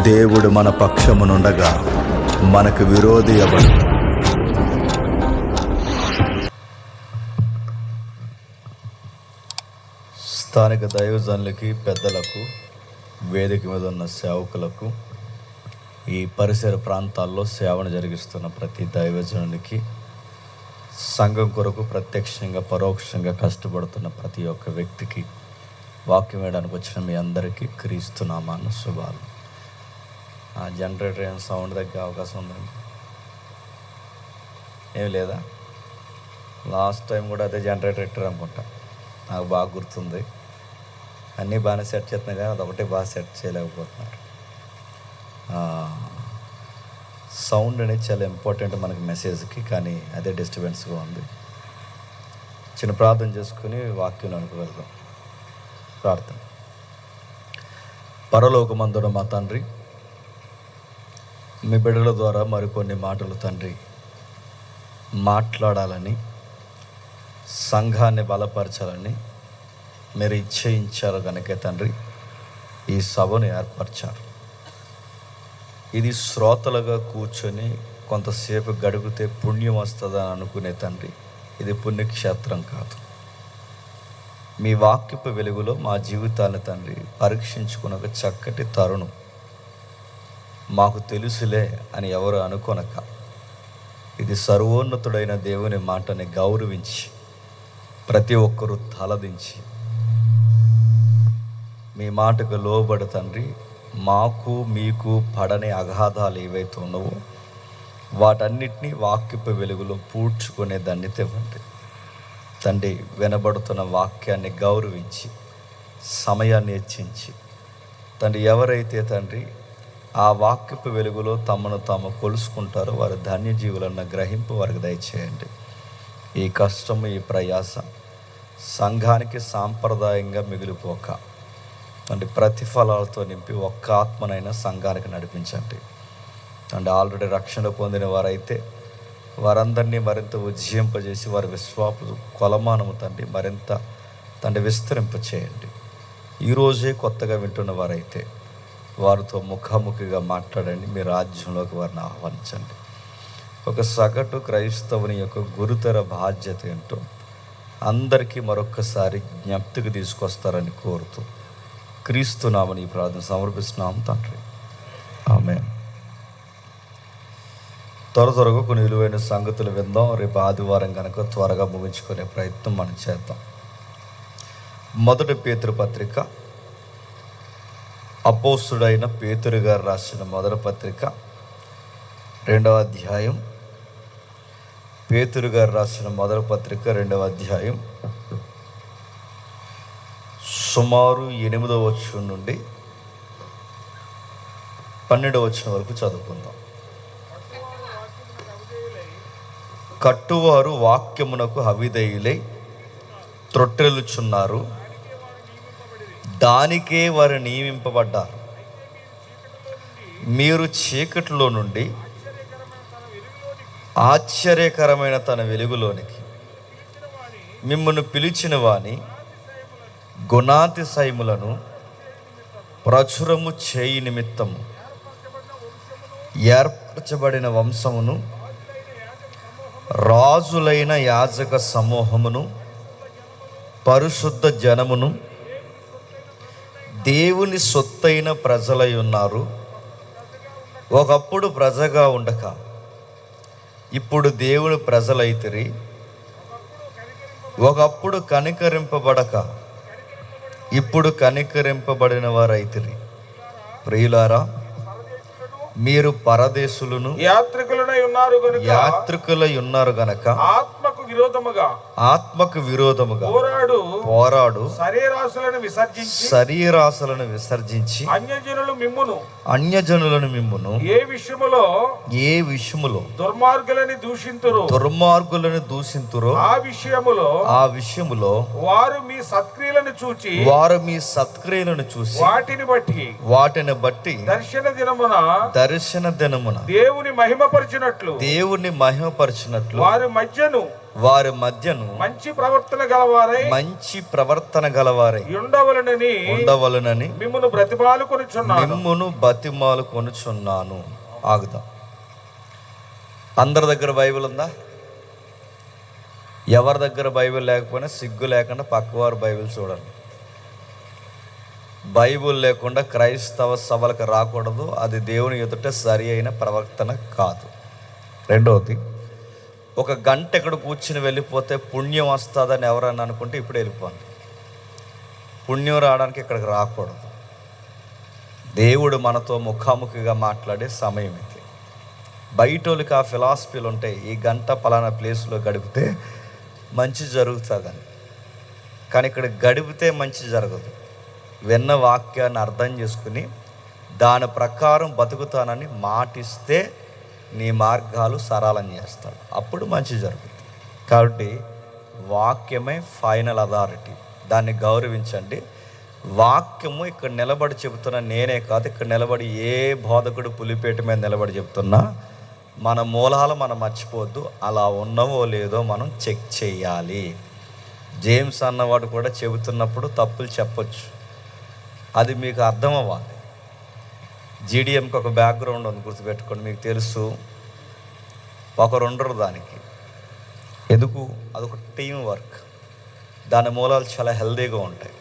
దేవుడు మన పక్షమునుండగా మనకు విరోధి ఎవడు? స్థానిక దైవజనులకి, పెద్దలకు, వేదిక మీద ఉన్న సేవకులకు, ఈ పరిసర ప్రాంతాల్లో సేవను జరిగిస్తున్న ప్రతి దైవజనునికి, సంఘం కొరకు ప్రత్యక్షంగా పరోక్షంగా కష్టపడుతున్న ప్రతి ఒక్క వ్యక్తికి, వాక్యం వేయడానికి వచ్చిన మీ అందరికీ క్రీస్తు నామాన శుభాలు. ఆ జనరేటర్ ఏం సౌండ్ తగ్గే అవకాశం ఉందండి? ఏం లేదా? లాస్ట్ టైం కూడా అదే జనరేటర్ పెట్టారు అనుకుంటా, నాకు బాగా గుర్తుంది. అన్నీ బాగానే సెట్ చేస్తున్నాయి కానీ అదొకటే బాగా సెట్ చేయలేకపోతున్నారు. సౌండ్ అనేది చాలా ఇంపార్టెంట్ మనకి మెసేజ్కి, కానీ అదే డిస్టర్బెన్స్గా ఉంది. చిన్న ప్రార్థన చేసుకుని వాక్యంలోనికి వెళ్దాం. ప్రార్థన. పరలోకమందున మా తండ్రి, మీ బిడ్డల ద్వారా మరికొన్ని మాటలు తండ్రి మాట్లాడాలని, సంఘాన్ని బలపరచాలని మీరు ఇచ్చేయించారు కనుకే తండ్రి ఈ సభను ఏర్పరిచారు. ఇది శ్రోతలుగా కూర్చొని కొంతసేపు గడిపితే పుణ్యం వస్తుందని అనుకునే తండ్రి, ఇది పుణ్యక్షేత్రం కాదు. మీ వాక్యపు వెలుగులో మా జీవితాన్ని తండ్రి పరీక్షించుకున్న ఒక చక్కటి తరుణం. మాకు తెలుసులే అని ఎవరు అనుకొనక, ఇది సర్వోన్నతుడైన దేవుని మాటని గౌరవించి ప్రతి ఒక్కరూ తలదించి మీ మాటకు లోబడి తండ్రి, మాకు మీకు పడని అగాధాలు ఏవైతే ఉన్నావో వాటన్నిటినీ వాక్యపు వెలుగులో పూడ్చుకునే ధన్యత ఇవ్వండి తండ్రి. వినబడుతున్న వాక్యాన్ని గౌరవించి సమయాన్ని హెచ్చించి తండ్రి, ఎవరైతే తండ్రి ఆ వాక్యపు వెలుగులో తమను తాము కొలుసుకుంటారో వారి ధన్యజీవులన్న గ్రహింపు వారికి దయచేయండి. ఈ కష్టము, ఈ ప్రయాస సంఘానికి సాంప్రదాయంగా మిగిలిపోక తండ్రి ప్రతిఫలాలతో నింపి ఒక్క ఆత్మనైనా సంఘానికి నడిపించండి తండ్రి. ఆల్రెడీ రక్షణ పొందిన వారైతే వారందరినీ మరింత ఉజ్జీంపజేసి వారి విశ్వాస కొలమానము తండ్రి మరింత తండ్రి విస్తరింపచేయండి. ఈరోజే కొత్తగా వింటున్న వారైతే వారితో ముఖాముఖిగా మాట్లాడండి. మీ రాజ్యంలోకి వారిని ఆహ్వానించండి. ఒక సగటు క్రైస్తవుని యొక్క గురుతర బాధ్యత ఏంటో అందరికీ మరొక్కసారి జ్ఞప్తికి తీసుకొస్తారని కోరుతూ క్రీస్తునామని ఈ ప్రార్థన సమర్పిస్తున్నాం తండ్రి, ఆమేన్. త్వరగా కొన్ని విలువైన సంగతులు విందాం. రేపు ఆదివారం కనుక త్వరగా ముగించుకునే ప్రయత్నం మనం చేద్దాం. మొదటి పేతురు పత్రిక, అపోస్తుడైన పేతురు గారు రాసిన మొదటి పత్రిక 2వ అధ్యాయం. పేతురు గారు రాసిన మొదటి పత్రిక 2వ అధ్యాయం సుమారు 8వ వచనం నుండి 12వ వచనం వరకు చదువుకుందాం. కట్టువారు వాక్యమునకు అవిధేయులై త్రొట్టెలుచున్నారు, దానికే వారు నియమింపబడ్డారు. మీరు చీకటిలో నుండి ఆశ్చర్యకరమైన తన వెలుగులోనికి మిమ్మల్ని పిలిచిన వాని గుణాతిశయములను ప్రచురము చేయి నిమిత్తము ఏర్పరచబడిన వంశమును, రాజులైన యాజక సమూహమును, పరిశుద్ధ జనమును, దేవుని సొత్తైన ప్రజలై ఉన్నారు. ఒకప్పుడు ప్రజగా ఉండక ఇప్పుడు దేవుని ప్రజలైతిరి. ఒకప్పుడు కనికరింపబడక ఇప్పుడు కనికరింపబడిన వారైతిరి. ప్రియులారా, మీరు పరదేశులను యాత్రికులై ఉన్నారు గనక ఆత్మకు విరోధముగా పోరాడు శరీరాశలను విసర్జించి అన్యజనులను మిమ్మును ఏ విషయములో దుర్మార్గులను దూషింతురో ఆ విషయములో వారు మీ సత్క్రియలను చూచి వాటిని బట్టి దర్శన దినమున దేవుని మహిమపరిచినట్లు వారి మధ్యను మంచి ప్రవర్తన గలవారై ఉండవలనని మిమ్మును బ్రతిమాలుకొనుచున్నాను. ఆగుదాం. అందరి దగ్గర బైబిల్ ఉందా? ఎవరి దగ్గర బైబిల్ లేకపోయినా సిగ్గు లేకుండా పక్కవారు బైబిల్ చూడండి. బైబిల్ లేకుండా క్రైస్తవ సభలకు రాకూడదు. అది దేవుని ఎదుట సరి అయిన ప్రవర్తన కాదు. రెండవది, ఒక గంట ఇక్కడ కూర్చుని వెళ్ళిపోతే పుణ్యం వస్తుందని ఎవరన్నా అనుకుంటే ఇప్పుడు వెళ్ళిపోండి. పుణ్యం రావడానికి ఇక్కడికి రాకూడదు. దేవుడు మనతో ముఖాముఖిగా మాట్లాడే సమయం ఇది. బయటోళ్ళకి ఆ ఫిలాసఫీలు ఉంటాయి, ఈ గంట పలానా ప్లేస్లో గడిపితే మంచి జరుగుతుందని. కానీ ఇక్కడ గడిపితే మంచి జరగదు. విన్న వాక్యాన్ని అర్థం చేసుకుని దాని ప్రకారం బతుకుతానని మాటిస్తే నీ మార్గాలు సరళం చేస్తాడు, అప్పుడు మంచి జరుగుతుంది. కాబట్టి వాక్యమే ఫైనల్ అథారిటీ, దాన్ని గౌరవించండి. వాక్యము ఇక్కడ నిలబడి చెబుతున్నా నేనే కాదు, ఇక్కడ నిలబడి ఏ బోధకుడు పులిపేట మీద నిలబడి చెబుతున్నా మన మూలాలు మనం మర్చిపోవద్దు. అలా ఉన్నవో లేదో మనం చెక్ చేయాలి. జేమ్స్ అన్నవాడు కూడా చెబుతున్నప్పుడు తప్పులు చెప్పొచ్చు, అది మీకు అర్థం అవ్వాలి. జీడిఎంకి ఒక బ్యాక్గ్రౌండ్ ఉంది, గుర్తుపెట్టుకోండి. మీకు తెలుసు, ఒకరు ఉండరు దానికి. ఎందుకు? అదొక టీం వర్క్. దాని మూలాలు చాలా హెల్దీగా ఉంటాయి.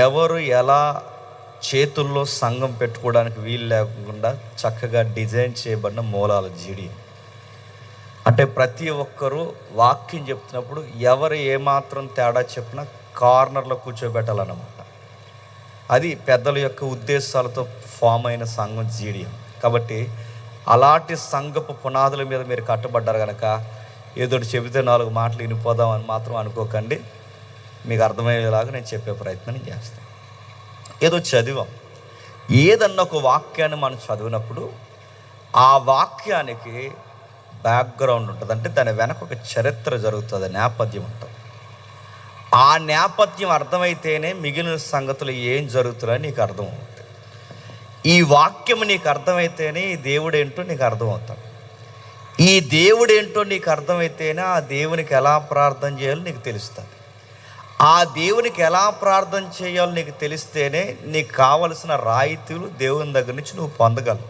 ఎవరు ఎలా చేతుల్లో సంఘం పెట్టుకోవడానికి వీలు లేకుండా చక్కగా డిజైన్ చేయబడిన మూలాలు జీడిఎం. అంటే ప్రతి ఒక్కరూ వాక్యం చెప్తున్నప్పుడు ఎవరు ఏమాత్రం తేడా చెప్పినా కార్నర్లో కూర్చోబెట్టాలన్నమాట. అది పెద్దల యొక్క ఉద్దేశాలతో ఫామ్ అయిన సంఘం జీడిఎం. కాబట్టి అలాంటి సంఘపు పునాదుల మీద మీరు కట్టబడ్డారు కనుక ఏదో చెబితే 4 మాటలు వినిపోదామని మాత్రం అనుకోకండి. మీకు అర్థమయ్యేలాగా నేను చెప్పే ప్రయత్నం చేస్తాను. ఏదో చదివాం, ఏదన్నా ఒక వాక్యాన్ని మనం చదివినప్పుడు ఆ వాక్యానికి బ్యాక్గ్రౌండ్ ఉంటుంది. అంటే దాని వెనక ఒక చరిత్ర జరుగుతుంది, నేపథ్యం ఉంటుంది. ఆ నేపథ్యం అర్థమైతేనే మిగిలిన సంగతులు ఏం జరుగుతున్నాయో నీకు అర్థమవుతుంది. ఈ వాక్యం నీకు అర్థమైతేనే ఈ దేవుడు ఏంటో నీకు అర్థమవుతాడు. ఈ దేవుడు ఏంటో నీకు అర్థమైతేనే ఆ దేవునికి ఎలా ప్రార్థన చేయాలో నీకు తెలుస్తుంది. ఆ దేవునికి ఎలా ప్రార్థన చేయాలో నీకు తెలిస్తేనే నీకు కావలసిన రాయితీలు దేవుని దగ్గర నుంచి నువ్వు పొందగలవు.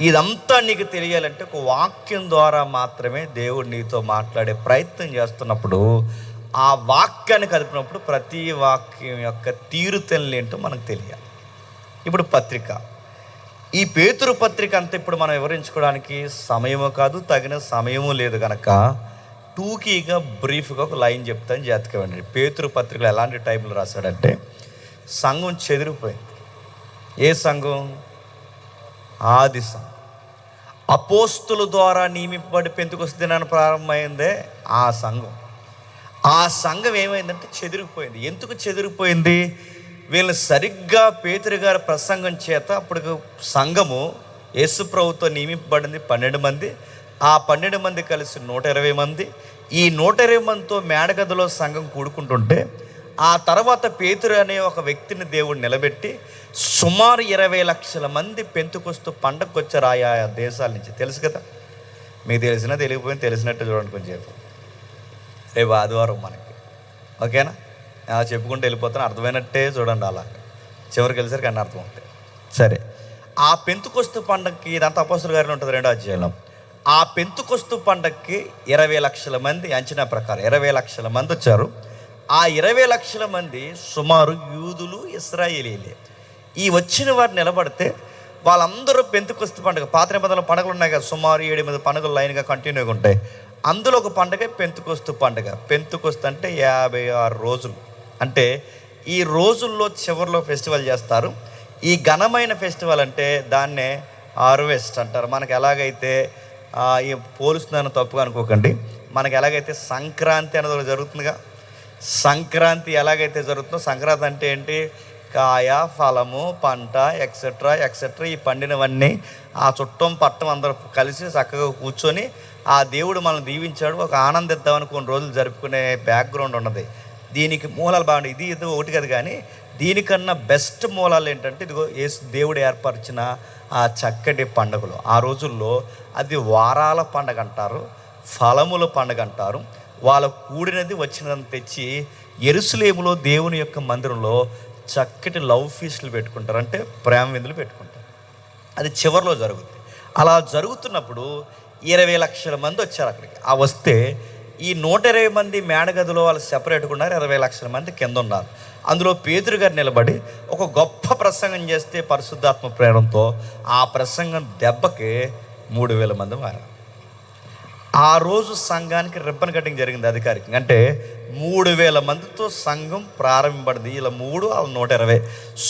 ఇదంతా నీకు తెలియాలంటే ఒక వాక్యం ద్వారా మాత్రమే దేవుడు నీతో మాట్లాడే ప్రయత్నం చేస్తున్నప్పుడు, ఆ వాక్యాన్ని కదిపినప్పుడు ప్రతి వాక్యం యొక్క తీరుతెన్నులు ఏంటో మనకు తెలియాలి. ఇప్పుడు పత్రిక, ఈ పేతురు పత్రిక అంతా ఇప్పుడు మనం వివరించుకోవడానికి సమయము కాదు, తగిన సమయము లేదు కనుక టూకీగా బ్రీఫ్గా ఒక లైన్ చెప్తాను, జాతకమండి. పేతురు పత్రికలో ఎలాంటి టైంలో రాశాడంటే, సంఘం చెదిరిపోయింది. ఏ సంఘం? ఆది సంఘం. అపోస్తుల ద్వారా నియమింపబడి పెంతెకొస్తు దినాన ప్రారంభమైందే ఆ సంఘం. ఆ సంఘం ఏమైందంటే చెదిరిపోయింది. ఎందుకు చెదిరిపోయింది? వీళ్ళని సరిగ్గా పేతురు గారి ప్రసంగం చేత అప్పుడు సంఘము యేసు ప్రభుతో నియమింపబడింది 12 మంది. ఆ 12 మంది కలిసి 120 మంది. ఈ 120 మందితో మేడగదిలో సంఘం కూడుకుంటుంటే ఆ తర్వాత పేతురు అనే ఒక వ్యక్తిని దేవుడు నిలబెట్టి సుమారు 20 లక్షల మంది పెంతెకొస్తు పండగకు వచ్చారు ఆయా దేశాల నుంచి. తెలుసు కదా, మీకు తెలిసినా తెలియకపోయినా తెలిసినట్టు చూడండి కొంచెం. రేపు ఆదివారం మనకి, ఓకేనా? చెప్పుకుంటూ వెళ్ళిపోతాను, అర్థమైనట్టే చూడండి. అలా చివరికి వెళ్ళేసరికి అన్నీ అర్థం అవుతాయి. సరే, ఆ పెంతెకొస్తు పండగకి, ఇదంతా అపోస్తలుల కార్యాలు ఉంటుంది 2వ అధ్యాయంలో. ఆ పెంతెకొస్తు పండగకి 20 లక్షల మంది, అంచనా ప్రకారం 20 లక్షల మంది వచ్చారు. ఆ 20 లక్షల మంది సుమారు యూదులు, ఇశ్రాయేలీలే. ఈ వచ్చిన వారు నిలబడితే వాళ్ళందరూ పెంతెకొస్తు పండుగ, పాత నిబంధనల పండుగలు ఉన్నాయి కదా, సుమారు 7-8 పండుగలు లైన్గా కంటిన్యూగా ఉంటాయి. అందులో ఒక పండుగ పెంతెకొస్తు పండుగ. పెంతెకొస్తు అంటే 56 రోజులు. అంటే ఈ రోజుల్లో చివరిలో ఫెస్టివల్ చేస్తారు. ఈ ఘనమైన ఫెస్టివల్ అంటే దాన్నే హార్వెస్ట్ అంటారు. మనకు ఎలాగైతే ఈ పోలుస్తున్నాను తప్పుగా అనుకోకండి, మనకు ఎలాగైతే సంక్రాంతి అనేది జరుగుతుందిగా, సంక్రాంతి ఎలాగైతే జరుగుతుందో, సంక్రాంతి అంటే ఏంటి? కాయ, ఫలము, పంట, ఎక్సెట్రా ఎక్సెట్రా, ఈ పండినవన్నీ ఆ చుట్టం పట్టం అందరూ కలిసి చక్కగా కూర్చొని ఆ దేవుడు మనల్ని దీవించాడు, ఒక ఆనందిద్దామని కొన్ని రోజులు జరుపుకునే బ్యాక్గ్రౌండ్ ఉన్నది. దీనికి మూలాలు బాగుంటాయి. ఇది ఒకటి కదా, కానీ దీనికన్నా బెస్ట్ మూలాలు ఏంటంటే ఇదిగో యేసు దేవుడు ఏర్పరిచిన ఆ చక్కటి పండుగలు. ఆ రోజుల్లో అది వారాల పండగ అంటారు. ఫలముల పండుగ అంటారు. వాళ్ళ కూడినది వచ్చినదని తెచ్చి యెరూషలేములో దేవుని యొక్క మందిరంలో చక్కటి లవ్ ఫీస్టులు పెట్టుకుంటారు, అంటే ప్రేమ విందులు పెట్టుకుంటారు. అది చివరిలో జరుగుతుంది. అలా జరుగుతున్నప్పుడు 20 లక్షల మంది వచ్చారు అక్కడికి. ఆ వస్తే ఈ 120 మంది మేడగదిలో వాళ్ళు సెపరేట్గా ఉన్నారు, 20 లక్షల మంది కింద ఉన్నారు. అందులో పేతురు గారు నిలబడి ఒక గొప్ప ప్రసంగం చేస్తే పరిశుద్ధాత్మ ప్రేరణతో ఆ ప్రసంగం దెబ్బకి 3000 మంది మారారు. ఆ రోజు సంఘానికి రిబ్బన్ కటింగ్ జరిగింది అధికారికంగా. అంటే 3000 మందితో సంఘం ప్రారంభింపబడింది. ఇలా 3 వాళ్ళు 120,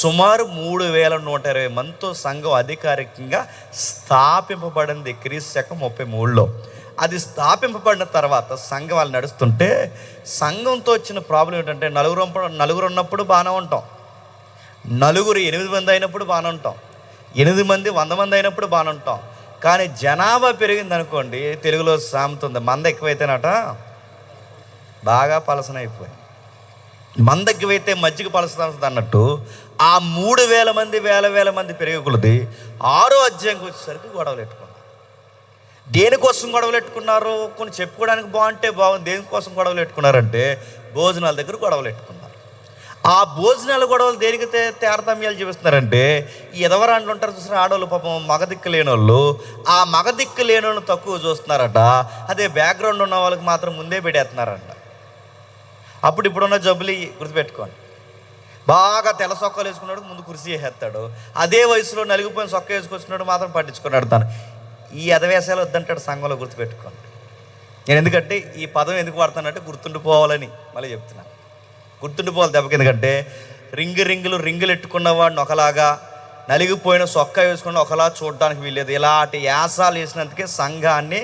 సుమారు 3120 మందితో సంఘం అధికారికంగా స్థాపింపబడింది క్రీస్తు శకం 33లో. అది స్థాపింపబడిన తర్వాత సంఘం వాళ్ళు నడుస్తుంటే సంఘంతో వచ్చిన ప్రాబ్లం ఏంటంటే నలుగురు ఉన్నప్పుడు బాగానే ఉంటాం, నలుగురు 8 మంది అయినప్పుడు బాగానే ఉంటాం, 8 మంది 100 మంది అయినప్పుడు బాగానే ఉంటాం. కానీ జనాభా పెరిగింది అనుకోండి, తెలుగులో సామెత ఉంది, మంద ఎక్కువైతేనట బాగా పలసన అయిపోయింది. మంద ఎక్కువైతే మజ్జిగ పలసన అన్నట్టు ఆ 3000 మంది వేల మంది పెరిగే కొలది 6వ అధ్యాయంకి వచ్చేసరికి గొడవలు పెట్టుకున్నారు. దేనికోసం గొడవలు పెట్టుకున్నారు? కొన్ని చెప్పుకోవడానికి బాగుంటే బాగుంది. దేనికోసం గొడవలు పెట్టుకున్నారంటే భోజనాల దగ్గర గొడవలు పెట్టుకున్నారు. ఆ భోజనాల గొడవలు దేనికి తారతమ్యాలు చూపిస్తున్నారంటే ఈ ఎదవరాండ్లు ఉంటారు చూసిన ఆడవాళ్ళు, పాపం మగదిక్కు లేని వాళ్ళు, ఆ మగదిక్కు లేని వాళ్ళని తక్కువ చూస్తున్నారట. అదే బ్యాక్గ్రౌండ్ ఉన్న వాళ్ళకి మాత్రం ముందే పెడేస్తున్నారంట. అప్పుడు ఇప్పుడున్న జబ్బులు గుర్తుపెట్టుకోండి. బాగా తెల్ల సొక్కలు వేసుకున్నాడు ముందు కుర్చీ వేసేస్తాడు, అదే వయసులో నలిగిపోయిన సొక్క వేసుకొచ్చుకున్నాడు మాత్రం పట్టించుకున్నాడు. తను ఈ ఎదవేశాలు వద్దంటాడు సంఘంలో, గుర్తుపెట్టుకోండి. నేను ఎందుకంటే ఈ పదం ఎందుకు వాడుతానంటే గుర్తుండిపోవాలని మళ్ళీ చెప్తున్నాను. గుర్తుండిపోవాలి దెబ్బకి. ఎందుకంటే రింగులు ఎట్టుకున్న వాడిని ఒకలాగా, నలిగిపోయిన సొక్క వేసుకున్న ఒకలా చూడడానికి వీల్లేదు. ఇలాంటి యాసాలు వేసినందుకే సంఘాన్ని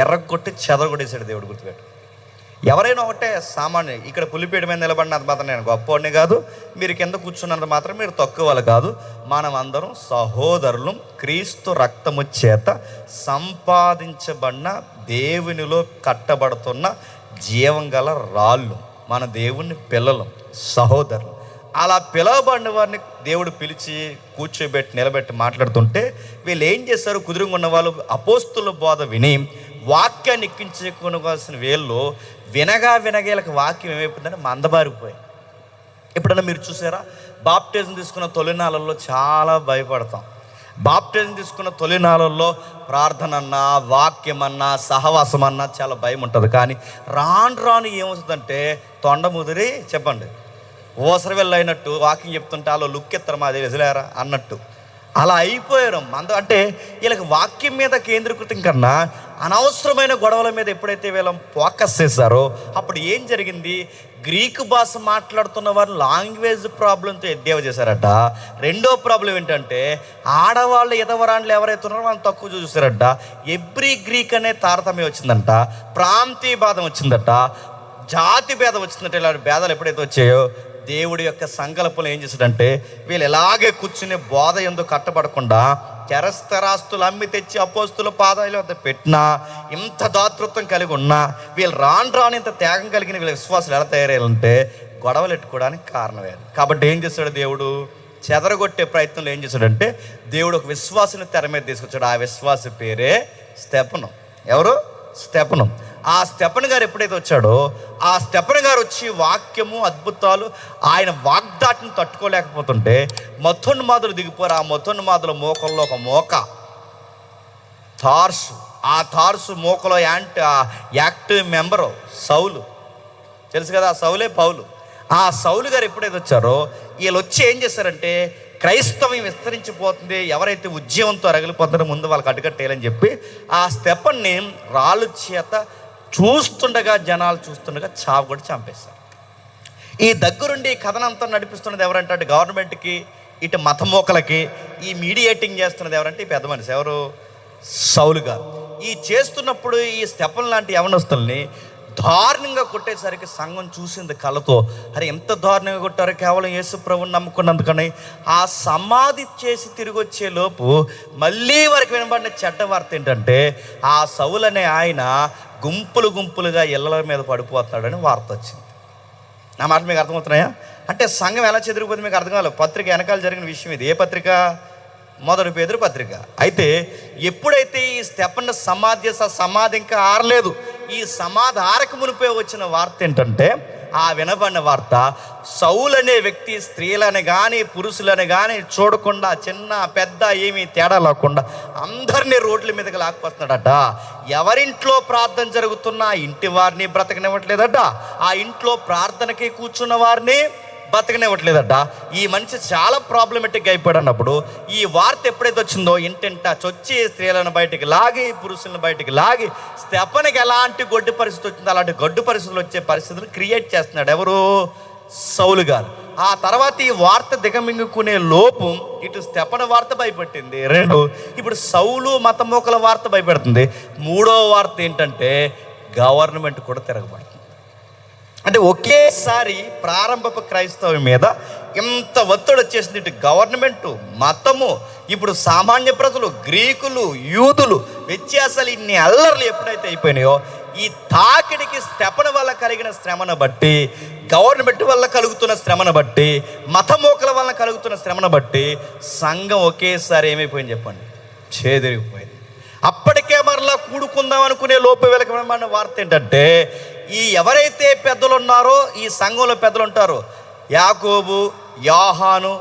ఎర్రగొట్టి చెదరగొట్టేశాడు దేవుడు, గుర్తుపెట్టు. ఎవరైనా ఒకటే సామాన్య, ఇక్కడ పులిపేట మీద నిలబడినంత మాత్రం నేను గొప్పవాడిని కాదు, మీరు కింద కూర్చున్నంత మాత్రం మీరు తక్కువ వాళ్ళు కాదు. మనం అందరం సహోదరులు, క్రీస్తు రక్తము చేత సంపాదించబడిన దేవునిలో కట్టబడుతున్న జీవం గల రాళ్ళు, మన దేవుని పిల్లలు, సహోదరులు. అలా పిలవబడిన వారిని దేవుడు పిలిచి కూర్చోబెట్టి నిలబెట్టి మాట్లాడుతుంటే వీళ్ళు ఏం చేస్తారు? కుదురుగా ఉన్న వాళ్ళు అపోస్తుల బోధ విని వాక్యాన్ని ఎక్కించుకోవాల్సిన వీళ్ళు వినగా వీళ్ళకి వాక్యం ఏమైపోతుందంటే మందబారిపోయింది. ఎప్పుడన్నా మీరు చూసారా? బాప్టిజం తీసుకున్న తొలినాళ్ళల్లో చాలా భయపడతాం. బాప్టిజం తీసుకున్న తొలినాళ్ళల్లో ప్రార్థన అన్నా, వాక్యం అన్నా, సహవాసం అన్నా చాలా భయం ఉంటుంది. కానీ రాను ఏమవుతుందంటే తొండ ముదిరి చెప్పండి ఓసర వెళ్ళైనట్టు వాక్యం చెప్తుంటే వాళ్ళు లుక్కెత్తరు మాది వెజలేరా అన్నట్టు అలా అయిపోయారు. అంటే వీళ్ళకి వాక్యం మీద కేంద్రీకృతం కన్నా అనవసరమైన గొడవల మీద ఎప్పుడైతే వీళ్ళ ఫోకస్ చేశారో అప్పుడు ఏం జరిగింది? గ్రీకు భాష మాట్లాడుతున్న వారు లాంగ్వేజ్ ప్రాబ్లంతో ఎద్దేవా చేశారట. రెండో ప్రాబ్లం ఏంటంటే ఆడవాళ్ళు ఎదవరాండ్లు ఎవరైతే ఉన్నారో వాళ్ళని తక్కువ చూసారట. ఎవ్రీ గ్రీక్ అనే తారతమ్యం వచ్చిందంట, ప్రాంతీయ భేదం వచ్చిందట, జాతి భేదం వచ్చిందట. ఇలాంటి భేదాలు ఎప్పుడైతే వచ్చాయో దేవుడి యొక్క సంకల్పంలో ఏం చేశాడంటే వీళ్ళు ఎలాగే కూర్చుని బోధ ఎందుకు కట్టబడకుండా చరస్థరాస్తులు అమ్మి తెచ్చి అపోస్తుల పాదాలు వద్ద పెట్టినా, ఇంత దాతృత్వం కలిగి ఉన్నా వీళ్ళు రాను ఇంత త్యాగం కలిగిన వీళ్ళ విశ్వాసాలు ఎలా తయారయ్యాలంటే గొడవలు ఎట్టుకోవడానికి కారణమయ్యారు. కాబట్టి ఏం చేశాడు దేవుడు? చెదరగొట్టే ప్రయత్నంలో ఏం చేశాడంటే దేవుడు ఒక విశ్వాసాన్ని తెర మీద తీసుకొచ్చాడు. ఆ విశ్వాస పేరే స్తెఫను. ఎవరు? స్తెఫను. ఆ స్తెఫను గారు ఎప్పుడైతే వచ్చాడో ఆ స్తెఫను గారు వచ్చి వాక్యము, అద్భుతాలు, ఆయన వాగ్దాటిని తట్టుకోలేకపోతుంటే మతోన్మాదులు దిగిపోరు. ఆ మతోన్మాదుల మోకల్లో ఒక మోక తార్సు, ఆ తార్సు మోకలో యాక్టివ్ మెంబరు సౌలు, తెలుసు కదా, ఆ సౌలే పౌలు. ఆ సౌలు గారు ఎప్పుడైతే వచ్చారో వీళ్ళు వచ్చి ఏం చేశారంటే క్రైస్తవం విస్తరించిపోతుంది, ఎవరైతే ఉద్యమంతో రగిలిపోతారో ముందు వాళ్ళకి అడ్డుకట్టేయాలని చెప్పి ఆ స్తెఫన్ని రాళ్ళు చేత చూస్తుండగా, జనాలు చూస్తుండగా చావుగొట్టి చంపేశారు. ఈ దగ్గరుండి ఈ కథనంతా నడిపిస్తున్నది ఎవరంటే అటు గవర్నమెంట్కి, ఇటు మతమోకలకి ఈ మీడియేటింగ్ చేస్తున్నది ఎవరంటే ఈ పెద్ద మనిషి. ఎవరు? సౌలు గారు. ఈ చేస్తున్నప్పుడు ఈ స్తెఫన్ లాంటి యవనస్తుల్ని దారుణంగా కొట్టేసరికి సంఘం చూసింది కళ్ళతో, అరే ఎంత దారుణంగా కొట్టారు, కేవలం యేసు ప్రభువుని నమ్ముకున్నందుకని. ఆ సమాధి చేసి తిరిగి వచ్చే లోపు మళ్ళీ వారికి వినబడిన చెడ్డ వార్త ఏంటంటే ఆ సౌలు అనే ఆయన గుంపులుగా ఇళ్ళ మీద పడిపోతున్నాడని వార్త వచ్చింది. నా మాట మీకు అర్థమవుతున్నాయా? అంటే సంఘం ఎలా చెదిరిపోతుంది మీకు అర్థం కాలేదు. పత్రిక వెనకాల జరిగిన విషయం ఇది. ఏ పత్రిక? మొదటి పేతురు పత్రిక. అయితే ఎప్పుడైతే ఈ స్టెఫన్ సమాధి ఇంకా ఆరలేదు, ఈ సమాధి ఆరక మునిపే వచ్చిన వార్త ఏంటంటే, ఆ వినబడిన వార్త, సౌలు అనే వ్యక్తి స్త్రీలని కానీ పురుషులని కానీ చూడకుండా, చిన్న పెద్ద ఏమీ తేడా లేకుండా అందరినీ రోడ్ల మీదకి లాక్కొస్తున్నాడట. ఎవరింట్లో ప్రార్థన జరుగుతున్నా ఇంటి వారిని బ్రతకనివ్వట్లేదట, ఆ ఇంట్లో ప్రార్థనకి కూర్చున్న వారిని బతకనివ్వట్లేదట. ఈ మనిషి చాలా ప్రాబ్లమెటిక్గా అయిపోయాడు. అన్నప్పుడు ఈ వార్త ఎప్పుడైతే వచ్చిందో, ఇంటింటా చొచ్చి స్త్రీలను బయటికి లాగి పురుషులను బయటికి లాగి, స్టెఫన్కి ఎలాంటి గొడ్డు పరిస్థితి వచ్చిందో అలాంటి గొడ్డు పరిస్థితులు వచ్చే పరిస్థితులు క్రియేట్ చేస్తున్నాడు ఎవరు? సౌలు గారు. ఆ తర్వాత ఈ వార్త దిగమింగుకునే లోపు ఇటు స్టెఫన్ వార్త భయపెట్టింది, రెండు ఇప్పుడు సౌలు మతమోకల వార్త భయపెడుతుంది, మూడో వార్త ఏంటంటే గవర్నమెంట్ కూడా తిరగబడుతుంది. అంటే ఒకేసారి ప్రారంభపు క్రైస్తవం మీద ఎంత ఒత్తిడి వచ్చేసింది. ఇటు గవర్నమెంటు, మతము, ఇప్పుడు సామాన్య ప్రజలు, గ్రీకులు, యూదులు, వ్యత్యాసాలు, ఇన్ని అల్లర్లు ఎప్పుడైతే అయిపోయినాయో, ఈ తాకిడికి స్టెఫన్ వల్ల కలిగిన శ్రమను బట్టి, గవర్నమెంట్ వల్ల కలుగుతున్న శ్రమను బట్టి, మతమోకల వల్ల కలుగుతున్న శ్రమను బట్టి సంఘం ఒకేసారి ఏమైపోయింది చెప్పండి? చేదిరిగిపోయింది. అప్పటికే మరలా కూడుకుందాం అనుకునే లోపు వెలకమైన వార్త ఏంటంటే, ఈ ఎవరైతే పెద్దలు ఉన్నారో, ఈ సంఘంలో పెద్దలు ఉంటారో, యాకోబు, యోహాను,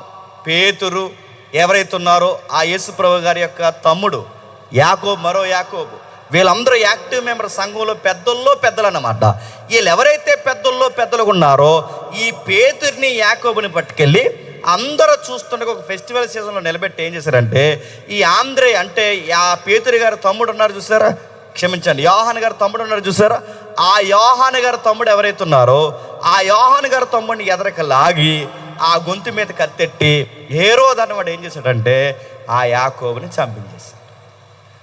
పేతురు ఎవరైతే ఉన్నారో, ఆ యేసుప్రభు గారి యొక్క తమ్ముడు యాకోబు, మరో యాకోబు, వీళ్ళందరూ యాక్టివ్ మెంబర్, సంఘంలో పెద్దలు అన్నమాట. వీళ్ళు ఎవరైతే పెద్దలుగా ఉన్నారో, ఈ పేతుర్ని యాకోబుని పట్టుకెళ్ళి అందరూ చూస్తుండగా ఒక ఫెస్టివల్ సీజన్లో నిలబెట్టి ఏం చేశారంటే, ఈ ఆంధ్రే అంటే ఆ పేతురు గారి తమ్ముడు ఉన్నారు చూసారా, క్షమించండి, యోహాను గారి తమ్ముడు ఉన్నారు చూసారా, ఆ యోహాను గారి తమ్ముడు ఎవరైతే ఉన్నారో, ఆ యోహాను గారి తమ్ముడిని ఎదరక లాగి ఆ గొంతు మీద కత్తెట్టి హేరోదు అన్నవాడు ఏం చేశాడంటే ఆ యాకోబుని చంపించేశాడు.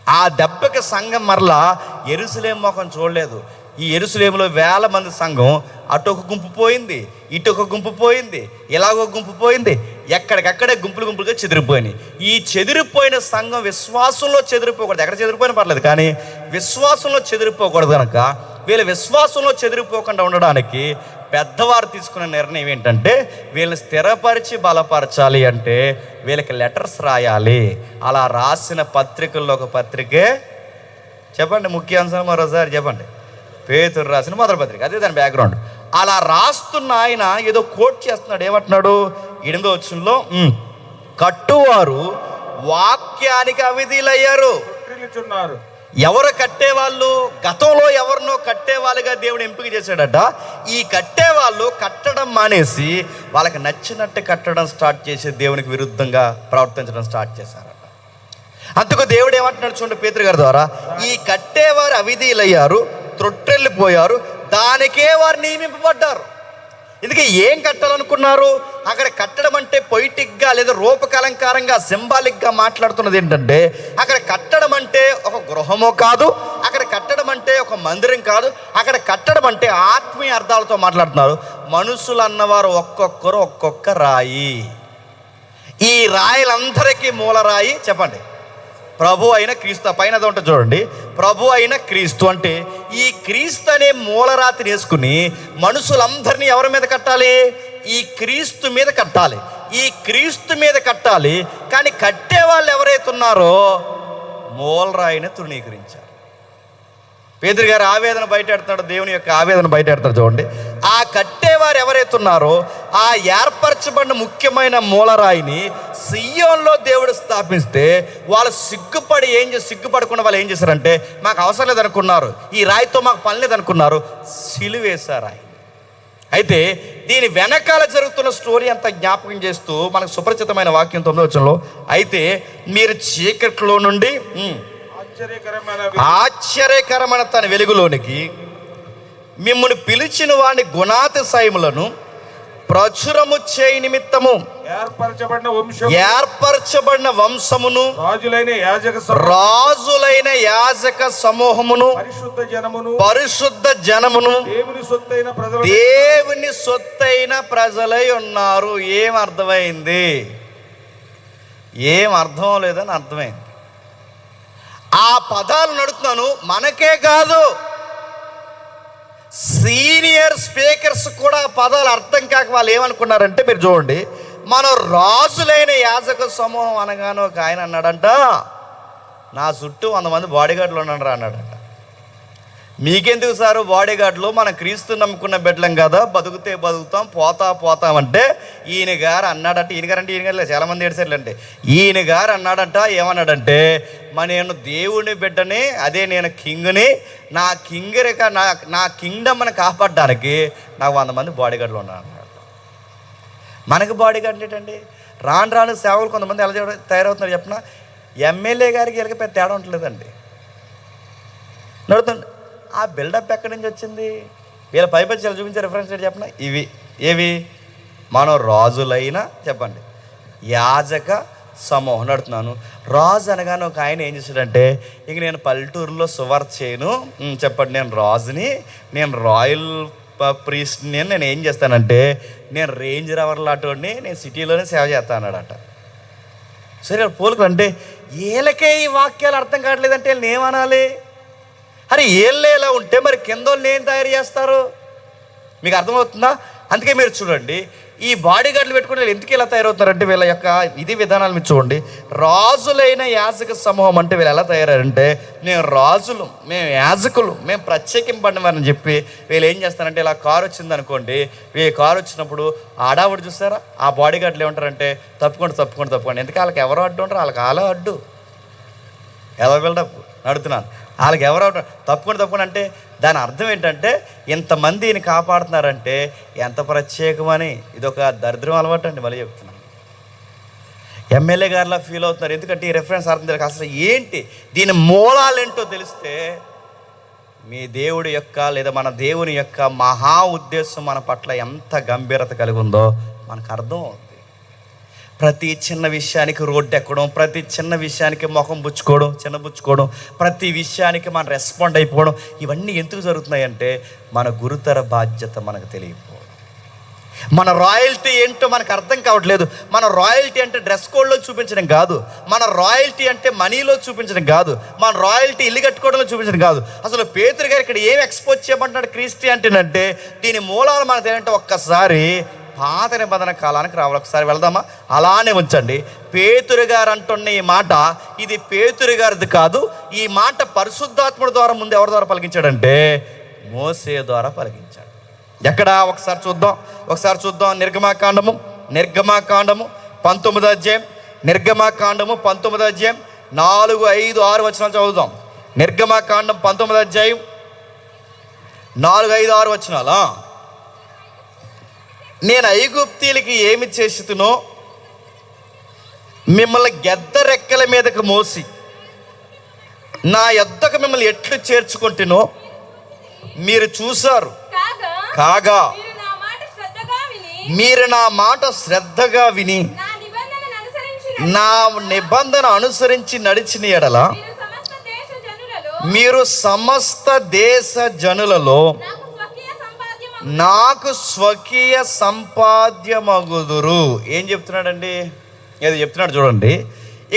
ఆ దెబ్బకి సంఘం మరలా యెరూషలేము ముఖం చూడలేదు. ఈ యెరూషలేములో వేల మంది సంఘం అటొక గుంపు పోయింది, ఇటొక గుంపు పోయింది, ఇలాగో గుంపు పోయింది, ఎక్కడికక్కడే గుంపులుగా చెదిరిపోయినాయి. ఈ చెదిరిపోయిన సంఘం విశ్వాసంలో చెదిరిపోకూడదు. ఎక్కడ చెదిరిపోయినా పర్లేదు, కానీ విశ్వాసంలో చెదిరిపోకూడదు. కనుక వీళ్ళ విశ్వాసంలో చెదిరిపోకుండా ఉండడానికి పెద్దవారు తీసుకున్న నిర్ణయం ఏంటంటే, వీళ్ళని స్థిరపరిచి బలపరచాలి అంటే వీళ్ళకి లెటర్స్ రాయాలి. అలా రాసిన పత్రికల్లో ఒక పత్రికే చెప్పండి, ముఖ్యాంశం మరోసారి చెప్పండి, పేతురు రాసిన మొదటి పత్రిక, అదే దాని బ్యాక్గ్రౌండ్. అలా రాస్తున్న ఆయన ఏదో కోట్ చేస్తున్నాడు. ఏమంటున్నాడు? 8వ వచనంలో, కట్టువారు వాక్యానికి అవిధులయ్యారు. ఎవరు కట్టేవాళ్ళు? గతంలో ఎవరినో కట్టేవాళ్ళుగా దేవుడు ఎంపిక చేశాడట. ఈ కట్టేవాళ్ళు కట్టడం మానేసి వాళ్ళకి నచ్చినట్టు కట్టడం స్టార్ట్ చేసి దేవునికి విరుద్ధంగా ప్రవర్తించడం స్టార్ట్ చేశారట. అందుకు దేవుడు ఏమంటున్నాడు చూడండి పేతురు గారి ద్వారా, ఈ కట్టేవారు అవిధీలయ్యారు, త్రొట్టెళ్ళిపోయారు, దానికే వారు నియమింపబడ్డారు. ఇందుకే ఏం కట్టాలనుకున్నారు? అక్కడ కట్టడం అంటే పొయిటిక్గా లేదా రూపకలంకారంగా సింబాలిక్గా మాట్లాడుతున్నది ఏంటంటే, అక్కడ కట్టడం అంటే ఒక గృహమో కాదు, అక్కడ కట్టడం అంటే ఒక మందిరం కాదు, అక్కడ కట్టడం అంటే ఆత్మీయ అర్థాలతో మాట్లాడుతున్నారు. మనుషులు అన్నవారు ఒక్కొక్కరు ఒక్కొక్క రాయి. ఈ రాయిలందరికీ మూలరాయి చెప్పండి, ప్రభు అయిన క్రీస్తు. పైన అది ఉంటుంది చూడండి, ప్రభు అయిన క్రీస్తు. అంటే ఈ క్రీస్తు అనే మూలరాతిని వేసుకుని మనుషులందరినీ ఎవరి మీద కట్టాలి? ఈ క్రీస్తు మీద కట్టాలి. ఈ క్రీస్తు మీద కట్టాలి. కానీ కట్టే వాళ్ళు ఎవరైతే ఉన్నారో మూలరాయిని తృణీకరించారు. పేతురు గారు ఆవేదన బయటెడతాడు, దేవుని యొక్క ఆవేదన బయటెడతాడు చూడండి. ఆ కట్టేవారు ఎవరైతే ఉన్నారో ఆ ఏర్పరచబడిన ముఖ్యమైన మూలరాయిని సియోన్లో దేవుడు స్థాపిస్తే వాళ్ళు సిగ్గుపడకుండా వాళ్ళు ఏం చేశారంటే, మాకు అవసరం లేదనుకున్నారు, ఈ రాయితో మాకు పని లేదనుకున్నారు, సిలువేశారు ఆయన. అయితే దీని వెనకాల జరుగుతున్న స్టోరీ అంతా జ్ఞాపకం చేస్తూ మనకు సుపరిచితమైన వాక్యం 9వ వచనంలో, అయితే మీరు చీకట్లో నుండి ఆశ్చర్యకరమైన తన వెలుగులోనికి మిమ్మల్ని పిలిచిన వాని గుణాతిశయములను ప్రచురము చేయి నిమిత్తము ఏర్పరచబడిన వంశమును రాజులైన యాజక సమూహమును పరిశుద్ధ జనమును దేవుని సొత్తైన ప్రజలై ఉన్నారు. ఏం అర్థమైంది? ఏం అర్థం లేదని అర్థమైంది. ఆ పదాలు నడుతున్నాను, మనకే కాదు సీనియర్ స్పీకర్స్ కూడా ఆ పదాలు అర్థం కాక వాళ్ళు ఏమనుకున్నారంటే, మీరు చూడండి, మనం రాజులైన యాజక సమూహం అనగానే ఒక ఆయన అన్నాడంట, నా చుట్టూ 100 మంది బాడీగార్డులు ఉన్నాడు రా అన్నాడంట. మీకెందుకు సారు బాడీగార్డులు, మనం క్రీస్తు నమ్ముకున్న బిడ్డలం కదా, బతుకుతే బతుకుతాం పోతామంటే ఈయన గారు అన్నాడంట. ఈయన గారు అంటే ఈయన గారు చాలామంది ఏడ్చారులంటే, ఈయన గారు అన్నాడంట, ఏమన్నాడంటే, నేను దేవుని బిడ్డని, అదే నేను కింగ్ని, నా నా కింగ్డమ్ని కాపాడడానికి నాకు 100 మంది బాడీగార్డులు ఉన్నారు అన్నాడు. మనకు బాడీగార్డులు ఏంటండి? రాను సేవలు కొంతమంది ఎలా తయారవుతున్నారు చెప్పిన, ఎమ్మెల్యే గారికి వీళ్ళకి పెద్ద తేడా ఉంటలేదండి. నడుతుంది. ఆ బిల్డప్ ఎక్కడి నుంచి వచ్చింది? వీళ్ళ పైపచ్చి ఎలా చూపించే రిఫరెన్స్ ఏంటి చెప్పిన, ఇవి ఏవి? మనం రాజులైన చెప్పండి యాజక సమూహం. నడుతున్నాను. రాజు అనగానే ఒక ఆయన ఏం చేశాడంటే, ఇంక నేను పల్లెటూరులో సువార్త చేయను, చెప్పండి నేను రాజుని, నేను రాయల్ ప్రీస్ట్ని, నేను ఏం చేస్తానంటే నేను రేంజ్ రవర్ లాంటి నేను సిటీలోనే సేవ చేస్తాను అన్నాడట. సరే పోలుకు అంటే వీళ్ళకే ఈ వాక్యాలు అర్థం కావట్లేదంటే వీళ్ళని ఏమనాలి? అరే వీళ్ళే ఇలా ఉంటే మరి కింద వాళ్ళని ఏం తయారు చేస్తారు? మీకు అర్థమవుతుందా? అందుకే మీరు చూడండి, ఈ బాడీగార్డులు పెట్టుకుని వీళ్ళు ఎందుకు ఇలా తయారవుతారంటే వీళ్ళ యొక్క ఇది విధానాలు మీరు చూడండి. రాజులైన యాజక సమూహం అంటే వీళ్ళు ఎలా తయారంటే, మేము రాజులు, మేము యాజకులు, మేము ప్రత్యేకింపడినవారని చెప్పి వీళ్ళు ఏం చేస్తారంటే, ఇలా కారు వచ్చింది అనుకోండి, ఈ కారు వచ్చినప్పుడు ఆడావుడు చూస్తారా, ఆ బాడీగార్డులు ఏమంటారంటే తప్పుకోండి. ఎందుకు వాళ్ళకి ఎవరో అడ్డు ఉంటారు, వాళ్ళకి ఆలో అడ్డు, ఎలా బిల్డప్ నడుతున్నాను, వాళ్ళకి ఎవరో తప్పుకోండి అంటే దాని అర్థం ఏంటంటే, ఇంతమందిని కాపాడుతున్నారంటే ఎంత ప్రత్యేకమని. ఇదొక దరిద్రం అలవాటు అండి. మళ్ళీ చెప్తున్నాను, ఎమ్మెల్యే గారిలా ఫీల్ అవుతున్నారు. ఎందుకంటే ఈ రెఫరెన్స్ అర్థం తెలియక అసలు ఏంటి దీని మూలాలేంటో తెలిస్తే మీ దేవుడి యొక్క లేదా మన దేవుని యొక్క మహా ఉద్దేశం మన పట్ల ఎంత గంభీరత కలిగి ఉందో మనకు అర్థం అవుతుంది. ప్రతి చిన్న విషయానికి రోడ్డు ఎక్కడం, ప్రతి చిన్న విషయానికి ముఖం చిన్నబుచ్చుకోవడం, ప్రతి విషయానికి మనం రెస్పాండ్ అయిపోవడం, ఇవన్నీ ఎందుకు జరుగుతున్నాయంటే మన గురుతర బాధ్యత మనకు తెలియకపోవడం. మన రాయల్టీ ఏంటో మనకు అర్థం కావట్లేదు. మన రాయల్టీ అంటే డ్రెస్ కోడ్లో చూపించడం కాదు, మన రాయల్టీ అంటే మనీలో చూపించడం కాదు, మన రాయల్టీ ఇల్లు కట్టుకోవడంలో చూపించడం కాదు. అసలు పేతురు గారు ఇక్కడ ఏం ఎక్స్పోజ్ చేయమంటున్నాడు క్రిస్టియానిటీ అంటే, దీని మూలాలు మనకు ఏంటంటే ఒక్కసారి పాత నిబంధన కాలానికి రావాలి. ఒకసారి వెళ్దామా? అలానే ఉంచండి. పేతురు గారు అంటున్న ఈ మాట, ఇది పేతురు గారిది కాదు. ఈ మాట పరిశుద్ధాత్ముడి ద్వారా ముందు ఎవరి ద్వారా పలికించాడంటే మోసే ద్వారా పలికించాడు. ఎక్కడ? ఒకసారి చూద్దాం. నిర్గమాకాండము 19వ అధ్యాయం, నిర్గమాకాండము 19వ అధ్యాయం 4, 5, 6 వచనాలు చదువుదాం. నిర్గమాకాండం 19వ అధ్యాయం 4, 5, 6 వచనాలు. నేను ఐగుప్తీయులకి ఏమి చేస్తునో మిమ్మల్ని గెద్ద రెక్కల మీదకు మోసి నా యొద్దకు మిమ్మల్ని ఎట్లు చేర్చుకుంటునో మీరు చూశారు. కాగా మీరు నా మాట శ్రద్ధగా విని నా నిబంధన అనుసరించి నడిచిన ఎడల మీరు సమస్త దేశ జనులలో నాకు స్వకీయ సంపాద్యమగుదురు. ఏం చెప్తున్నాడండి? ఏదో చెప్తున్నాడు చూడండి.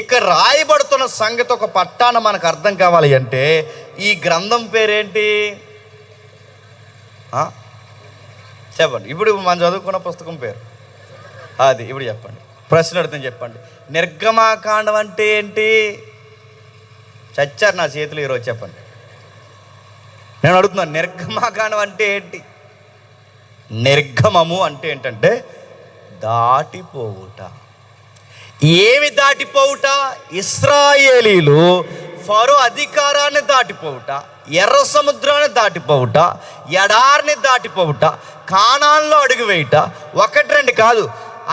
ఇక్కడ రాయబడుతున్న సంగతి ఒక పట్టాన మనకు అర్థం కావాలి అంటే ఈ గ్రంథం పేరేంటి చెప్పండి. ఇప్పుడు మనం చదువుకున్న పుస్తకం పేరు అది. ఇప్పుడు చెప్పండి, ప్రశ్న అడుగుతాను చెప్పండి. నిర్గమాకాండం అంటే ఏంటి? చచ్చారు నా చేతులు ఈరోజు. చెప్పండి, నేను అడుగుతున్నాను, నిర్గమాకాండం అంటే ఏంటి? నిర్గమము అంటే ఏంటంటే దాటిపోవుట. ఏమి దాటిపోవుట? ఇశ్రాయేలీలు ఫరో అధికారాన్ని దాటిపోవుట, ఎర్ర సముద్రాన్ని దాటిపోవుట, ఎడారిని దాటిపోవుట, కానాన్లో అడుగు వేయుట. 1, 2 కాదు,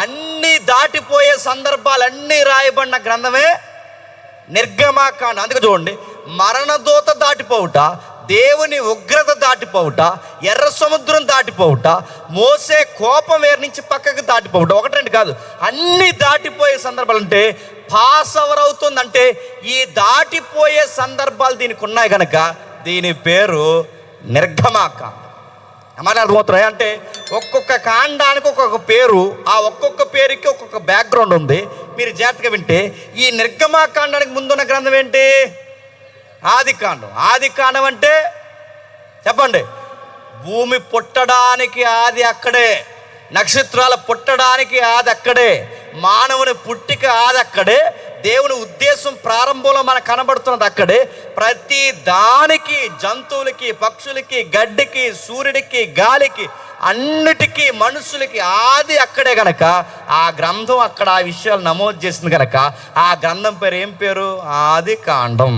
అన్నీ దాటిపోయే సందర్భాలన్నీ రాయబడిన గ్రంథమే నిర్గమాకాండం. అందుకే చూడండి, మరణదూత దాటిపోవుట, దేవుని ఉగ్రత దాటిపోవుట, ఎర్ర సముద్రం దాటిపోవుట, మోసే కోపం వేరు నుంచి పక్కకు దాటిపోవుట. 1, 2 కాదు, అన్ని దాటిపోయే సందర్భాలు. అంటే పాస్ ఓవర్ అవుతుందంటే ఈ దాటిపోయే సందర్భాలు దీనికి ఉన్నాయి కనుక దీని పేరు నిర్గమాకాండం. మరి అర్థమవుతున్నాయి అంటే ఒక్కొక్క కాండానికి ఒక్కొక్క పేరు, ఆ ఒక్కొక్క పేరుకి ఒక్కొక్క బ్యాక్గ్రౌండ్ ఉంది. మీరు జాగ్రత్తగా వింటే ఈ నిర్గమాకాండానికి ముందున్న గ్రంథం ఏంటి? ఆదికాండం. ఆదికాండం అంటే చెప్పండి, భూమి పుట్టడానికి ఆది అక్కడే, నక్షత్రాలు పుట్టడానికి ఆది అక్కడే, మానవుని పుట్టిక ఆది అక్కడే, దేవుని ఉద్దేశం ప్రారంభంలో మనకు కనబడుతున్నది అక్కడే. ప్రతి దానికి, జంతువులకి, పక్షులకి, గడ్డికి, సూర్యుడికి, గాలికి, అన్నిటికీ, మనుషులకి ఆది అక్కడే గనక ఆ గ్రంథం అక్కడ ఆ విషయాలు నమోదు చేసింది కనుక ఆ గ్రంథం పేరు ఏం పేరు? ఆది కాండం.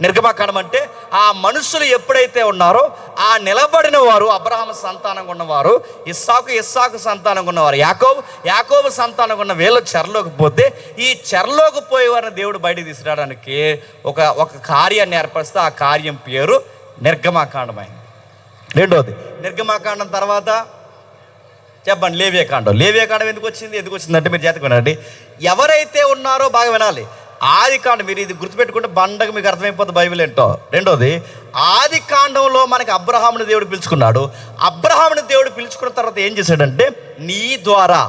నిర్గమకాండం అంటే ఆ మనుషులు ఎప్పుడైతే ఉన్నారో ఆ నిలబడిన వారు అబ్రహాము సంతానంగా ఉన్నవారు, ఇస్సాకు సంతానంగా ఉన్నవారు, యాకోబు సంతానంగా ఉన్న వీళ్ళు చెరలోకి పోతే ఈ చెరలోకి పోయేవారిని దేవుడు బయటికి తీసుకురావడానికి ఒక కార్యాన్ని ఏర్పరిస్తే ఆ కార్యం పేరు నిర్గమకాండమైంది. రెండోది నిర్గమకాండం తర్వాత చెప్పండి లేవియాకాండం. లేవియాకాండం ఎందుకు వచ్చిందంటే మీరు జాతకు వినండి. ఎవరైతే ఉన్నారో బాగా వినాలి. ఆది కాండం, మీరు ఇది గుర్తుపెట్టుకుంటే బండగా మీకు అర్థమైపోతుంది బైబిల్ ఏంటో. రెండోది ఆది కాండంలో మనకి అబ్రహాముని దేవుడు పిలుచుకున్నాడు. అబ్రహాముని దేవుడు పిలుచుకున్న తర్వాత ఏం చేశాడంటే నీ ద్వారా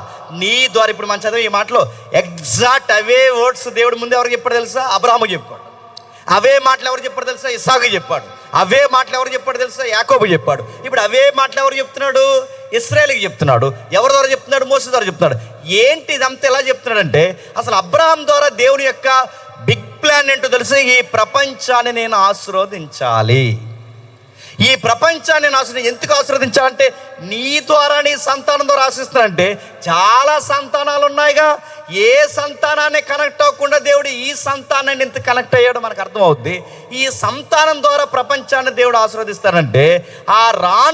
ఇప్పుడు మనం చదివే ఈ మాటలో ఎగ్జాక్ట్ అవే వర్డ్స్ దేవుడు ముందు ఎవరికి చెప్పాడు తెలుసా? అబ్రహాముకి చెప్పాడు. అవే మాటలు ఎవరు చెప్పాడు తెలుసా? ఇస్సాకుకి చెప్పాడు. అవే మాటలు ఎవరు చెప్పాడు తెలుసా? యాకోబుకి చెప్పాడు. ఇప్పుడు అవే మాటలు ఎవరు చెప్తున్నాడు? ఇశ్రాయేలుకి చెప్తున్నాడు. ఎవరి ద్వారా చెప్తున్నాడు? మోసే ద్వారా చెప్తున్నాడు. ఏంటి ఇదంతా ఎలా చెప్తున్నాడంటే అసలు అబ్రహాం ద్వారా దేవుని యొక్క బిగ్ ప్లాన్ ఏంటో తెలుసు. ఈ ప్రపంచాన్ని నేను ఆశీర్వదించాలి. ఈ ప్రపంచాన్ని నేను ఎందుకు ఆశీర్వదించాలంటే నీ ద్వారా, నీ సంతానం ద్వారా ఆశిస్తానంటే చాలా సంతానాలు ఉన్నాయిగా. ఏ సంతానాన్ని కనెక్ట్ అవ్వకుండా దేవుడు ఈ సంతానాన్ని ఎంత కనెక్ట్ అయ్యాడో మనకు అర్థమవుద్ది. ఈ సంతానం ద్వారా ప్రపంచాన్ని దేవుడు ఆశీర్వదిస్తారంటే ఆ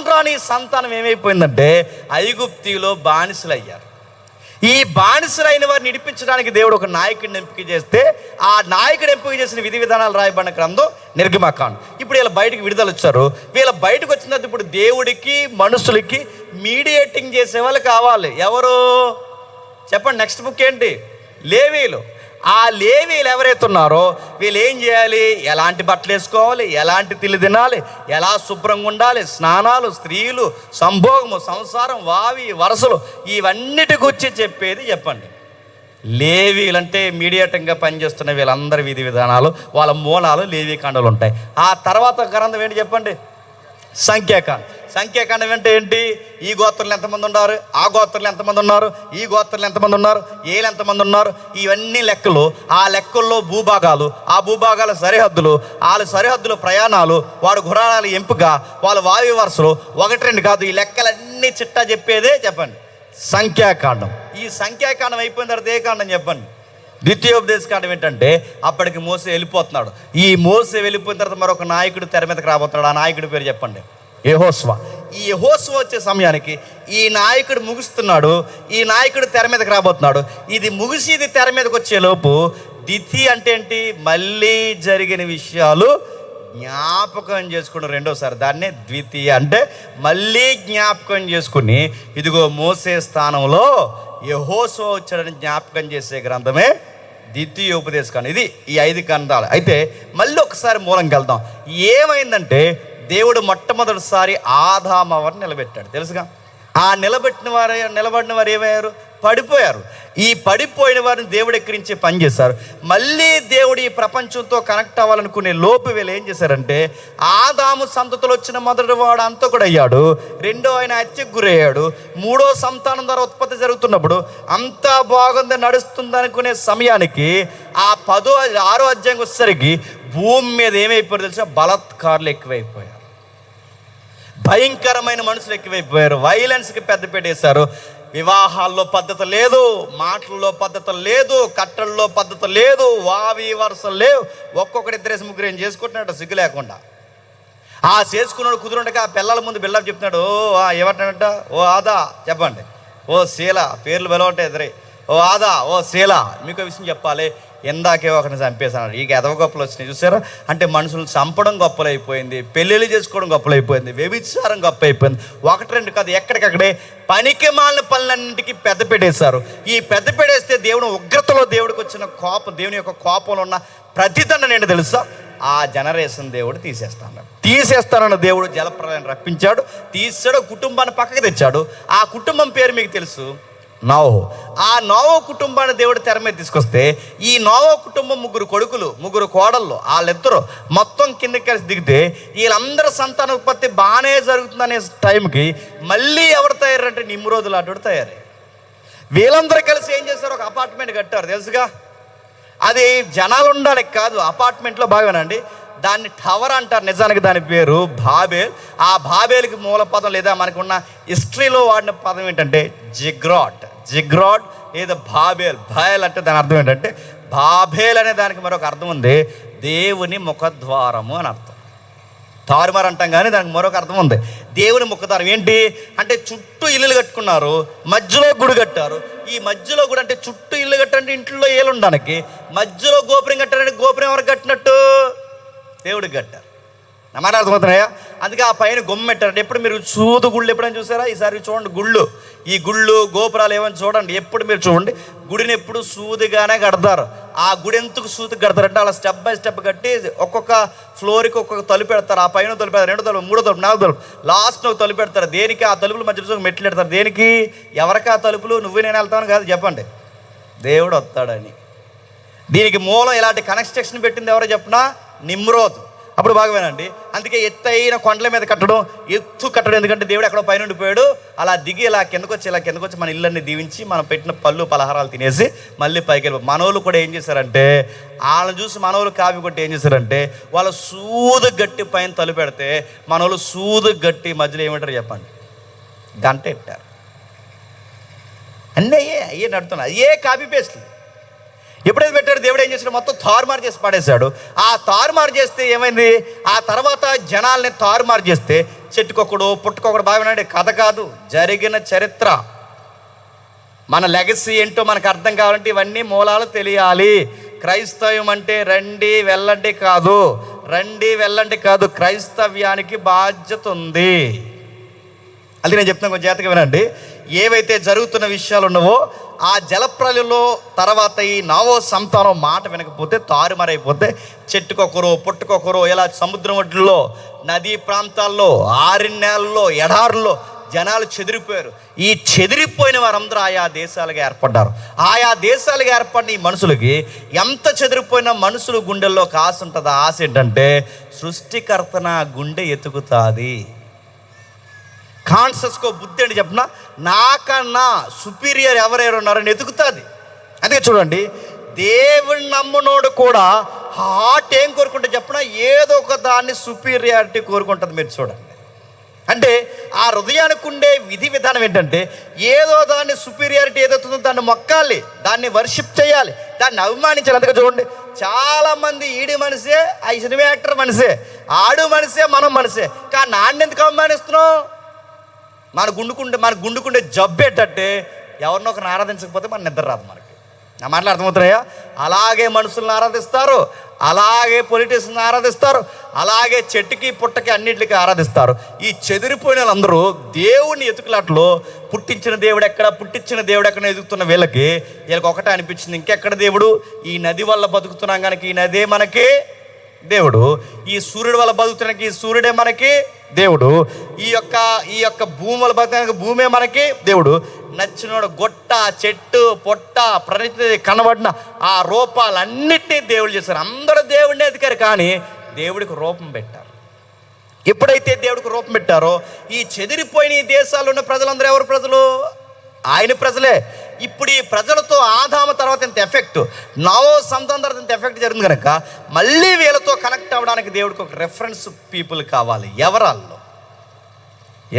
రాని సంతానం ఏమైపోయిందంటే ఐగుప్తిలో బానిసలు అయ్యారు. ఈ బానిసలైన వారిని నడిపించడానికి దేవుడు ఒక నాయకుడిని ఎంపిక చేస్తే ఆ నాయకుడు ఎంపిక చేసిన విధి విధానాలు రాయబడిన గ్రంథం నిర్గమకాండం. ఇప్పుడు వీళ్ళ బయటకు విడుదల వచ్చారు. వీళ్ళ బయటకు వచ్చిన తర్వాత ఇప్పుడు దేవుడికి మనుషులకి మీడియేటింగ్ చేసే వాళ్ళు కావాలి. ఎవరు చెప్పండి? నెక్స్ట్ బుక్ ఏంటి? లేవీలు. ఆ లేవీలు ఎవరైతే ఉన్నారో వీళ్ళు ఏం చేయాలి? ఎలాంటి బట్టలు వేసుకోవాలి, ఎలాంటి తిల్లి తినాలి, ఎలా శుభ్రంగా ఉండాలి, స్నానాలు, స్త్రీలు, సంభోగము, సంసారం, వావి వరసలు, ఇవన్నిటి గురించి చెప్పేది చెప్పండి. లేవీలంటే మీడియేటంగా పనిచేస్తున్న వీళ్ళందరి విధి విధానాలు, వాళ్ళ మూలాలు లేవీకాండాలు ఉంటాయి. ఆ తర్వాత గ్రంథం ఏంటి చెప్పండి? సంఖ్యాకాండం అంటే ఏంటి? ఈ గోత్రులు ఎంతమంది ఉన్నారు, ఆ గోత్రులు ఎంతమంది ఉన్నారు, ఈ గోత్రులు ఎంతమంది ఉన్నారు, ఏళ్ళు ఎంతమంది ఉన్నారు, ఇవన్నీ లెక్కలు. ఆ లెక్కల్లో భూభాగాలు, ఆ భూభాగాల సరిహద్దులు, వాళ్ళ సరిహద్దుల ప్రయాణాలు, వాడు గుర్రాల ఎంపిక, వాళ్ళ వాయు వరుసలు, 1-2 కాదు, ఈ లెక్కలన్నీ చిట్టా చెప్పేదే చెప్పండి సంఖ్యాకాండం. ఈ సంఖ్యాకాండం అయిపోయిన తర్వాత ఏ కాండం చెప్పండి? ద్వితీయోపదేశ కాండం. ఏంటంటే అప్పటికి మోసే వెళ్ళిపోతున్నాడు. ఈ మోసే వెళ్ళిపోయిన తర్వాత మరొక నాయకుడు తెర మీదకి రాబోతున్నాడు. ఆ నాయకుడి పేరు చెప్పండి? యెహోషువ. ఈ యెహోషువ వచ్చే సమయానికి ఈ నాయకుడు ముగుస్తున్నాడు. ఈ నాయకుడు తెర మీదకి రాబోతున్నాడు. ఇది ముగిసి ఇది తెర మీదకి వచ్చేలోపు ద్వితీయ అంటే ఏంటి? మళ్ళీ జరిగిన విషయాలు జ్ఞాపకం చేసుకుని రెండోసారి దాన్నే ద్వితీయ అంటే మళ్ళీ జ్ఞాపకం చేసుకుని ఇదిగో మోసే స్థానంలో యెహోషువ వచ్చాడని జ్ఞాపకం చేసే గ్రంథమే ద్వితీయోపదేశకాండం. ఇది ఈ 5 గ్రంథాలు. అయితే మళ్ళీ ఒకసారి మూలంకి వెళ్దాం. ఏమైందంటే దేవుడు మొట్టమొదటిసారి ఆదామవరిని నిలబెట్టాడు. తెలుసుగా? ఆ నిలబడిన వారు ఏమయ్యారు? పడిపోయారు. ఈ పడిపోయిన వారిని దేవుడు ఎక్కిరించే పని చేశారు. మళ్ళీ దేవుడు ఈ ప్రపంచంతో కనెక్ట్ అవ్వాలనుకునే లోపు వీళ్ళు ఏం చేశారంటే ఆదాము సంతతిలో వచ్చిన మొదటి వాడు అంతకుడు అయ్యాడు. రెండో ఆయన హత్యకు గురయ్యాడు. మూడో సంతానం ద్వారా ఉత్పత్తి జరుగుతున్నప్పుడు అంతా బాగుంది, నడుస్తుంది అనుకునే సమయానికి ఆ 6వ అధ్యాయం వచ్చేసరికి భూమి మీద ఏమైపోయారు తెలుసా? బలాత్కారులు ఎక్కువైపోయారు. భయంకరమైన మనుషులు ఎక్కువైపోయారు. వైలెన్స్కి పెద్దపీట వేశారు. వివాహాల్లో పద్ధతి లేదు, మాటల్లో పద్ధతి లేదు, కట్టల్లో పద్ధతి లేదు, వావి వరుసలు లేవు. ఒక్కొక్కటి 2-3 ఏం చేసుకుంటున్నాడు సిగ్గు లేకుండా. ఆ చేసుకున్నాడు కుదురుండక ఆ పిల్లల ముందు బిల్డప్ చెప్తున్నాడు. ఏమంటాడంట? ఓ ఆదా చెప్పండి, ఓ శీల, పేర్లు బెలవంటాయి ఎదురై. ఓ ఆదా, ఓ శీల, మీకు విషయం చెప్పాలి. ఎందాకే ఒకరిని చంపేశాడు. ఇక ఎదవ గొప్పలు వచ్చినాయి చూసారా? అంటే మనుషులు చంపడం గొప్పలైపోయింది, పెళ్ళిళ్ళు చేసుకోవడం గొప్పలైపోయింది, వ్యభిచారం గొప్ప అయిపోయింది. 1-2 కాదు, ఎక్కడికక్కడే పనికి మాలిన పనులన్నింటికి పెద్ద పెట్టేశారు. ఈ పెద్ద పెట్టేస్తే దేవుని ఉగ్రతలో దేవుడికి వచ్చిన కోపం, దేవుని యొక్క కోపంలో ఉన్న ప్రతిదండన ఏంటో తెలుసా? ఆ జనరేషన్ దేవుడు తీసేస్తానన్న దేవుడు జలప్రలయం రప్పించాడు, తీసాడు, కుటుంబాన్ని పక్కకి తెచ్చాడు. ఆ కుటుంబం పేరు మీకు తెలుసు, నోవహు. ఆ నోవహు కుటుంబాన్ని దేవుడు తెర మీద తీసుకొస్తే ఈ నోవహు కుటుంబం 3 కొడుకులు 3 కోడళ్ళు, వాళ్ళిద్దరూ మొత్తం కిందకి కలిసి దిగితే వీళ్ళందరూ సంతాన ఉత్పత్తి బాగానే జరుగుతుందనే టైంకి మళ్ళీ ఎవరు తయారంటే నిమ్రోదులు అటు తయారయ్యారు. వీళ్ళందరూ కలిసి ఏం చేశారు, ఒక అపార్ట్మెంట్ కట్టారు తెలుసుగా. అది జనాలు ఉండడానికి కాదు, అపార్ట్మెంట్లో బాగానండి. దాన్ని టవర్ అంటారు, నిజానికి దాని పేరు బాబేల్. ఆ బాబేల్కి మూల పదం లేదా మనకున్న హిస్టరీలో వాడిన పదం ఏంటంటే జిగ్రాడ్ లేదా బాబేల్. బాయల్ అంటే దాని అర్థం ఏంటంటే, బాబేల్ అనే దానికి మరొక అర్థం ఉంది, దేవుని ముఖద్వారము అని అర్థం. తారుమారు అంటాం కానీ దానికి మరొక అర్థం ఉంది, దేవుని ముఖద్వారం. ఏంటి అంటే చుట్టూ ఇల్లులు కట్టుకున్నారు, మధ్యలో గుడి కట్టారు. ఈ మధ్యలో గుడి అంటే చుట్టూ ఇల్లు కట్టారంటే ఇంట్లో ఏళ్ళు ఉండడానికి, మధ్యలో గోపురం కట్టారంటే గోపురం ఎవరికి కట్టినట్టు, దేవుడికి కట్టారు. నా మాట అర్థమవుతున్నాయా? అందుకే ఆ పైన గుమ్మ పెట్టారు. ఎప్పుడు మీరు సూదు గుళ్ళు ఎప్పుడైనా చూసారా? ఈసారి చూడండి గుళ్ళు, ఈ గుళ్ళు గోపురాలు ఏమని చూడండి. ఎప్పుడు మీరు చూడండి, గుడిని ఎప్పుడు సూదిగానే కడతారు. ఆ గుడి ఎందుకు సూదికి కడతారంటే అలా స్టెప్ బై స్టెప్ కట్టి ఒక్కొక్క ఫ్లోర్కి ఒక్కొక్క తలుపు పెడతారు. ఆ పైన తలుపు పెడతారు, 2 తలుపు, 3 తలుపు, 4 తలుపు, లాస్ట్ ఒక తలుపు పెడతారు. దేనికి? ఆ తలుపులు మధ్య మెట్లు పెడతారు. దేనికి? ఎవరికి ఆ తలుపులు? నువ్వు నేను వెళ్తాను కాదు, చెప్పండి, దేవుడు వస్తాడని. దీనికి మూలం ఇలాంటి కన్స్ట్రక్షన్ పెట్టింది ఎవరో చెప్పినా, నిమ్రోద్. అప్పుడు బాగానండి. అందుకే ఎత్తైన కొండల మీద కట్టడం, ఎత్తు కట్టడం. ఎందుకంటే దేవుడు ఎక్కడో పైన ఉండిపోయాడు, అలా దిగి ఇలా కిందకు వచ్చి మన ఇళ్ళన్ని దీవించి మనం పెట్టిన పళ్ళు పలహారాలు తినేసి మళ్ళీ పైకి వెళ్ళి. మనోళ్ళు కూడా ఏం చేశారంటే, వాళ్ళని చూసి మనోళ్ళు కాపీ కొట్టి ఏం చేశారంటే, వాళ్ళు సూదు గట్టి పైన తలు పెడితే మనోళ్ళు సూదు గట్టి మధ్యలో ఏమంటారు చెప్పండి, గంట పెట్టారు. అన్నీ అయ్యే నడుతున్నాయి, అయ్యే కాపీ పేస్ట్లు. ఎప్పుడైతే పెట్టాడు, దేవుడు ఏం చేశాడు, మొత్తం తారుమారు చేసి పడేశాడు. ఆ తారుమారు చేస్తే ఏమైంది, ఆ తర్వాత జనాల్ని తారుమారు చేస్తే చెట్టుకొకడు పుట్టుకొకడు. బాగా కథ కాదు, జరిగిన చరిత్ర. మన లెగసీ ఏంటో మనకు అర్థం కావాలంటే ఇవన్నీ మూలాలు తెలియాలి. క్రైస్తవం అంటే రండి వెళ్ళండి కాదు, క్రైస్తవ్యానికి బాధ్యత ఉంది. అది నేను చెప్తాను, కొంచెం జాగ్రత్తగా వినండి. ఏవైతే జరుగుతున్న విషయాలు ఉన్నావో, ఆ జలప్రలయంలో తర్వాత ఈ నోవహు సంతానం మాట వినకపోతే తారుమారైపోతే చెట్టుకొకరు పుట్టుకొకరు ఇలా సముద్రం ఒడ్డులో, నదీ ప్రాంతాల్లో, ఆరణ్యాల్లో, ఎడారుల్లో జనాలు చెదిరిపోయారు. ఈ చెదిరిపోయిన వారందరూ ఆయా దేశాలుగా ఏర్పడ్డారు. ఆయా దేశాలుగా ఏర్పడిన ఈ మనుషులకి, ఎంత చెదిరిపోయిన మనుషుల గుండెల్లో ఒక ఆశ ఉంటుంది. ఆశ ఏంటంటే, సృష్టికర్త నా గుండె ఎతుకుతుంది. కాన్షియస్కో బుద్ధి అని చెప్పిన, నాకన్నా సుపీరియర్ ఎవరెవరు ఉన్నారని ఎతుకుతుంది. అదే చూడండి, దేవుని నమ్మునోడు కూడా హార్ట్ ఏం కోరుకుంటే చెప్పిన, ఏదో ఒక దాన్ని సుపీరియారిటీ కోరుకుంటుంది. మీరు చూడండి, అంటే ఆ హృదయానికి ఉండే విధి విధానం ఏంటంటే, ఏదో దాన్ని సుపీరియారిటీ ఏదవుతుందో దాన్ని మొక్కాలి, దాన్ని వర్షిప్ చేయాలి, దాన్ని అభిమానించాలి. అందుకే చూడండి, చాలామంది ఈడి మనిషే, ఆ సినిమా యాక్టర్ మనిషే, ఆడు మనిషే, మనం మనిషే, కానీ నాన్న ఎందుకు అవమానిస్తున్నాం? మన గుండుకుండే జబ్బు ఏంటంటే, ఎవరినో ఒకరిని ఆరాధించకపోతే మన నిద్ర రాదు మనకి. నా మాటలు అర్థమవుతున్నాయా? అలాగే మనుషులను ఆరాధిస్తారు, అలాగే పొలిటీషియన్ ఆరాధిస్తారు, అలాగే చెట్టుకి పుట్టకి అన్నిటికీ ఆరాధిస్తారు. ఈ చెదిరిపోయిన వాళ్ళందరూ దేవుని ఎతుకులాట్లో పుట్టించిన దేవుడు ఎక్కడ ఎదుగుతున్న వీళ్ళకి ఒకటే అనిపించింది, ఇంకెక్కడ దేవుడు? ఈ నది వల్ల బతుకుతున్నాం కనుక ఈ నదే మనకి దేవుడు, ఈ సూర్యుడు వల్ల బతుకుతున్నానికి ఈ సూర్యుడే మనకి దేవుడు, ఈ యొక్క భూమి వల్ల బతుకుతానికి భూమే మనకి దేవుడు. నచ్చినోడు గొట్ట, చెట్టు, పొట్ట, ప్రతి కనబడిన ఆ రూపాలన్నిటినీ దేవుడు చేశారు. అందరూ దేవుడిని ఎదిగారు, కానీ దేవుడికి రూపం పెట్టారు. ఎప్పుడైతే దేవుడికి రూపం పెట్టారో, ఈ చెదిరిపోయిన ఈ దేశాల్లో ఉన్న ప్రజలందరూ ఎవరు ప్రజలు? ఆయన ప్రజలే. ఇప్పుడు ఈ ప్రజలతో ఆదాము తర్వాత ఇంత ఎఫెక్ట్, నోవహు సంతానం తర్వాత ఇంత ఎఫెక్ట్ జరిగింది కనుక మళ్ళీ వీళ్ళతో కనెక్ట్ అవ్వడానికి దేవుడికి ఒక రెఫరెన్స్ పీపుల్ కావాలి. ఎవరాల్లో?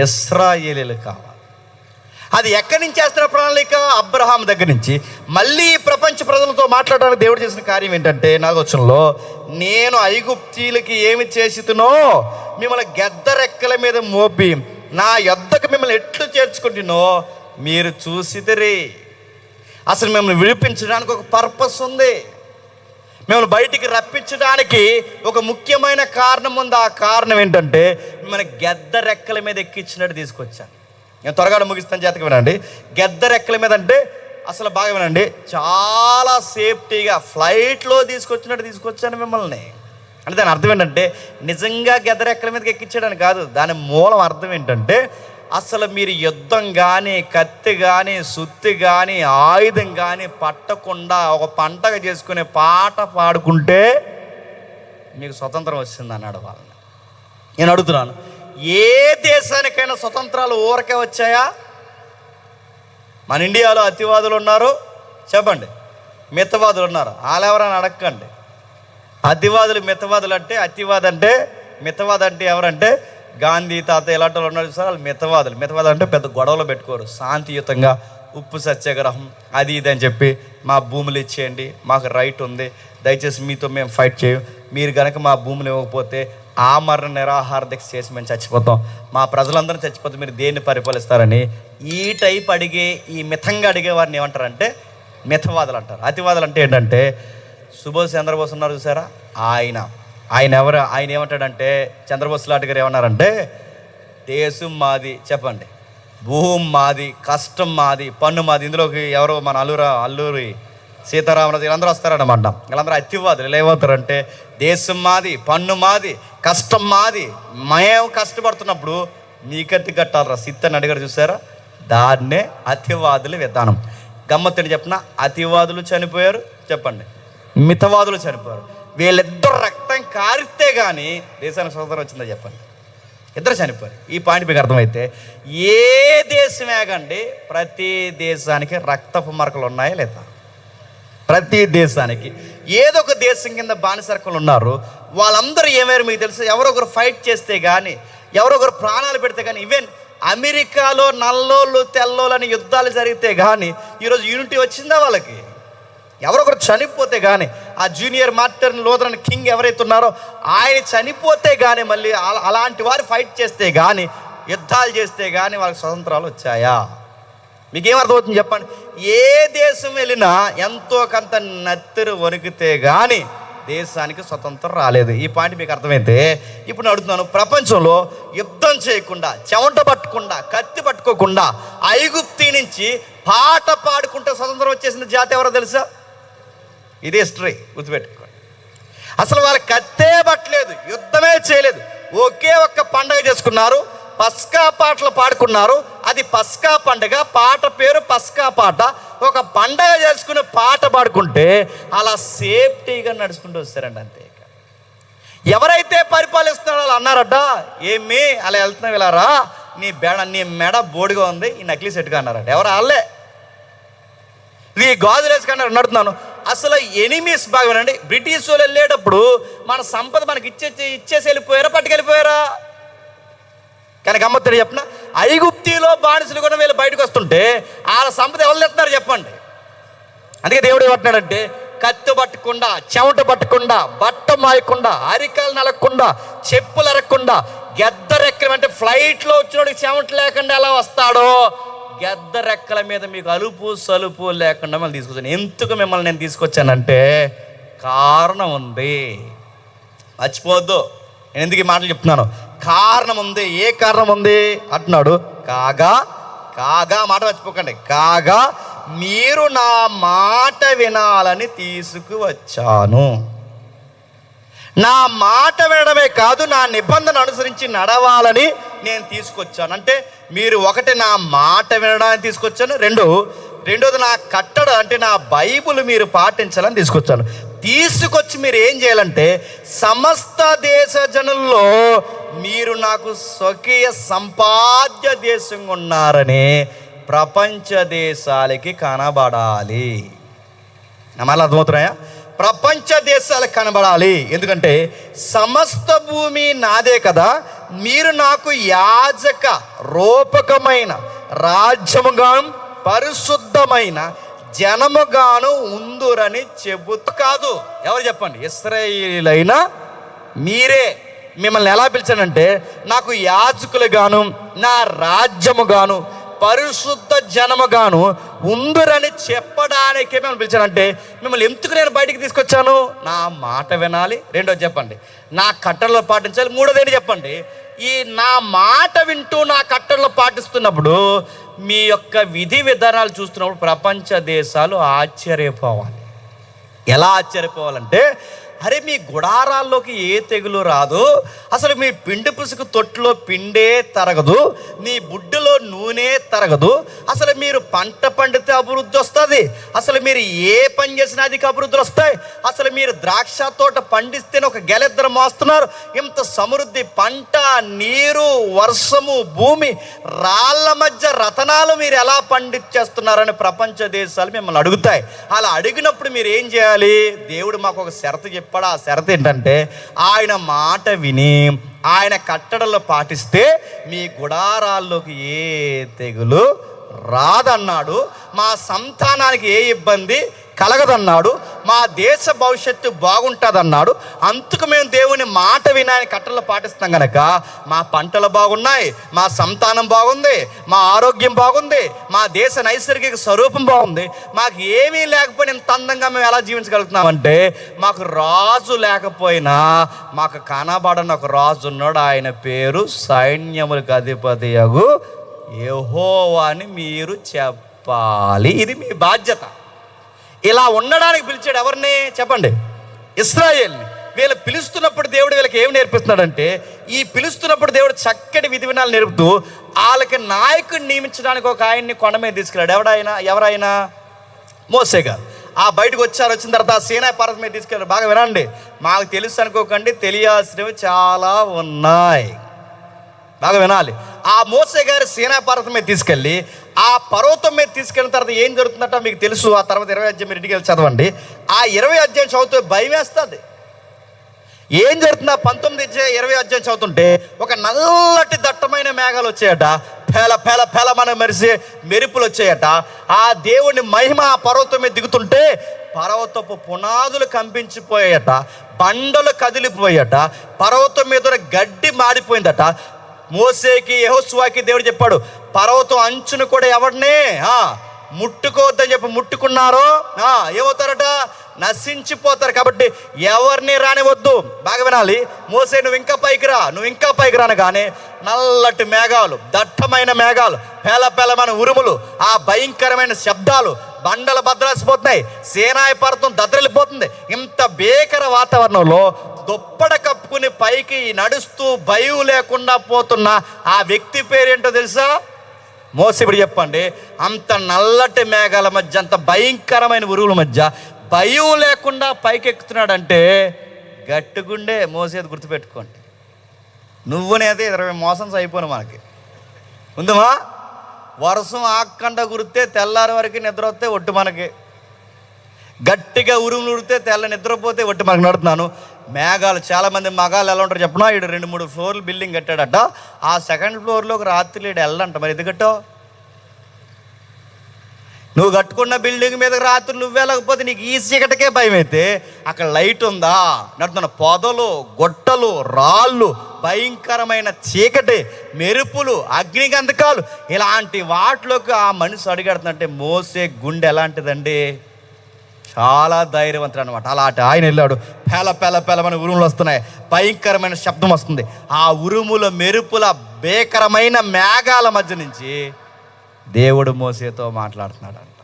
ఇశ్రాయేలీలు కావాలి. అది ఎక్కడి నుంచి చేస్తున్న ప్రణాళిక? అబ్రహాం దగ్గర నుంచి. మళ్ళీ ప్రపంచ ప్రజలతో మాట్లాడడానికి దేవుడు చేసిన కార్యం ఏంటంటే, 4వ వచనంలో, నేను ఐగుప్తీయులకి ఏమి చేసితునో మిమ్మల్ని గెద్దరెక్కల మీద మోపి నా యొద్దకు మిమ్మల్ని ఎట్లు చేర్చుకుంటున్నో మీరు చూసిదిరి. అసలు మిమ్మల్ని విడిపించడానికి ఒక పర్పస్ ఉంది, మిమ్మల్ని బయటికి రప్పించడానికి ఒక ముఖ్యమైన కారణం ఉంది. ఆ కారణం ఏంటంటే, మిమ్మల్ని గెద్దరెక్కల మీద ఎక్కించినట్టు తీసుకొచ్చాను. నేను త్వరగా ముగిస్తాను, జాతక వినండి. గెద్దరెక్కల మీద అంటే అసలు బాగా వినండి, చాలా సేఫ్టీగా ఫ్లైట్లో తీసుకొచ్చాను మిమ్మల్ని అంటే దాని అర్థం ఏంటంటే, నిజంగా గెద్దరెక్కల మీదకి ఎక్కించడానికి కాదు. దాని మూలం అర్థం ఏంటంటే, అసలు మీరు యుద్ధం కానీ, కత్తి కానీ, సుత్తి కానీ, ఆయుధం కానీ పట్టకుండా ఒక పంటగా చేసుకునే పాట పాడుకుంటే మీకు స్వతంత్రం వచ్చింది అన్నాడు వాళ్ళని. నేను అడుగుతున్నాను, ఏ దేశానికైనా స్వతంత్రాలు ఊరకే వచ్చాయా? మన ఇండియాలో అతివాదులు ఉన్నారు, చెప్పండి. మితవాదులు ఉన్నారు. వాళ్ళు ఎవరైనా అడగండి. అతివాదులు మితవాదులు అంటే, మితవాద అంటే ఎవరంటే గాంధీ తాత ఇలాంటి వాళ్ళు ఉన్నారు సార్, వాళ్ళు మితవాదులు. మితవాదులు అంటే పెద్ద గొడవలు పెట్టుకోరు, శాంతియుతంగా ఉప్పు సత్యాగ్రహం అది ఇది అని చెప్పి మా భూములు ఇచ్చేయండి, మాకు రైట్ ఉంది, దయచేసి మీతో మేము ఫైట్ చేయం, మీరు కనుక మా భూములు ఇవ్వకపోతే ఆమరణ నిరాహార దీక్ష చేసి మేము చచ్చిపోతాం, మా ప్రజలందరూ చచ్చిపోతే మీరు దేన్ని పరిపాలిస్తారని ఈ టైప్ అడిగే, ఈ మితంగా అడిగే వారిని ఏమంటారంటే మితవాదులు అంటారు. అతివాదులు అంటే ఏంటంటే సుభాష్ చంద్రబోస్ ఉన్నారు చూసారా, ఆయన ఏమంటాడంటే, చంద్రబోస్ లాంటి గారు ఏమన్నారంటే, దేశం మాది, చెప్పండి, భూమి మాది, కష్టం మాది, పన్ను మాది. ఇందులోకి ఎవరో మన అల్లూరి సీతారామరాజు వీళ్ళందరూ వస్తారన్నమాట. వీళ్ళందరూ అతివాదులు. ఇలా ఏమవుతారంటే దేశం మాది, పన్ను మాది, కష్టం మాది, మేము కష్టపడుతున్నప్పుడు మీకట్టి కట్టాలరా సిత్తని అడిగారు చూసారా, దాన్నే అతివాదుల విధానం. గమ్మత్తని చెప్పిన, అతివాదులు చనిపోయారు, చెప్పండి, మితవాదులు చనిపోయారు. వీళ్ళిద్దరు రక్తం కారితే కానీ దేశానికి స్వతంత్రం వచ్చిందో చెప్పండి. ఇద్దరు చనిపోయారు. ఈ పాయింట్ మీకు అర్థమైతే ఏ దేశం ఏగండి, ప్రతి దేశానికి రక్తపు మరకలు ఉన్నాయా లేదా? ప్రతి దేశానికి ఏదో ఒక దేశం కింద బానిసరకలు ఉన్నారు. వాళ్ళందరూ ఏమైనా మీకు తెలుసు, ఎవరొకరు ఫైట్ చేస్తే కానీ, ఎవరొకరు ప్రాణాలు పెడితే కానీ, ఈవెన్ అమెరికాలో నల్లోళ్ళు తెల్లోళ్ళని యుద్ధాలు జరిగితే కానీ ఈరోజు యూనిటీ వచ్చిందా వాళ్ళకి? ఎవరొకరు చనిపోతే కానీ, ఆ జూనియర్ మార్టిన్ లూథరన్ కింగ్ ఎవరైతే ఉన్నారో ఆయన చనిపోతే కానీ, మళ్ళీ అలాంటి వారు ఫైట్ చేస్తే కానీ, యుద్ధాలు చేస్తే కానీ వాళ్ళకి స్వతంత్రాలు వచ్చాయా? మీకేమర్థమవుతుంది చెప్పండి. ఏ దేశం వెళ్ళినా ఎంతో కొంత నత్తెరు వణికితే కానీ దేశానికి స్వతంత్రం రాలేదు. ఈ పాయింట్ మీకు అర్థమైతే ఇప్పుడు నేను అడుగుతున్నాను, ప్రపంచంలో యుద్ధం చేయకుండా, చెమట పట్టకుండా, కత్తి పట్టుకోకుండా ఐగుప్తి నుంచి పాట పాడుకుంటే స్వతంత్రం వచ్చేసిన జాతి ఎవరో తెలుసా? ఇది హిస్టరీ, గుర్తుపెట్టుకోండి. అసలు వాళ్ళకి కత్తే పట్టలేదు, యుద్ధమే చేయలేదు, ఒకే ఒక్క పండగ చేసుకున్నారు, పస్కా పాటలు పాడుకున్నారు. అది పస్కా పండుగ, పాట పేరు పస్కా పాట. ఒక పండగ చేసుకుని పాట పాడుకుంటే అలా సేఫ్టీగా నడుచుకుంటూ వస్తారండి, అంతే. ఎవరైతే పరిపాలిస్తున్నారో వాళ్ళు అన్నారట, ఏమి అలా వెళ్తున్నావు వెళ్ళారా, నీ మెడ బోడిగా ఉంది, ఈ నకిలీ సెట్గా అన్నారట. ఎవరు? వాళ్ళే. ఇది గాజులు వేసుకున్నారు. నడుతున్నాను. అసలు ఎనిమీస్ బాగానండి. బ్రిటిష్ వాళ్ళు వెళ్ళేటప్పుడు మన సంపద మనకి ఇచ్చేసి వెళ్ళిపోయారా, పట్టుకెళ్ళిపోయారా? కానీ గమ్మత్తు చెప్పిన, ఐగుప్తిలో బానిసలు కూడా వీళ్ళు బయటకు వస్తుంటే వాళ్ళ సంపద ఎవరు తెస్తున్నారు చెప్పండి. అందుకే దేవుడు ఏమంటున్నాడంటే, కత్తి పట్టకుండా, చెమట పట్టకుండా, బట్ట మాయకుండా, అరికాలు నలగకుండా, చెప్పులు అరగకుండా, గెద్దరెక్కలు అంటే ఫ్లైట్లో వచ్చినోడికి చెమట లేకుండా ఎలా వస్తాడో, గెద్దరెక్కల మీద మీకు అలుపు సలుపు లేకుండా మిమ్మల్ని తీసుకొచ్చాను. ఎందుకు మిమ్మల్ని నేను తీసుకొచ్చానంటే కారణం ఉంది, మర్చిపోవద్దు. నేను ఎందుకు ఈ మాటలు చెప్తున్నాను? కారణం ఉంది. ఏ కారణం ఉంది అంటున్నాడు? కాగా మాట మర్చిపోకండి. కాగా మీరు నా మాట వినాలని తీసుకువచ్చాను. నా మాట వినడమే కాదు, నా నిబంధన అనుసరించి నడవాలని నేను తీసుకొచ్చాను. అంటే మీరు ఒకటి నా మాట వినడానికి తీసుకొచ్చాను, రెండోది నా కట్టడ అంటే నా బైబుల్ మీరు పాటించాలని తీసుకొచ్చాను. తీసుకొచ్చి మీరు ఏం చేయాలంటే, సమస్త దేశ జనుల్లో మీరు నాకు స్వకీయ సంపాద్య దేశంగా ఉన్నారని ప్రపంచ దేశాలకి కనబడాలి. మళ్ళీ అర్థమవుతున్నాయా? ప్రపంచ దేశాలకు కనబడాలి. ఎందుకంటే సమస్త భూమి నాదే కదా, మీరు నాకు యాజక రూపకమైన రాజ్యముగాను పరిశుద్ధమైన జనముగాను ఉందురని చెబుతూ కాదు. ఎవరు చెప్పండి? ఇశ్రాయేలీయులైన మీరే. మిమ్మల్ని ఎలా పిలిచానంటే, నాకు యాజకులుగాను, నా రాజ్యముగాను, పరిశుద్ధ జనముగాను ఉందురని చెప్పడానికే మిమ్మల్ని పిలిచానంటే, మిమ్మల్ని ఎందుకు నేను బయటికి తీసుకొచ్చాను? నా మాట వినాలి. రెండోది చెప్పండి, నా కట్టడలు పాటించాలి. మూడోది ఏంటి చెప్పండి? ఈ నా మాట వింటూ నా కట్టడలు పాటిస్తున్నప్పుడు, మీ యొక్క విధి విధానాలు చూస్తున్నప్పుడు ప్రపంచ దేశాలు ఆశ్చర్యపోవాలి. ఎలా ఆశ్చర్యపోవాలంటే, అరే మీ గుడారాల్లోకి ఏ తెగులు రాదు, అసలు మీ పిండి పుసుకు తొట్టులో పిండే తరగదు, నీ బుడ్డులో నూనె తరగదు, అసలు మీరు పంట పండితే అభివృద్ధి వస్తుంది, అసలు మీరు ఏ పని చేసినా అధిక అభివృద్ధులు వస్తాయి, అసలు మీరు ద్రాక్ష తోట పండిస్తేనే ఒక గెలెద్దరు మోస్తున్నారు, ఇంత సమృద్ధి పంట, నీరు, వర్షము, భూమి, రాళ్ళ మధ్య రతనాలు మీరు ఎలా పండించేస్తున్నారని ప్రపంచ దేశాలు మిమ్మల్ని అడుగుతాయి. అలా అడిగినప్పుడు మీరు ఏం చేయాలి? దేవుడు మాకు ఒక షరతు చెప్పాడు. ఆ షరతు ఏంటంటే ఆయన మాట విని ఆయన కట్టడలు పాటిస్తే మీ గుడారాల్లోకి ఏ తెగులు రాదన్నాడు, మా సంతానానికి ఏ ఇబ్బంది కలగదన్నాడు, మా దేశ భవిష్యత్తు బాగుంటుందన్నాడు. అందుకు మేము దేవుని మాట విని ఆయన కట్టలు పాటిస్తాం కనుక మా పంటలు బాగున్నాయి, మా సంతానం బాగుంది, మా ఆరోగ్యం బాగుంది, మా దేశ నైసర్గిక స్వరూపం బాగుంది. మాకు ఏమీ లేకపోయినా ఇంత అందంగా మేము ఎలా జీవించగలుగుతున్నామంటే మాకు రాజు లేకపోయినా మాకు కనబడని ఒక రాజు ఉన్నాడు. ఆయన పేరు సైన్యములకు అధిపతియగు యెహోవా అని మీరు చెప్పాలి. ఇది మీ బాధ్యత. ఇలా ఉండడానికి పిలిచాడు ఎవరిని చెప్పండి? ఇశ్రాయేల్ని. వీళ్ళు పిలుస్తున్నప్పుడు దేవుడు వీళ్ళకి ఏమి నేర్పిస్తున్నాడంటే, ఈ పిలుస్తున్నప్పుడు దేవుడు చక్కటి విధి విధానాలు నేర్పుతూ వాళ్ళకి నాయకుడిని నియమించడానికి ఒక ఆయన్ని కొండ మీద తీసుకెళ్ళాడు. ఎవరైనా మోసే గారు. ఆ బయటకు వచ్చిన తర్వాత సీనాయి పర్వతం మీద తీసుకెళ్ళారు. బాగా వినండి, మాకు తెలుసు అనుకోకండి, తెలియాల్సినవి చాలా ఉన్నాయి, బాగా వినాలి. ఆ మోసే గారి సీనాయి పర్వతం మీద తీసుకెళ్ళి ఆ పర్వతం మీద తీసుకెళ్ళిన తర్వాత ఏం జరుగుతుందట మీకు తెలుసు. ఆ తర్వాత 20 అధ్యాయం మీరు ఇంటికి వెళ్ళి చదవండి. ఆ 20 అధ్యాయం చదువుతూ భయం వేస్తుంది. ఏం జరుగుతుందా? 19 అధ్యాయం చదువుతుంటే ఒక నల్లటి దట్టమైన మేఘాలు వచ్చాయట, పేల పేల పేలమని మెరిసే మెరుపులు వచ్చాయట. ఆ దేవుని మహిమ ఆ పర్వతం మీద దిగుతుంటే పర్వతపు పునాదులు కంపించిపోయాయట, బండలు కదిలిపోయాయట, పర్వతం మీద గడ్డి మాడిపోయిందట. మోసేకి యెహోషువకి దేవుడు చెప్పాడు, పర్వతం అంచును కూడా ఎవరిని ముట్టుకోవద్దని చెప్పి ముట్టుకున్నారో ఏమవుతారట? నశించిపోతారు. కాబట్టి ఎవరిని రానివద్దు. బాగా వినాలి. మోసే నువ్వు ఇంకా పైకి రా, నువ్వు ఇంకా పైకి రానగానే నల్లటి మేఘాలు, దట్టమైన మేఘాలు, పేలమైన ఉరుములు, ఆ భయంకరమైన శబ్దాలు, బండలు బద్దలాసిపోతున్నాయి, సీనాయి పర్వతం దద్దరిల్లిపోతుంది. ఇంత భీకర వాతావరణంలో దుప్పడ కప్పుకుని పైకి నడుస్తూ భయం లేకుండా పోతున్న ఆ వ్యక్తి పేరేంటో తెలుసా? మోసే. ఇప్పుడు చెప్పండి, అంత నల్లటి మేఘాల మధ్య, అంత భయంకరమైన ఉరువుల మధ్య భయం లేకుండా పైకి ఎక్కుతున్నాడంటే గట్టుగుండే మోసేది. గుర్తుపెట్టుకోండి, నువ్వునేది 20 మోసన్స్ అయిపోను మనకి ఉందమా. వర్షం ఆకుండా కురితే తెల్లారి వరకు నిద్ర వస్తే ఒట్టు మనకి, గట్టిగా ఉరుములు ఉడితే తెల్ల నిద్రపోతే ఒట్టి మనకు నడుతున్నాను. మేఘాలు, చాలామంది మగాళ్ళు ఎలా ఉంటారు చెప్పినా, ఈడు 2-3 ఫ్లోర్లు బిల్డింగ్ కట్టాడట, ఆ 2nd ఫ్లోర్లో ఒక రాత్రి ఈడు వెళ్ళంట. మరి ఎందుకు కట్టావు? నువ్వు కట్టుకున్న బిల్డింగ్ మీద రాత్రి నువ్వు వెళ్ళకపోతే నీకు ఈ చీకటికే భయం అయితే అక్కడ లైట్ ఉందా? నడుతున్న పొదలు, గొట్టలు, రాళ్ళు, భయంకరమైన చీకటి, మెరుపులు, అగ్నిగంధకాలు, ఇలాంటి వాటిలోకి ఆ మనిషి అడిగడుతుందంటే మోసే గుండె ఎలాంటిదండి? చాలా ధైర్యవంతుడు అనమాట. అలాంటి ఆయన వెళ్ళాడు. పేలమని ఉరుములు వస్తున్నాయి, భయంకరమైన శబ్దం వస్తుంది. ఆ ఉరుముల, మెరుపుల, భీకరమైన మేఘాల మధ్య నుంచి దేవుడు మోసేతో మాట్లాడుతున్నాడంట.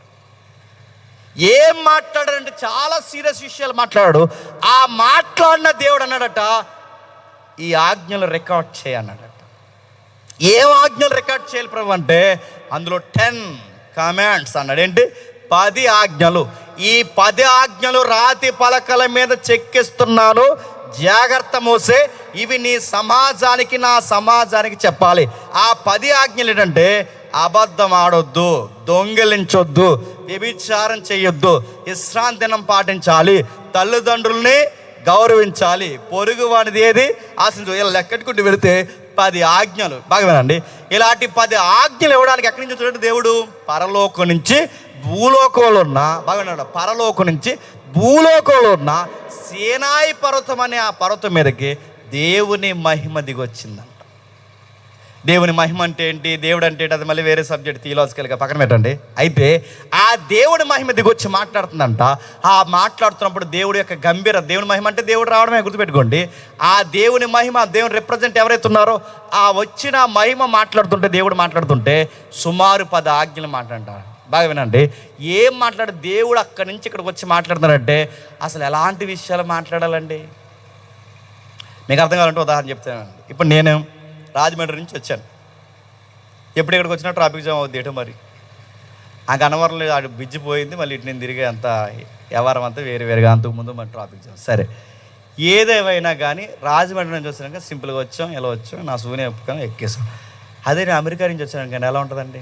ఏం మాట్లాడాడంటే చాలా సీరియస్ విషయాలు మాట్లాడాడు. ఆ మాట్లాడిన దేవుడు అన్నాడట, ఈ ఆజ్ఞలు రికార్డ్ చేయన్నాడట. ఏం ఆజ్ఞలు రికార్డ్ చేయాలి ప్రభు అంటే అందులో 10 కమాండ్స్ అన్నాడు. ఏంటి? 10 ఆజ్ఞలు. ఈ 10 ఆజ్ఞలు రాతి పలకల మీద చెక్కిస్తున్నాను, జాగ్రత్త మోసే, ఇవి నీ సమాజానికి, నా సమాజానికి చెప్పాలి. ఆ 10 ఆజ్ఞలు ఏంటంటే అబద్ధం ఆడొద్దు, దొంగిలించొద్దు, వ్యభిచారం చేయొద్దు, విశ్రాంతి దినం పాటించాలి, తల్లిదండ్రుల్ని గౌరవించాలి, పొరుగు వాడిది ఏది ఆశించు. ఇలా లెక్కట్టుకుంటూ వెళితే 10 ఆజ్ఞలు. బాగా వినండి. ఇలాంటి 10 ఆజ్ఞలు ఇవ్వడానికి ఎక్కడి నుంచి వచ్చాడు దేవుడు? పరలోకం నుంచి భూలోకంలో ఉన్న, బాగా విన్నాడు, పరలోకం నుంచి భూలోకంలో ఉన్న సీనాయి పర్వతం అనే ఆ పర్వతం మీదకి దేవుని మహిమ దిగొచ్చిందంట. దేవుని మహిమ అంటే ఏంటి, దేవుడు అంటే ఏంటి, అది మళ్ళీ వేరే సబ్జెక్ట్, థియలాజికల్గా పక్కన పెట్టండి. అయితే ఆ దేవుడి మహిమ దిగొచ్చి మాట్లాడుతుందంట. ఆ మాట్లాడుతున్నప్పుడు దేవుడి యొక్క గంభీర, దేవుని మహిమ అంటే దేవుడు రావడమే, గుర్తుపెట్టుకోండి. ఆ దేవుని మహిమ, దేవుని రిప్రజెంట్ ఎవరైతే ఉన్నారో ఆ వచ్చిన మహిమ మాట్లాడుతుంటే, దేవుడు మాట్లాడుతుంటే సుమారు 10 ఆజ్ఞలు మాట్లాడతారు. బాగా వినండి. ఏం మాట్లాడు దేవుడు అక్కడి నుంచి ఇక్కడికి వచ్చి మాట్లాడుతున్నారంటే అసలు ఎలాంటి విషయాలు మాట్లాడాలండి? మీకు అర్థం కావాలంటే ఉదాహరణ చెప్తానండి. ఇప్పుడు నేను రాజమండ్రి నుంచి వచ్చాను. ఎప్పుడు ఇక్కడికి వచ్చినా ట్రాఫిక్ జామ్ అవుద్ది ఏటో మరి. ఆ గన్నవరంలో ఆడు బిజ్జి పోయింది, మళ్ళీ ఇటు నేను తిరిగే అంత వ్యవహారం అంతా వేరుగా అంతకు ముందు మన ట్రాఫిక్ జామ్. సరే, ఏదేమైనా కానీ రాజమండ్రి నుంచి వచ్చినాక సింపుల్గా వచ్చాం, ఎలా వచ్చాం, నా సూనే ఒప్పుకొని ఎక్కేసాం. అదే నేను అమెరికా నుంచి వచ్చాను కానీ ఎలా ఉంటుందండి?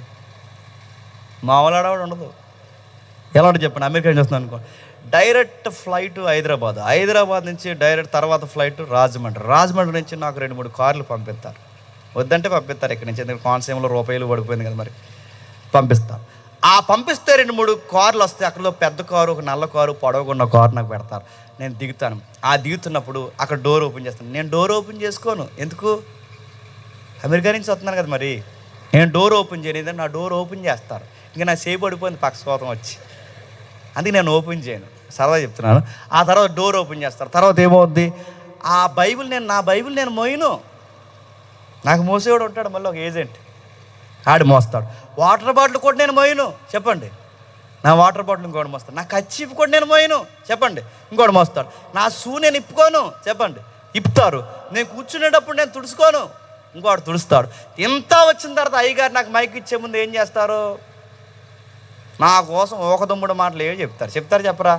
మామూలు ఆడవాడు ఉండదు. ఎలా ఉంటుంది చెప్పండి? అమెరికా నుంచి వస్తున్నాను అనుకో, డైరెక్ట్ ఫ్లైట్ హైదరాబాద్ నుంచి డైరెక్ట్ తర్వాత ఫ్లైట్ రాజమండ్రి నుంచి నాకు 2-3 కార్లు పంపిస్తారు. వద్దంటే పంపిస్తారు ఇక్కడి నుంచి, ఎందుకంటే కోనసీమలో రూపాయలు పడిపోయింది కదా, మరి పంపిస్తారు. ఆ పంపిస్తే 2-3 కార్లు వస్తాయి. అక్కడలో పెద్ద కారు, ఒక నల్ల కారు, పొడవుకున్న కారు నాకు పెడతారు. నేను దిగుతాను. ఆ దిగుతున్నప్పుడు అక్కడ డోర్ ఓపెన్ చేస్తాను. నేను డోర్ ఓపెన్ చేసుకోను. ఎందుకు? అమెరికా నుంచి వస్తున్నాను కదా, మరి నేను డోర్ ఓపెన్ చేయలేదు. నా డోర్ ఓపెన్ చేస్తారు. ఇంకా నా చేయి పడిపోయింది పక్షపాతం వచ్చి, అందుకే నేను ఓపెన్ చేయను. సరదా చెప్తున్నాను. ఆ తర్వాత డోర్ ఓపెన్ చేస్తారు. తర్వాత ఏమవుద్ది? నా బైబిల్ నేను మోయను. నాకు మోసేవాడు ఉంటాడు, మళ్ళీ ఒక ఏజెంట్, ఆడు మోస్తాడు. వాటర్ బాటిల్ కూడా నేను మోయను, చెప్పండి. నా వాటర్ బాటిల్ ఇంకోటి మోస్తాడు. నా కచ్చిప్ కూడా నేను మోయను, చెప్పండి, ఇంకోటి మోస్తాడు. నా షూ నేను ఇప్పుకోను, చెప్పండి, ఇప్పుతారు. నేను కూర్చునేటప్పుడు నేను తుడుచుకోను, ఇంకోటి తుడుస్తాడు. ఇంత వచ్చిన తర్వాత అయ్యగారు నాకు మైక్ ఇచ్చే ముందు ఏం చేస్తారు? నా కోసం ఒక తమ్ముడు మాటలు ఏమి చెప్తారు చెప్పరా?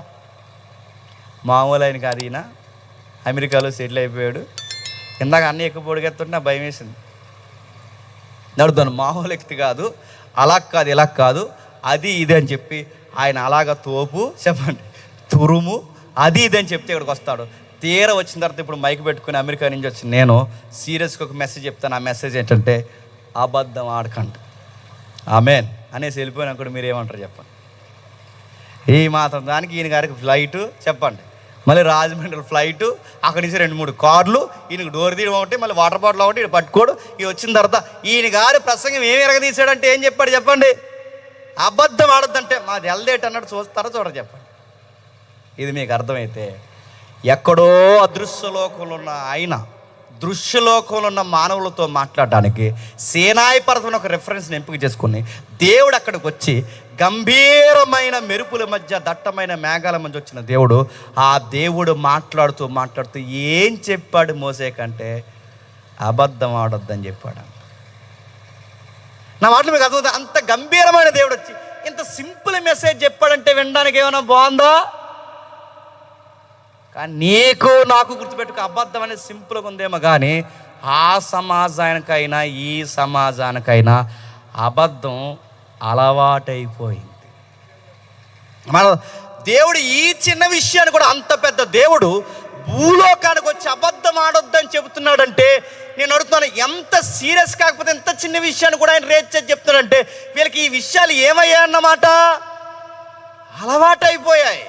మామూలు ఆయన కాదు ఈయన, అమెరికాలో సెటిల్ అయిపోయాడు. ఇందాక అన్నీ ఎక్కువ పొడిగెత్తుంటే నా భయం వేసింది. నడుతాను, మామూలు వ్యక్తి కాదు, అలా కాదు ఇలా కాదు, అది ఇది అని చెప్పి ఆయన అలాగ తోపు, చెప్పండి, తురుము, అది ఇది అని చెప్తే ఇక్కడికి వస్తాడు. తీర వచ్చిన తర్వాత ఇప్పుడు మైక్ పెట్టుకుని అమెరికా నుంచి వచ్చి నేను సీరియస్గా ఒక మెసేజ్ చెప్తాను. ఆ మెసేజ్ ఏంటంటే అబద్ధం ఆడకండి, ఆమేన్ అనేసి వెళ్ళిపోయినప్పుడు మీరు ఏమంటారు చెప్పండి? ఈ మాత్రం దానికి ఈయన గారికి ఫ్లైటు, చెప్పండి, మళ్ళీ రాజమండ్రి ఫ్లైటు, అక్కడి నుంచి 2-3 కార్లు, ఈయనకి డోర్ తీయడం ఒకటి, మళ్ళీ వాటర్ బాటిల్ ఒకటి, ఈయన పట్టుకోడు. ఇది వచ్చిన తర్వాత ఈయన గారి ప్రసంగం ఏమి ఎరగదీశాడంటే ఏం చెప్పాడు చెప్పండి? అబద్ధం ఆడొద్దంటే మాది ఎల్దేట్ అన్నట్టు చూస్తారో చూడరు చెప్పండి. ఇది మీకు అర్థమైతే ఎక్కడో అదృశ్యలోకంలో ఉన్న ఆయన దృశ్యలోకంలో ఉన్న మానవులతో మాట్లాడడానికి సేనాయి పర్వతం ఒక రెఫరెన్స్ని ఎంపిక చేసుకుని దేవుడు అక్కడికి వచ్చి గంభీరమైన మెరుపుల మధ్య దట్టమైన మేఘాల మధ్య వచ్చిన దేవుడు, ఆ దేవుడు మాట్లాడుతూ ఏం చెప్పాడు మోసే కంటే? అబద్ధం ఆడొద్దని చెప్పాడు. నా మాటలు మీకు అర్థమవుతుంది? అంత గంభీరమైన దేవుడు వచ్చి ఇంత సింపుల్ మెసేజ్ చెప్పాడంటే వినడానికి ఏమైనా బాగుందా? కానీ నీకు నాకు గుర్తుపెట్టుకు, అబద్ధం అనేది సింపుల్గా ఉందేమో కానీ ఆ సమాజానికైనా ఈ సమాజానికైనా అబద్ధం అలవాటైపోయింది. మన దేవుడు ఈ చిన్న విషయాన్ని కూడా, అంత పెద్ద దేవుడు భూలోకానికి వచ్చి అబద్ధం ఆడొద్దని చెబుతున్నాడంటే నేను అడుగుతున్నాను, ఎంత సీరియస్ కాకపోతే ఎంత చిన్న విషయాన్ని కూడా ఆయన రేట్ చేసి చెప్తున్నాడంటే వీళ్ళకి ఈ విషయాలు ఏమయ్యాయన్నమాట? అలవాటైపోయాయి.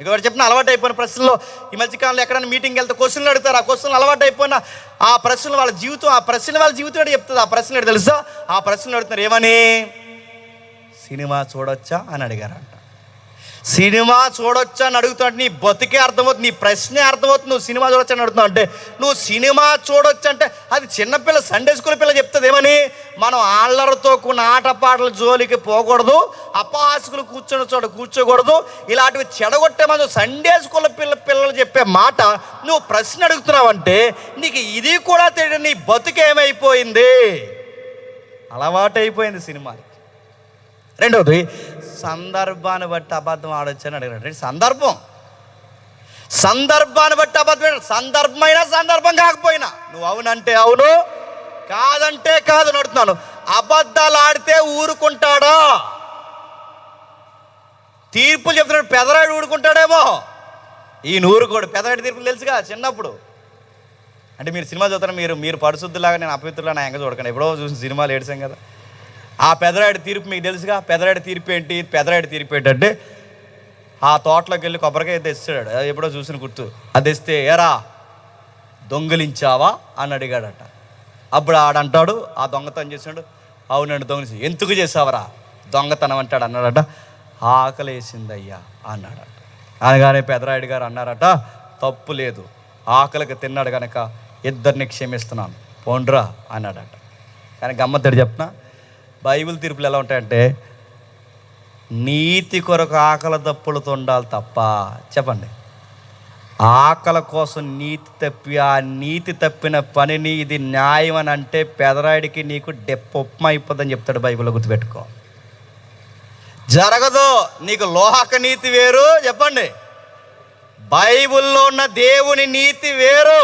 ఇక చెప్పిన అలవాటు అయిపోయిన ప్రశ్నలో ఈ మధ్యకాలంలో ఎక్కడైనా మీటింగ్కి వెళ్తే క్వశ్చన్లు అడుగుతారు. ఆ క్వశ్చన్లు అలవాటు అయిపోయిన ఆ ప్రశ్నలు వాళ్ళ జీవితం, ఆ ప్రశ్నలు వాళ్ళ జీవితం ఏంటో చెప్తుంది. ఆ ప్రశ్నలు ఏంటో తెలుసా? ఆ ప్రశ్నలు అడుగుతున్నారు ఏమని? సినిమా చూడొచ్చా అని అడిగారంట. సినిమా చూడొచ్చా అని అడుగుతాడు. నీ బతికే అర్థమవుతుంది, నీ ప్రశ్నే అర్థమవుతుంది. నువ్వు సినిమా చూడొచ్చా అని అడుగుతున్నావు అంటే, నువ్వు సినిమా చూడొచ్చు అంటే అది చిన్నపిల్ల, సండే స్కూల్ పిల్ల చెప్తుంది ఏమని? మనం ఆళ్ళతో కూడిన ఆటపాటల జోలికి పోకూడదు, అపహాసకులు కూర్చొని చోట కూర్చోకూడదు, ఇలాంటివి చెడగొట్టే మనం సండే స్కూల్ పిల్లలు చెప్పే మాట నువ్వు ప్రశ్న అడుగుతున్నావంటే నీకు ఇది కూడా తెలియదు. నీ బతుకేమైపోయింది? అలవాటైపోయింది సినిమాకి. రెండవది, సందర్భాన్ని బట్టి అబద్ధం ఆడొచ్చని అడిగాడు. సందర్భాన్ని బట్టి అబద్ధం, సందర్భమైనా సందర్భం కాకపోయినా నువ్వు అవునంటే అవును, కాదంటే కాదు నడుతున్నాను. అబద్ధాలు ఆడితే ఊరుకుంటాడా? తీర్పులు చెప్తున్నాడు. పెదరాడు ఊరుకుంటాడేమో, ఈ ఊరుకోడు. పెదరాడి తీర్పులు తెలుసుగా చిన్నప్పుడు. అంటే మీరు సినిమా చూస్తారు, మీరు పరిశుద్ధులాగా నేను అపవిత్రులా నా ఎంగ చూడకండి. ఎప్పుడో చూసిన సినిమాలు ఏడ్చాం కదా. ఆ పెదరాడి తీర్పు మీకు తెలుసుగా. పెదరాడి తీర్పు ఏంటంటే ఆ తోటలోకి వెళ్ళి కొబ్బరికాయ తెస్తాడు. అది ఎప్పుడో చూసిన గుర్తు. అది తెస్తే ఏరా దొంగిలించావా అని అడిగాడట. అప్పుడు ఆడంటాడు, ఆ దొంగతనం చేశాడు. అవునండి దొంగలించి. ఎందుకు చేసావరా దొంగతనం అంటాడు. అన్నాడట, ఆకలేసిందయ్యా అన్నాడట. అనగానే పెదరాయుడు గారు అన్నారట, తప్పు లేదు, ఆకలికి తిన్నాడు కనుక 2 క్షమిస్తున్నాను, పోండ్రా అన్నాడట. కానీ గమ్మత్తడి చెప్పిన, బైబిల్ తీర్పులు ఎలా ఉంటాయంటే నీతి కొరకు ఆకలి దప్పులతో ఉండాలి తప్ప, చెప్పండి, ఆకలి కోసం నీతి తప్పి ఆ నీతి తప్పిన పనిని ఇది న్యాయం అని అంటే పెదరాడికి నీకు ఉప్మా అయిపోద్దని చెప్తాడు బైబిల్లో, గుర్తుపెట్టుకో. జరగదు. నీకు లోహక నీతి వేరు, చెప్పండి, బైబిల్లో ఉన్న దేవుని నీతి వేరు.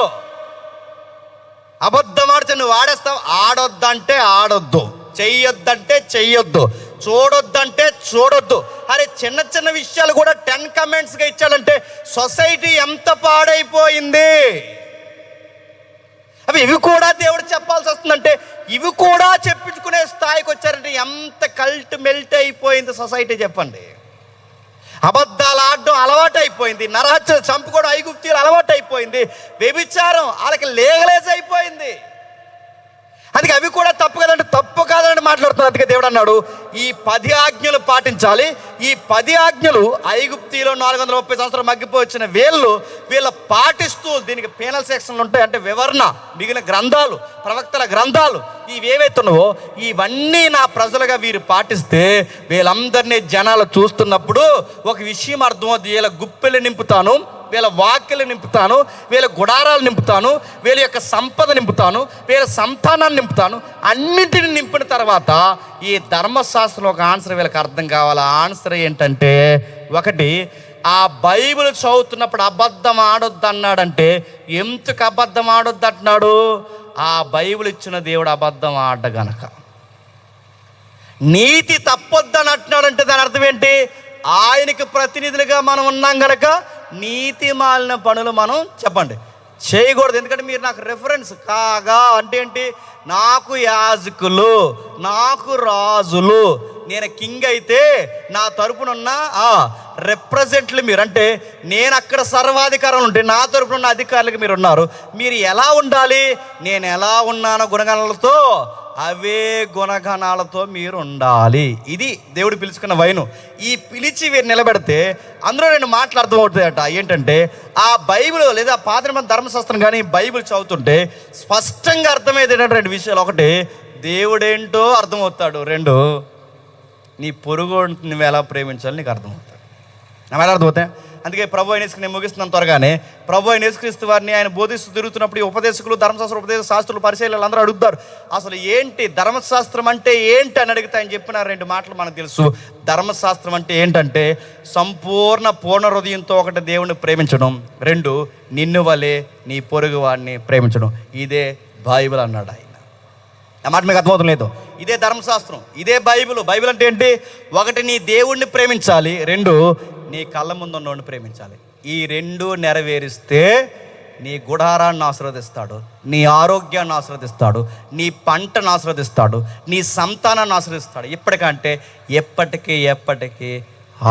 అబద్ధం ఆడితే నువ్వు ఆడేస్తావు. ఆడొద్దంటే ఆడొద్దు, చెయ్యొద్దంటే చెయ్యొద్దు, చూడొద్దంటే చూడొద్దు. అరే చిన్న చిన్న విషయాలు కూడా 10 కమెంట్స్గా ఇచ్చాడంటే సొసైటీ ఎంత పాడైపోయింది. ఇవి కూడా దేవుడు చెప్పాల్సి వస్తుందంటే ఇవి కూడా చెప్పించుకునే స్థాయికి వచ్చారంటే ఎంత కల్ట్ మెల్ట్ అయిపోయింది సొసైటీ, చెప్పండి. అబద్ధాలు ఆడడం అలవాటు అయిపోయింది, నరహత్య చంపుకోవడం ఐగుప్తీయులు అలవాటు అయిపోయింది, వ్యభిచారం వాళ్ళకి లేగలేజ్ అయిపోయింది. అందుకే అవి కూడా తప్పు కదంటే తప్పు కాదని మాట్లాడుతున్నారు. అందుకే దేవుడు అన్నాడు ఈ 10 ఆజ్ఞలు పాటించాలి. ఈ 10 ఆజ్ఞలు ఐగుప్తీలో 430 సంవత్సరాలు మగ్గిపోయి వచ్చిన వీళ్ళ పాటిస్తూ, దీనికి పేనల్ సెక్షన్లు ఉంటాయి, అంటే వివరణ, మిగిలిన గ్రంథాలు, ప్రవక్తల గ్రంథాలు, ఇవేవైతున్నావో ఇవన్నీ నా ప్రజలుగా వీరు పాటిస్తే వీళ్ళందరినీ జనాలు చూస్తున్నప్పుడు ఒక విషయం అర్థమవుతుంది. వీళ్ళ గుప్పెలు నింపుతాను, వీళ్ళ వాక్యలు నింపుతాను, వీళ్ళ గుడారాలు నింపుతాను, వీళ్ళ యొక్క సంపద నింపుతాను, వీళ్ళ సంతానాన్ని నింపుతాను. అన్నింటిని నింపిన తర్వాత ఈ ధర్మశాస్త్రం ఒక ఆన్సర్ వీళ్ళకి అర్థం కావాలి. ఆ ఆన్సర్ ఏంటంటే, ఒకటి, ఆ బైబిల్ చదువుతున్నప్పుడు అబద్ధం ఆడొద్దు అన్నాడంటే ఎందుకు అబద్ధం ఆడొద్దు అంటున్నాడు? ఆ బైబిల్ ఇచ్చిన దేవుడు అబద్ధం ఆడ గనక. నీతి తప్పొద్దని అంటున్నాడంటే దాని అర్థం ఏంటి? ఆయనకి ప్రతినిధులుగా మనం ఉన్నాం గనక నీతి మాలిన పనులు మనం, చెప్పండి, చేయకూడదు. ఎందుకంటే మీరు నాకు రెఫరెన్స్ కాగా అంటే ఏంటి? నాకు యాజకులు, నాకు రాజులు, నేను కింగ్ అయితే నా తరపునున్న రిప్రజెంట్లు మీరు, అంటే నేను అక్కడ సర్వాధికారం ఉంటే నా తరపున ఉన్న అధికారులకు మీరు ఉన్నారు. మీరు ఎలా ఉండాలి? నేను ఎలా ఉన్నానో గుణగణాలతో అవే గుణగణాలతో మీరు ఉండాలి. ఇది దేవుడు పిలుచుకున్న వైను. ఈ పిలిచి వీరు నిలబెడితే అందులో 2 మాటలు అర్థమవుతాయట. ఏంటంటే ఆ బైబిల్ లేదా పాత నిబంధన ధర్మశాస్త్రం కానీ బైబిల్ చదువుతుంటే స్పష్టంగా అర్థమయ్యేది ఏంటంటే 2 విషయాలు. ఒకటి, దేవుడేంటో అర్థమవుతాడు. 2, నీ పొరుగు నువ్వు ఎలా ప్రేమించాలి నీకు అర్థమవుతాడు. నా ఎలా అర్థమవుతాయి? అందుకే ప్రభు అయిన యేసుక్రీస్తు, నేను ముగిస్తున్నాను త్వరగానే, ప్రభు అయిన యేసుక్రీస్తు వారిని ఆయన బోధిస్తూ తిరుగుతున్నప్పుడు ఈ ఉపదేశకులు, ధర్మశాస్త్ర ఉపదేశ శాస్త్రులు, పరిశీలనలు అందరూ అడుగుతారు అసలు ఏంటి ధర్మశాస్త్రం అంటే ఏంటి అని అడిగితే ఆయన చెప్పిన 2 మాటలు మనకు తెలుసు. ధర్మశాస్త్రం అంటే ఏంటంటే పూర్ణ హృదయంతో ఒకటి దేవుణ్ణి ప్రేమించడం, 2 నిన్ను వలే నీ పొరుగు వాడిని ప్రేమించడం. ఇదే బైబిల్ అన్నాడు ఆయన. ఆ మాట మీకు అర్థమవుతుంది లేదు? ఇదే ధర్మశాస్త్రం, ఇదే బైబిల్. బైబిల్ అంటే ఏంటి? 1 నీ దేవుణ్ణి ప్రేమించాలి, 2 నీ కళ్ళ ముందు ఉన్నోడిని ప్రేమించాలి. ఈ 2 నెరవేరిస్తే నీ గుడారాన్ని ఆశీర్వదిస్తాడు, నీ ఆరోగ్యాన్ని ఆశీర్వదిస్తాడు, నీ పంటను ఆశీర్వదిస్తాడు, నీ సంతానాన్ని ఆశీర్వదిస్తాడు. ఇప్పటికంటే ఎప్పటికీ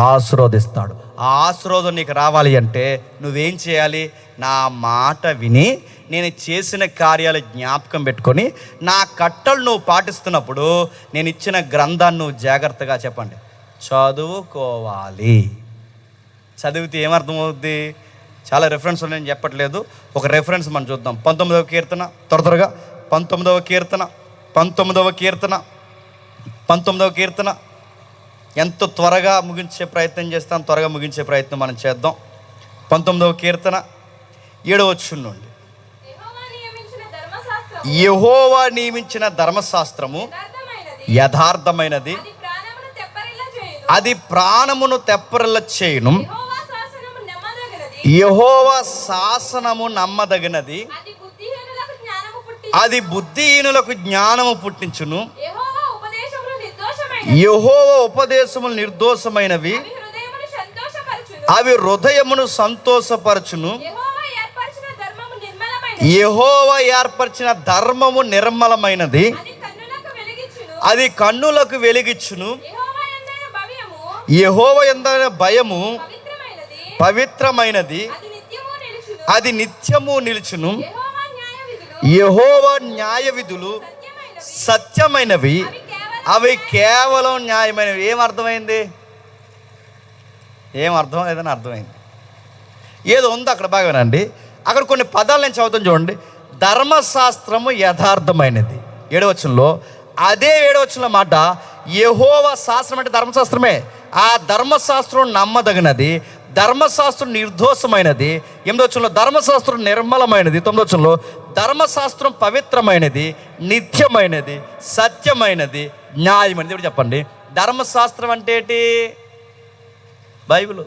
ఆశీర్వదిస్తాడు. ఆ ఆశీర్వాదం నీకు రావాలి అంటే నువ్వేం చేయాలి? నా మాట విని నేను చేసిన కార్యాలు జ్ఞాపకం పెట్టుకొని నా కట్టలు నువ్వు పాటిస్తున్నప్పుడు నేను ఇచ్చిన గ్రంథాన్ని నువ్వు జాగ్రత్తగా, చెప్పండి, చదువుకోవాలి. చదివితే ఏమర్థమవుద్ది? చాలా రెఫరెన్స్ నేను చెప్పట్లేదు, ఒక రెఫరెన్స్ మనం చూద్దాం. 19వ కీర్తన, త్వరగా 19వ కీర్తన ఎంత త్వరగా ముగించే ప్రయత్నం చేస్తాం, త్వరగా ముగించే ప్రయత్నం మనం చేద్దాం. 19వ కీర్తన 7వ వచనం నుండి, యెహోవా నియమించిన ధర్మశాస్త్రము యథార్థమైనది, అది ప్రాణమును తెప్పరిల్ల చేయును. యెహోవా శాసనము నమ్మదగినది, అది బుద్ధిహీనులకు జ్ఞానము పుట్టించును. యెహోవా ఉపదేశములు నిర్దోషమైనవి, అవి హృదయమును సంతోషపరచును. యెహోవా ఏర్పరిచిన ధర్మము నిర్మలమైనది, అది కన్నులకు వెలిగిచ్చును. యెహోవా యందైన భయము పవిత్రమైనది, అది నిత్యము నిలుచును. యెహోవా న్యాయ విధులు సత్యమైనవి, అవి కేవలం న్యాయమైనవి. ఏమర్థమైంది? ఏం అర్థం లేదని అర్థమైంది. ఏదో ఉంది అక్కడ, బాగానండి. అక్కడ కొన్ని పదాలు నేను చదువుతాను చూడండి. ధర్మశాస్త్రము యథార్థమైనది 7వ వచనంలో, అదే 7వ వచనంలో మాట యెహోవా శాస్త్రం అంటే ధర్మశాస్త్రమే. ఆ ధర్మశాస్త్రం నమ్మదగినది, ధర్మశాస్త్రం నిర్దోషమైనది. 8వ వచనంలో ధర్మశాస్త్రం నిర్మలమైనది. 9వ వచనంలో ధర్మశాస్త్రం పవిత్రమైనది, నిత్యమైనది, సత్యమైనది, న్యాయమైనది. ఇప్పుడు చెప్పండి, ధర్మశాస్త్రం అంటే ఏంటి? బైబిల్,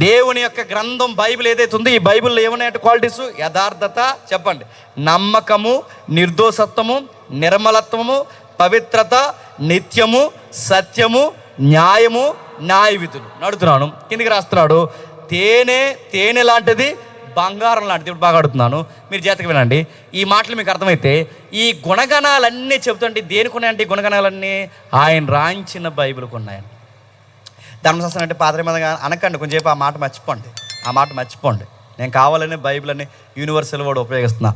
దేవుని యొక్క గ్రంథం బైబిల్ ఏదైతే ఉందో, ఈ బైబిల్లో ఏమన్నాయంటే క్వాలిటీసు? యథార్థత, చెప్పండి, నమ్మకము, నిర్దోషత్వము, నిర్మలత్వము, పవిత్రత, నిత్యము, సత్యము, న్యాయము, న్యాయ విధులు. నడుతున్నాను, కిందికి రాస్తున్నాడు, తేనె లాంటిది, బంగారం లాంటిది. ఇప్పుడు బాగా అడుగుతున్నాను, మీరు జాగ్రత్తగా వినండి. ఈ మాటలు మీకు అర్థమైతే ఈ గుణగణాలన్నీ చెబుతుంటే దేనికి ఉన్నాయంటే ఈ గుణగణాలన్నీ ఆయన రాయించిన బైబిల్కి ఉన్నాయండి. ధర్మశాస్త్రం అంటే పాత నిబంధన అనకండి, కొంచెంసేపు ఆ మాట మర్చిపోండి. నేను కావాలనే బైబిల్ అని యూనివర్సల్ వర్డ్ ఉపయోగిస్తున్నా.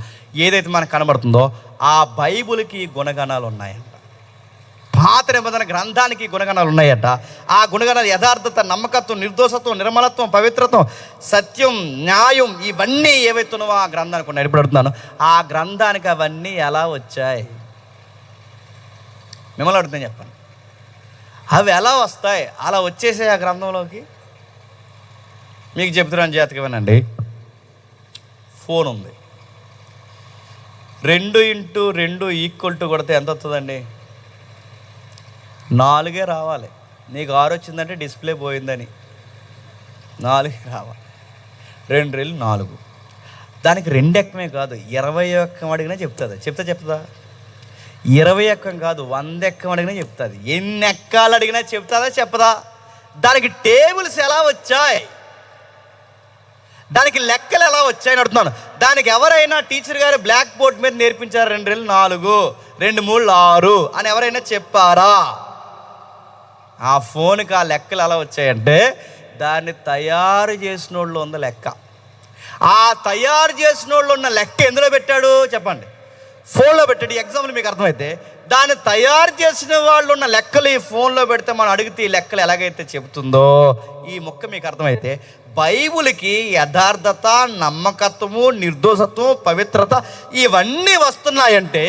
ఏదైతే మనకు కనబడుతుందో ఆ బైబిల్కి గుణగణాలు ఉన్నాయంట. పాత నిబంధన గ్రంథానికి గుణగణాలు ఉన్నాయట. ఆ గుణగణాలు యథార్థత, నమ్మకత్వం, నిర్దోషత్వం, నిర్మలత్వం, పవిత్రత్వం, సత్యం, న్యాయం, ఇవన్నీ ఏవైతే ఉన్నావో ఆ గ్రంథానికి ఉన్నాయి. ఇప్పుడు అడుగుతున్నాను, ఆ గ్రంథానికి అవన్నీ ఎలా వచ్చాయి? మిమ్మల్ని అడుగుతాను, చెప్పండి. అవి ఎలా వస్తాయి? అలా వచ్చేసాయి ఆ గ్రంథంలోకి. మీకు చెప్తున్నాను జాగ్రత్తగా వినండి. ఫోన్ ఉంది, 2x2 కొడితే ఎంత వస్తుందండి? 4 రావాలి. నీకు 6 వచ్చిందంటే డిస్ప్లే పోయిందని 4 రావాలి. 2 రెళ్ళు 4. దానికి 2 ఎక్కమే కాదు, 21 అడిగినా చెప్తుందా? చెప్తుందా? 21 కాదు, 100 ఎక్కం అడిగినా చెప్తుంది. ఎన్ని ఎక్కాలు అడిగినా చెప్తుందా? చెప్పదా? దానికి టేబుల్స్ ఎలా వచ్చాయి? దానికి లెక్కలు ఎలా వచ్చాయని అడుగుతున్నాను. దానికి ఎవరైనా టీచర్ గారు బ్లాక్ బోర్డ్ మీద నేర్పించారు 2 రెళ్ళు 4, 2 3 6 అని ఎవరైనా చెప్పారా? ఆ ఫోన్కి ఆ లెక్కలు ఎలా వచ్చాయంటే దాన్ని తయారు చేసిన వాళ్ళు ఉన్న లెక్క. ఆ తయారు చేసిన వాళ్ళు ఉన్న లెక్క ఎందులో పెట్టాడు చెప్పండి? ఫోన్లో పెట్టాడు. ఎగ్జాంపుల్ మీకు అర్థమైతే, దాన్ని తయారు చేసిన వాళ్ళు ఉన్న లెక్కలు ఈ ఫోన్లో పెడితే మనం అడిగితే ఈ లెక్కలు ఎలాగైతే చెబుతుందో, ఈ మొక్క మీకు అర్థమైతే బైబిల్కి యథార్థత, నమ్మకత్వము, నిర్దోషత్వం, పవిత్రత ఇవన్నీ వస్తున్నాయంటే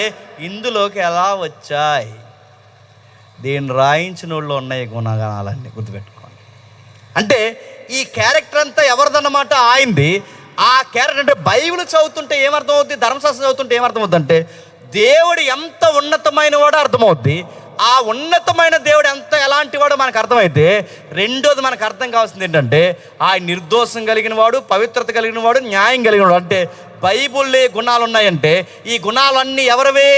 ఇందులోకి ఎలా వచ్చాయి? దీన్ని రాయించిన వాళ్ళు ఉన్నాయి గుణగణాలన్నీ, గుర్తుపెట్టుకోండి. అంటే ఈ క్యారెక్టర్ అంతా ఎవరిదన్నమాట? ఆయనది. ఆ క్యారెక్టర్ అంటే బైబిల్ చదువుతుంటే ఏమర్థం అవుద్ది, ధర్మశాస్త్రం చదువుతుంటే ఏమర్థమవుద్ది అంటే దేవుడు ఎంత ఉన్నతమైన వాడో అర్థమవుద్ది. ఆ ఉన్నతమైన దేవుడు ఎలాంటి వాడో మనకు అర్థమైతే, రెండోది మనకు అర్థం కావాల్సింది ఏంటంటే ఆయన నిర్దోషం కలిగిన వాడు, పవిత్రత కలిగిన వాడు, న్యాయం కలిగిన వాడు. అంటే బైబిల్లో గుణాలు ఉన్నాయంటే ఈ గుణాలన్నీ ఎవరివే?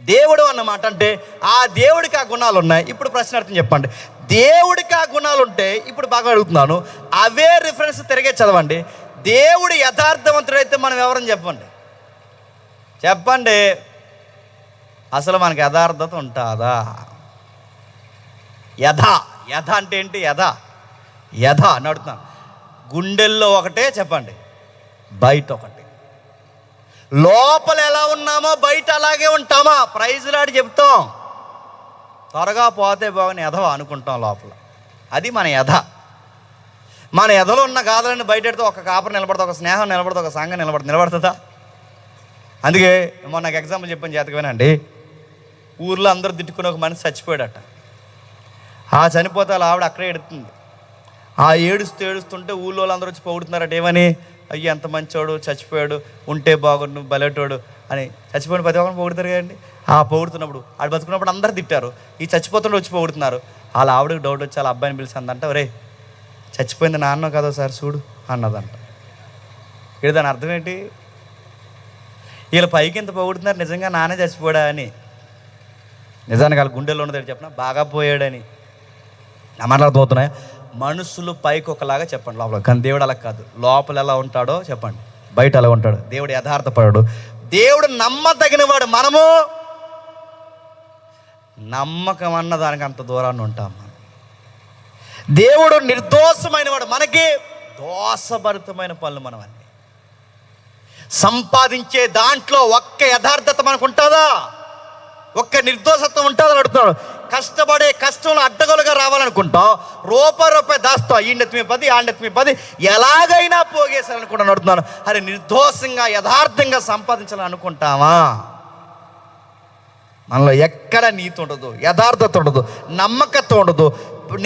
దేవుడు అన్నమాట. అంటే ఆ దేవుడికి ఆ గుణాలు ఉన్నాయి. ఇప్పుడు ప్రశ్న అర్థం చెప్పండి. దేవుడికి ఆ గుణాలు ఉంటే, ఇప్పుడు బాగా అడుగుతున్నాను, అవే రిఫరెన్స్ తిరిగే చదవండి. దేవుడు యథార్థవంతుడైతే మనం ఎవరని చెప్పండి. అసలు మనకి యథార్థత ఉంటుందా? యథ అంటే ఏంటి? యథ అని అడుగుతున్నాను. గుండెల్లో ఒకటే చెప్పండి, బయట ఒకటి. లోపల ఎలా ఉన్నామో బయట అలాగే ఉంటామా? ప్రైజ్లాడి చెప్తాం, త్వరగా పోతే బాగుని ఎదవా అనుకుంటాం లోపల. అది మన యథ. మన ఎదలో ఉన్న గాథలన్నీ బయటెడితే ఒక కాపర్ నిలబడతా, ఒక స్నేహం నిలబడతా, ఒక సంఘం నిలబడుతుందా? అందుకే మొన్న నాకు ఎగ్జాంపుల్ చెప్పని జాతకమేనండి. ఊర్లో అందరూ తిట్టుకుని ఒక మనిషి చచ్చిపోయాడట. ఆ చనిపోతే అలా ఆవిడ అక్కడే ఎడుతుంది. ఆ ఏడుస్తుంటే ఊళ్ళో అందరూ వచ్చి పొగుడుతున్నారట. ఏమని? అయ్యి ఎంత మంచోడు, చచ్చిపోయాడు, ఉంటే బాగుండు, బలెటోడు అని. చచ్చిపోయిన ప్రతి ఒక్కరిని పొగుడుతారు కదండి. ఆ పొగుడుతున్నప్పుడు ఆడు బతుకున్నప్పుడు అందరూ తిట్టారు, ఈ చచ్చిపోతుంటే వచ్చి పొగుడుతున్నారు. వాళ్ళ ఆవిడకి డౌట్ వచ్చి వాళ్ళ అబ్బాయిని పిలిచి అందంట, ఒరే చచ్చిపోయింది నాన్న కదా సార్ చూడు అన్నదంట. ఇది దాని అర్థం ఏంటి? వీళ్ళ పైకి ఎంత పొగుడుతున్నారు, నిజంగా నానే చచ్చిపోయాడా అని. నిజానికి వాళ్ళ గుండెల్లో ఉన్నది చెప్పిన బాగా పోయాడని. అమర్లవుతున్నాయి మనుషులు పైకి ఒకలాగా చెప్పండి లోపల, కానీ దేవుడు అలా కాదు. లోపల ఎలా ఉంటాడో చెప్పండి, బయట ఎలా ఉంటాడు. దేవుడు యథార్థపడు, దేవుడు నమ్మదగిన వాడు. మనము నమ్మకం అన్న దానికి అంత దూరాన్ని ఉంటాం మనం. దేవుడు నిర్దోషమైన వాడు, మనకి దోషభరితమైన పనులు మనం అన్నీ సంపాదించే దాంట్లో ఒక్క యథార్థత మనకు ఉంటుందా? ఒక్క నిర్దోషత్వం ఉంటుందని అడుగుతున్నాడు. కష్టపడే కష్టంలో అడ్డగోలుగా రావాలనుకుంటాం, రూపాయి దాస్తాం. ఈ నెత్తిమీ 10, ఆ నెత్తిమీ 10 ఎలాగైనా పోగేశారనుకుంటాను అడుగుతున్నాను. అరే నిర్దోషంగా యథార్థంగా సంపాదించాలని అనుకుంటామా? మనలో ఎక్కడ నీతి ఉండదు, యథార్థత ఉండదు, నమ్మకత్వం ఉండదు,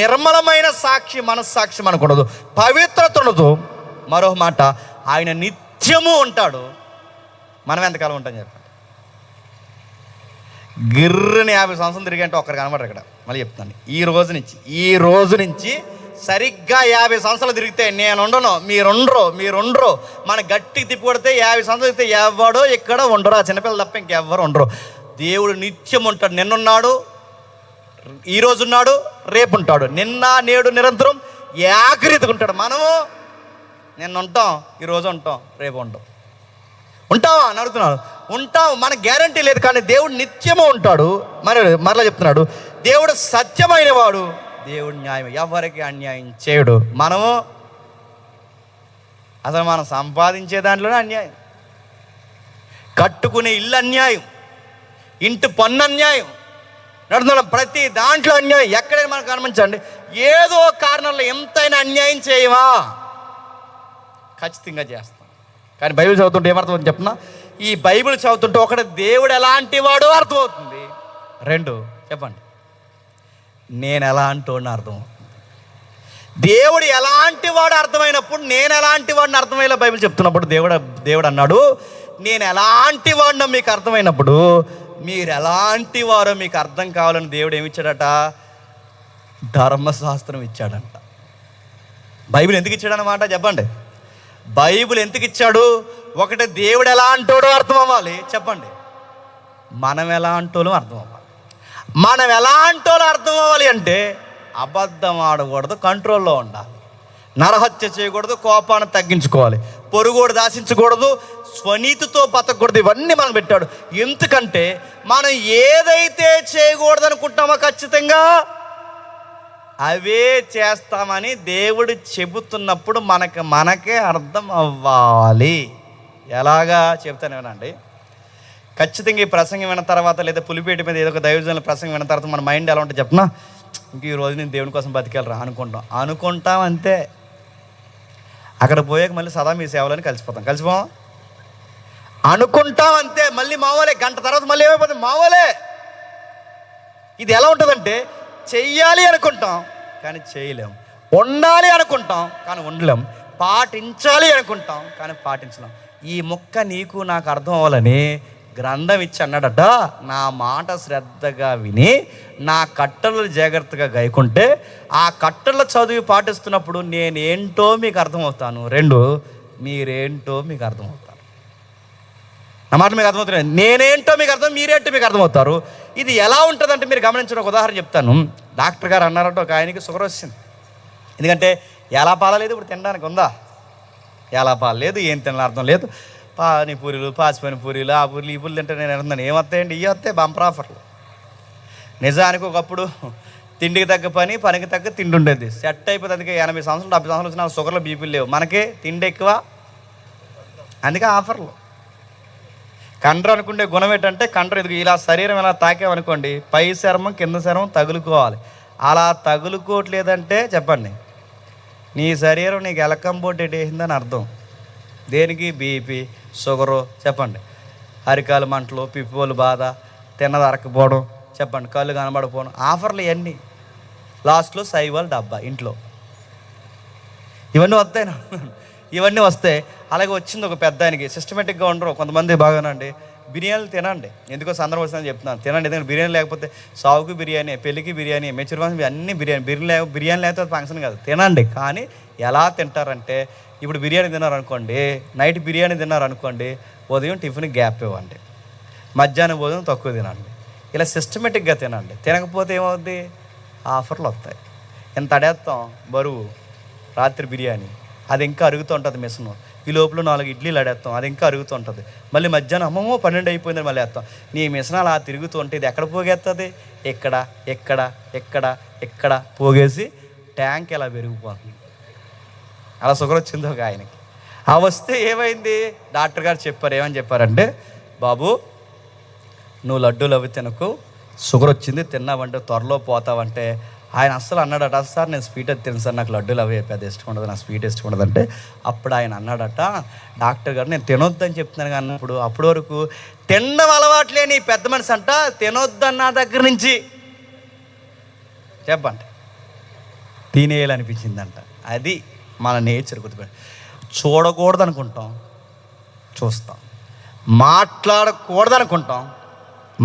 నిర్మలమైన సాక్షి మనస్సాక్షి మనకు ఉండదు, పవిత్రత ఉండదు. మరో మాట, ఆయన నిత్యము ఉంటాడు. మనం ఎంతకాలం ఉంటాం చెప్పండి? గిర్రని 50 సంవత్సరాలు తిరిగంటే ఒక్కరు కనబడరు ఇక్కడ. మళ్ళీ చెప్తాను, ఈ రోజు నుంచి సరిగ్గా 50 సంవత్సరాలు తిరిగితే నేను ఉండను, మీరుండరు. మన గట్టికి తిప్పి కొడితే 50 సంవత్సరాలు తిరిగితే ఎవడో ఇక్కడ ఉండరు, ఆ చిన్నపిల్లలు తప్ప ఇంకెవ్వరు ఉండరు. దేవుడు నిత్యం ఉంటాడు. నిన్నున్నాడు, ఈరోజు ఉన్నాడు, రేపు ఉంటాడు. నిన్న నేడు నిరంతరం ఏకరీతిగా ఉంటాడు. మనము నిన్న ఉంటాం, ఈరోజు ఉంటాం, రేపు ఉంటావా అని అడుగుతున్నాడు. ఉంటాం, మనకు గ్యారంటీ లేదు, కానీ దేవుడు నిత్యము ఉంటాడు. మరలా చెప్తున్నాడు, దేవుడు సత్యమైన వాడు, దేవుడు న్యాయం, ఎవరికి అన్యాయం చేయడు. అసలు మనం సంపాదించే దాంట్లోనే అన్యాయం, కట్టుకునే ఇల్లు అన్యాయం, ఇంటి పన్ను అన్యాయం, నడుతున్నాం ప్రతి దాంట్లో అన్యాయం. ఎక్కడైనా మనకు గమనించండి, ఏదో కారణంలో ఎంతైనా అన్యాయం చేయవా? ఖచ్చితంగా చేస్తాం. కానీ బైబిల్ చదువుతుంటే ఏమర్థమవుతుంది చెప్పనా? ఈ బైబిల్ చదువుతుంటే ఒకటి, దేవుడు ఎలాంటి వాడో అర్థమవుతుంది. 2, చెప్పండి, నేను ఎలాంటి వాడిని అర్థమవుతుంది. దేవుడు ఎలాంటి వాడు అర్థమైనప్పుడు నేను ఎలాంటి వాడిని అర్థమయ్యేలా బైబిల్ చెప్తున్నప్పుడు దేవుడు అన్నాడు, నేను ఎలాంటి వాడినో మీకు అర్థమైనప్పుడు మీరు ఎలాంటి వారో మీకు అర్థం కావాలని దేవుడు ఏమి ఇచ్చాడట? ధర్మశాస్త్రం ఇచ్చాడంట. బైబిల్ ఎందుకు ఇచ్చాడనమాట చెప్పండి? బైబిల్ ఎందుకు ఇచ్చాడు? ఒకటి, దేవుడు ఎలాంటోడో అర్థం అవ్వాలి. చెప్పండి, మనం ఎలాంటోలో అర్థం అవ్వాలి. మనం ఎలాంటోలో అర్థం అవ్వాలి అంటే అబద్ధం ఆడకూడదు, కంట్రోల్లో ఉండాలి, నరహత్య చేయకూడదు, కోపాన్ని తగ్గించుకోవాలి, పొరుగోడు దాచించకూడదు, స్వనీతితో బతకూడదు. ఇవన్నీ మనం పెట్టాడు. ఎందుకంటే మనం ఏదైతే చేయకూడదు అనుకుంటామో ఖచ్చితంగా అవే చేస్తామని దేవుడు చెబుతున్నప్పుడు మనకే అర్థం అవ్వాలి. ఎలాగా చెప్తానేనండి, ఖచ్చితంగా ఈ ప్రసంగం విన్న తర్వాత లేదా పులిపేట మీద ఏదో ఒక దైవజనుల ప్రసంగం విన్న తర్వాత మన మైండ్ ఎలా ఉంటుంది చెప్పనా? ఇంక ఈరోజు నేను దేవుని కోసం బతికెళ్ళరా అనుకుంటాం అంతే. అక్కడ పోయాక మళ్ళీ సదా మీ సేవలని కలిసిపోం అనుకుంటాం అంతే. మళ్ళీ మావోలే, గంట తర్వాత మళ్ళీ ఏమైపోతుంది? మావోలే. ఇది ఎలా ఉంటుందంటే, చెయ్యాలి అనుకుంటాం కానీ చేయలేం, ఉండాలి అనుకుంటాం కానీ ఉండలేం, పాటించాలి అనుకుంటాం కానీ పాటించలేం. ఈ మొక్క నీకు నాకు అర్థం అవ్వాలని గ్రంథం ఇచ్చి అన్నాడట, నా మాట శ్రద్ధగా విని నా కట్టలు జాగ్రత్తగా గైకుంటే ఆ కట్టలు చదివి పాటిస్తున్నప్పుడు నేనేంటో మీకు అర్థమవుతాను. 2, మీరేంటో మీకు అర్థమవుతారు. నా మాట మీకు అర్థమవుతుంది. నేనేంటో మీకు అర్థం, మీరేంటో మీకు అర్థమవుతారు. ఇది ఎలా ఉంటుందంటే మీరు గమనించిన ఒక ఉదాహరణ చెప్తాను. డాక్టర్ గారు అన్నారంటే ఒక ఆయనకి షుగర్ వచ్చింది. ఎందుకంటే ఎలా పాల లేదు, ఇప్పుడు తినడానికి ఉందా? ఎలా పాలు లేదు, ఏం తినాలి అర్థం లేదు. పానీపూరీలు, పాచిపోయిన పూరీలు, ఆ పూరీలు ఈ పూరీలు తింటే నేను అర్థం ఏమొస్తాయండి? ఇవి వస్తాయి బంపర్ ఆఫర్లు. నిజానికి ఒకప్పుడు తిండికి తగ్గ పనికి తగ్గ తిండి ఉండేది, సెట్ అయిపోతుంది. అందుకే 80 సంవత్సరాలు 70 సంవత్సరాలు వచ్చిన షుగర్లో బీపీలు లేవు. మనకే తిండి ఎక్కువ, అందుకే ఆఫర్లు. కండ్ర అనుకుంటే గుణం ఏంటంటే, కండ్ర ఎదుగు ఇలా శరీరం ఇలా తాకేమనుకోండి, పై చర్మం కింద చర్మం తగులుకోవాలి. అలా తగులుకోవట్లేదంటే చెప్పండి, నీ శరీరం నీకు ఎలకంబోట్ వేసిందని అర్థం. దేనికి? బీపీ, షుగరు, చెప్పండి, అరికాలు మంటలు, పిప్పోలు బాధ, తిన్నది అరకపోవడం, చెప్పండి, కళ్ళు కనబడిపోవడం, ఆఫర్లు ఇవన్నీ. లాస్ట్లో సైవాల్ డబ్బా ఇంట్లో. ఇవన్నీ వస్తాయి. అలాగే వచ్చింది ఒక పెద్ద ఆయనకి, సిస్టమేటిక్గా ఉండరు కొంతమంది. బాగానండి, బిర్యానీలు తినండి, ఎందుకో సందర్భం వస్తుందని చెప్తున్నాను, తినండి. ఎందుకంటే బిర్యానీ లేకపోతే సావుకి బిర్యానీ, పెళ్ళికి బిర్యానీ, మెచ్యూర్ ఫంక్షన్ అన్నీ బిర్యానీ లేకపోతే ఫంక్షన్ కాదు. తినండి, కానీ ఎలా తింటారంటే, ఇప్పుడు బిర్యానీ తిన్నారనుకోండి, నైట్ బిర్యానీ తిన్నారనుకోండి, ఉదయం టిఫిన్ గ్యాప్ ఇవ్వండి, మధ్యాహ్నం భోజనం తక్కువ తినండి. ఇలా సిస్టమేటిక్గా తినండి. తినకపోతే ఏమవుద్ది? ఆఫర్లు వస్తాయి. ఎంత అడేస్తాం బరువు, రాత్రి బిర్యానీ అది ఇంకా అరుగుతూ ఉంటుంది మిషను. ఈ లోపల 4 ఇడ్లీలు అడేస్తాం, అది ఇంకా అరుగుతూ ఉంటుంది. మళ్ళీ మధ్యాహ్నం 12 అయిపోయిందని మళ్ళీ వేస్తాం. నీ మిషన్ అలా తిరుగుతూ ఉంటే ఇది ఎక్కడ పోగేస్తుంది? ఎక్కడ పోగేసి ట్యాంక్ ఎలా పెరిగిపోతుంది. అలా షుగర్ వచ్చింది ఒక ఆయనకి. ఆ వస్తే ఏమైంది? డాక్టర్ గారు చెప్పారు. ఏమని చెప్పారంటే, బాబు నువ్వు లడ్డూలు అవి తినకు, షుగర్ వచ్చింది, తిన్నావంటే త్వరలో పోతావంటే ఆయన అస్సలు అన్నాడట, సార్ నేను స్వీట్ అది తిను సార్, నాకు లడ్డూలు అవి పెద్ద ఇష్టం ఉండదు, నాకు స్వీట్ ఇష్టం ఉండదు అంటే, అప్పుడు ఆయన అన్నాడట, డాక్టర్ గారు నేను తినొద్దని చెప్తున్నాను కానీ అప్పటి వరకు తినడం అలవాట్లేని పెద్ద మనిషి అంట తినొద్దన్న దగ్గర నుంచి చెప్పండి తినేయాలనిపించిందంట. అది మన నేచర్. గుర్తుపెట్టి చూడకూడదు అనుకుంటాం, చూస్తాం. మాట్లాడకూడదు అనుకుంటాం,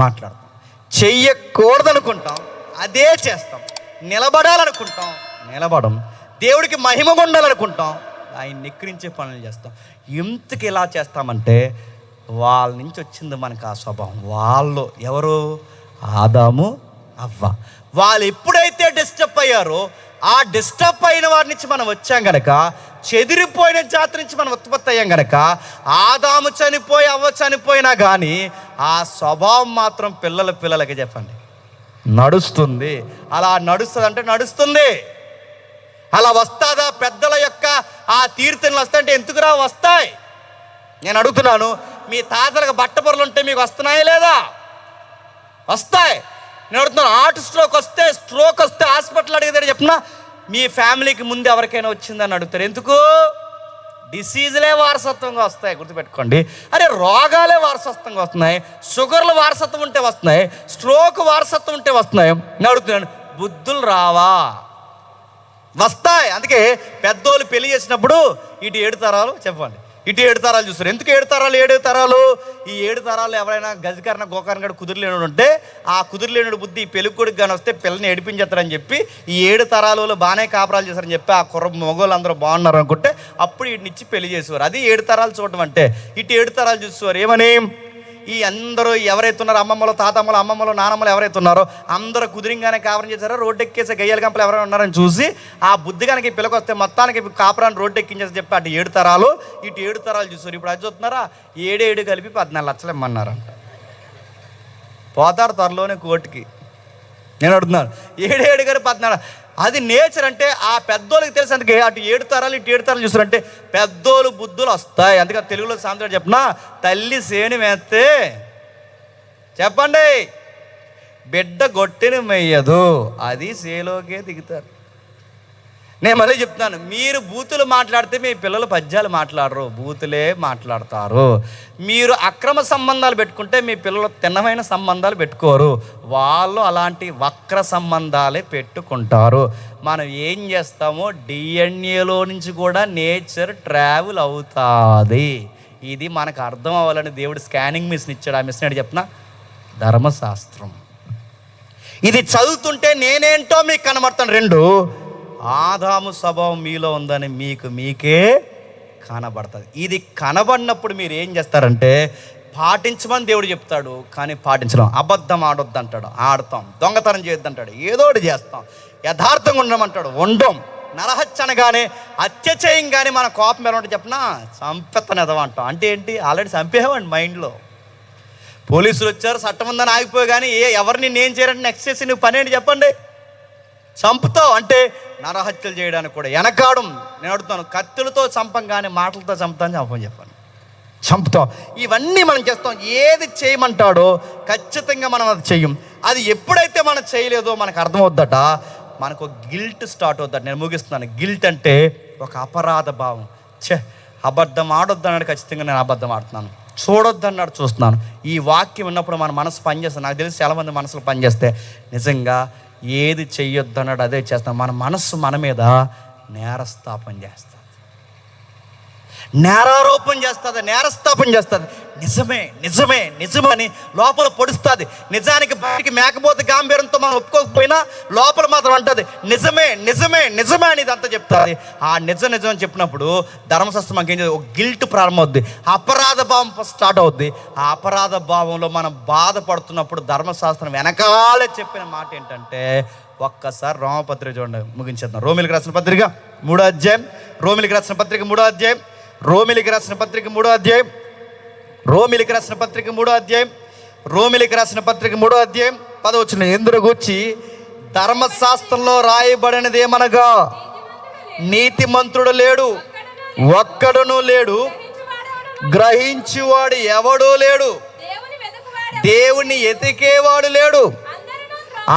మాట్లాడతాం. చెయ్యకూడదు అనుకుంటాం, అదే చేస్తాం. నిలబడాలనుకుంటాం, నిలబడం. దేవుడికి మహిమ ఉండాలనుకుంటాం, ఆయన ఎక్కిరించే పనులు చేస్తాం. ఎందుకు ఇలా చేస్తామంటే వాళ్ళ నుంచి వచ్చింది మనకు ఆ స్వభావం. వాళ్ళు ఎవరు? ఆదాము అవ్వ. వాళ్ళు ఎప్పుడైతే డిస్టర్బ్ అయ్యారో ఆ డిస్టర్బ్ అయిన వారి నుంచి మనం వచ్చాం గనక, చెదిరిపోయిన జాతి నుంచి మనం ఉత్పత్తి అయ్యాం గనక, ఆదాము చనిపోయి అవ్వ చనిపోయినా కానీ ఆ స్వభావం మాత్రం పిల్లలకి చెప్పండి నడుస్తుంది. అలా నడుస్తుంది అంటే నడుస్తుంది. అలా వస్తుందా? పెద్దల యొక్క ఆ తీర్థనలు వస్తాయంటే ఎందుకురా వస్తాయి? నేను అడుగుతున్నాను, మీ తాతలకు బట్టబొరలు ఉంటే మీకు వస్తున్నాయా లేదా? వస్తాయి. నేను అడుగుతున్నాను, స్ట్రోక్ వస్తే హాస్పిటల్ అడిగితే చెప్పినా మీ ఫ్యామిలీకి ముందు ఎవరికైనా వచ్చిందని అడుగుతారు. ఎందుకు? డిసీజులే వారసత్వంగా వస్తాయి. గుర్తుపెట్టుకోండి. అరే రోగాలే వారసత్వంగా వస్తున్నాయి. షుగర్లు వారసత్వం ఉంటే వస్తున్నాయి, స్ట్రోక్ వారసత్వం ఉంటే వస్తున్నాయి. నేను అడుగుతున్నాను, బుద్ధులు రావా? వస్తాయి. అందుకే పెద్దోళ్ళు పెళ్లి చేసినప్పుడు ఇటు 7 తరాలు చెప్పండి, ఇటు 7 తరాలు చూస్తారు. ఎందుకు 7 తరాలు? 7 తరాలు ఈ 7 తరాలు ఎవరైనా గజకరణ గోకరణ గడు కుదిరలేనుడు ఉంటే ఆ కుదిరలేనుడు బుద్ధి ఈ పెళ్లి కొడుకు కానీ వస్తే పిల్లని ఏడిపించేస్తారని చెప్పి ఈ 7 తరాలు బాగానే కాపురాలు చేశారని చెప్పి ఆ మగవాళ్ళు అందరూ బాగున్నారు అనుకుంటే అప్పుడు వీటినిచ్చి పెళ్లి చేసేవారు. అది 7 తరాలు చూడటం అంటే. ఇటు 7 తరాలు చూసేవారు. ఏమని? ఈ అందరూ ఎవరైతే ఉన్నారో అమ్మమ్మలు, తాతమ్మలు, అమ్మమ్మలు, నానమ్మలు ఎవరైతే ఉన్నారో అందరూ కుదిరింగానే కాపురం చేశారో రోడ్డు ఎక్కేసే గయ్యాల కంపలు ఎవరైనా ఉన్నారని చూసి ఆ బుద్ధి కనుక పిల్లకి వస్తే మొత్తానికి కాపురాన్ని రోడ్డు ఎక్కించేసి చెప్పి అటు 7 తరాలు ఇటు 7 తరాలు చూస్తారు. ఇప్పుడు అది చూస్తున్నారా? 7 కలిపి 14 లక్షలు ఇమ్మన్నారంట. పోతారు త్వరలోనే కోర్టుకి. నేను అడుగుతున్నాను, 7 కలిపి 14. అది నేచర్. అంటే ఆ పెద్దోళ్ళకి తెలుసు. అందుకే అటు 7 తరాలు ఇటు 7 తరాలు చూస్తారంటే పెద్దోళ్ళు బుద్ధులు వస్తాయి. అందుకే తెలుగులో సామెత చెప్పినా, తల్లి సేను వేస్తే చెప్పండి బిడ్డ గొట్టెని మెయ్యదు, అది సేలోకే దిగుతారు. నేను మళ్ళీ చెప్తున్నాను, మీరు బూతులు మాట్లాడితే మీ పిల్లలు పద్యాలు మాట్లాడరు, బూతులే మాట్లాడతారు. మీరు అక్రమ సంబంధాలు పెట్టుకుంటే మీ పిల్లలు తిన్నమైన సంబంధాలు పెట్టుకోరు, వాళ్ళు అలాంటి వక్ర సంబంధాలే పెట్టుకుంటారు. మనం ఏం చేస్తామో డిఎన్ఏలో నుంచి కూడా నేచర్ ట్రావెల్ అవుతుంది. ఇది మనకు అర్థం అవ్వాలని దేవుడు స్కానింగ్ మిషన్ ఇచ్చాడు. ఆ మిషన్ ఏంటి చెప్పిన? ధర్మశాస్త్రం. ఇది చదువుతుంటే నేనేంటో మీకు కనబడతాను. 2 ఆదాము స్వభావం మీలో ఉందని మీకే కనబడుతుంది. ఇది కనబడినప్పుడు మీరు ఏం చేస్తారంటే పాటించమని దేవుడు చెప్తాడు, కానీ పాటించడం. అబద్ధం ఆడొద్దు అంటాడు, ఆడతాం. దొంగతనం చేయొద్దు అంటాడు, ఏదో ఒకటి చేస్తాం. యథార్థంగా ఉండమంటాడు, ఉండం. నరహత్య అనగానే హత్య చేయంగానే మన కోపం ఎలా ఉంటుంది చెప్పినా, చంపెత్తని ఎదవంటాం. అంటే ఏంటి? ఆల్రెడీ చంపేవాడి మైండ్లో. పోలీసులు వచ్చారు, చట్టం ఉందని ఆగిపోయి కానీ ఎవరిని నేను చేయరంటే నెక్స్ట్ చేసి నువ్వు పని ఏంటి చెప్పండి? చంపుతావు. అంటే నరహత్యలు చేయడానికి కూడా వెనకాడం. నేను అడుగుతాను, కత్తులతో చంపం కానీ మాటలతో చంపుతాను చెప్పండి, చంపుతాం. ఇవన్నీ మనం చేస్తాం. ఏది చేయమంటాడో ఖచ్చితంగా మనం అది చెయ్యం. అది ఎప్పుడైతే మనం చేయలేదో మనకు అర్థమవుద్దట, మనకు గిల్ట్ స్టార్ట్ అవుద్దట. నేను ముగిస్తున్నాను. గిల్ట్ అంటే ఒక అపరాధ భావం. అబద్ధం ఆడొద్దు అన్నాడు, ఖచ్చితంగా నేను అబద్ధం ఆడుతున్నాను. చూడొద్దు అన్నాడు, చూస్తున్నాను. ఈ వాక్యం ఉన్నప్పుడు మన మనసు పనిచేస్తుంది. నాకు తెలిసి చాలామంది మనసులు పనిచేస్తే నిజంగా ఏది చెయ్యొద్దు అన్నాడు అదే చేస్తాం. మన మనస్సు మన మీద నేరస్థాపన చేస్తుంది, నేరారోపణ చేస్తుంది, నేరస్థాపన చేస్తుంది. నిజమని లోపల పొడుస్తుంది. నిజానికి బయటికి మేకపోతే గాంభీర్యంతో మనం ఒప్పుకోకపోయినా లోపల మాత్రం అంటుంది నిజమే అని ఇదంతా చెప్తుంది. ఆ నిజం చెప్పినప్పుడు ధర్మశాస్త్రం మనకి ఏం చేస్తుంది? ఒక గిల్ట్ ప్రారంభమవుద్ది, అపరాధ భావం స్టార్ట్ అవుద్ది. ఆ అపరాధ భావంలో మనం బాధపడుతున్నప్పుడు ధర్మశాస్త్రం వెనకాలే చెప్పిన మాట ఏంటంటే, ఒక్కసారి రోమపత్రిక చూడండి, ముగించేద్దాం. రోమిలికి రాసిన పత్రిక 3వ అధ్యాయం, రోమిలికి రాసిన పత్రిక 3వ అధ్యాయం, రోమిలికి రాసిన పత్రిక 3వ అధ్యాయం, రోమిలికి రాసిన పత్రిక 3వ అధ్యాయం, రోమిలికి రాసిన పత్రిక 3వ అధ్యాయం 10వ వచనం. ఎందుకు గూర్చి ధర్మశాస్త్రంలో రాయబడినది ఏమనగా, నీతిమంతుడు లేడు, ఒక్కడును లేడు, గ్రహించువాడు ఎవడూ లేడు, దేవుని ఎతికేవాడు లేడు,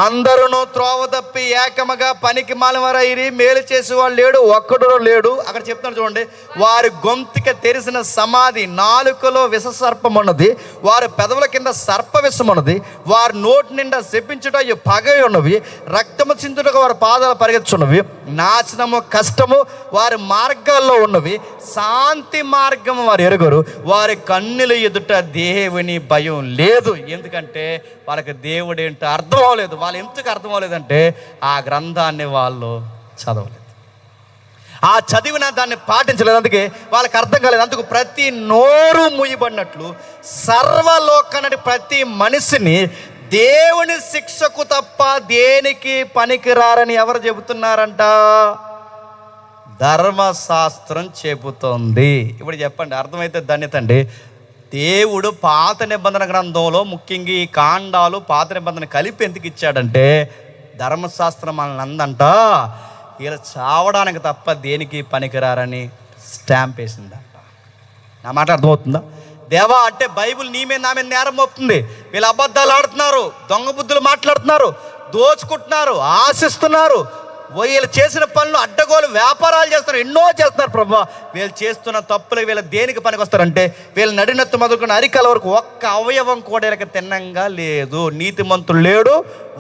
అందరూ త్రోవ తప్పి ఏకముగా పనికి మాలినవారైరి, మేలు చేసేవాడు లేడు, ఒక్కడు లేడు. అక్కడ చెప్తున్నారు చూడండి, వారి గొంతుక తెరిసిన సమాధి, నాలుకలో విష సర్పం ఉన్నది, వారి పెదవుల కింద సర్ప విషం ఉన్నది, వారి నోటి నిండా శపించుట పగ ఉన్నవి, రక్తము చిందుటకు వారి పాదాలు పరిగెత్తుచున్నవి, నాశనము కష్టము వారి మార్గాల్లో ఉన్నవి, శాంతి మార్గము వారు ఎరుగరు, వారి కన్నుల ఎదుట దేవుని భయం లేదు. ఎందుకంటే వాళ్ళకి దేవుడు ఏంటో అర్థం అవ్వలేదు. వాళ్ళు ఎందుకు అర్థం అవ్వలేదంటే ఆ గ్రంథాన్ని వాళ్ళు చదవలేదు, ఆ చదివిన దాన్ని పాటించలేదు, అందుకే వాళ్ళకి అర్థం కాలేదు. అందుకు ప్రతి నోరు మూయబడినట్లు సర్వలోకనటి ప్రతి మనిషిని దేవుని శిక్షకు తప్ప దేనికి పనికిరారని ఎవరు చెబుతున్నారంట? ధర్మశాస్త్రం చెబుతోంది. ఇప్పుడు చెప్పండి, అర్థమైతే ధన్యత అండి. దేవుడు పాత నిబంధన గ్రంథంలో ముఖ్యంగా ఈ కాండాలు పాత నిబంధన కలిపి ఎందుకు ఇచ్చాడంటే, ధర్మశాస్త్రం మనల్ని అందంట వీళ్ళు చావడానికి తప్ప దేనికి పనికిరారని స్టాంప్ వేసిందంట. నా మాట అర్థమవుతుందా? దేవా అంటే బైబిల్ నీ మీద నా మీద నేరం మోపుతుంది. వీళ్ళు అబద్ధాలు ఆడుతున్నారు, దొంగ బుద్ధులు మాట్లాడుతున్నారు, దోచుకుంటున్నారు, ఆశిస్తున్నారు, వీళ్ళు చేసిన పనులు అడ్డగోలు వ్యాపారాలు చేస్తున్నారు, ఎన్నో చేస్తున్నారు. ప్రభు వీళ్ళు చేస్తున్న తప్పులు వీళ్ళు దేనికి పనికి వస్తారంటే, వీళ్ళు నడినెత్తు మొదలుకున్న అరికల వరకు ఒక్క అవయవం కూడా వీళ్ళకి తిన్నంగా లేదు. నీతిమంతుడు లేడు,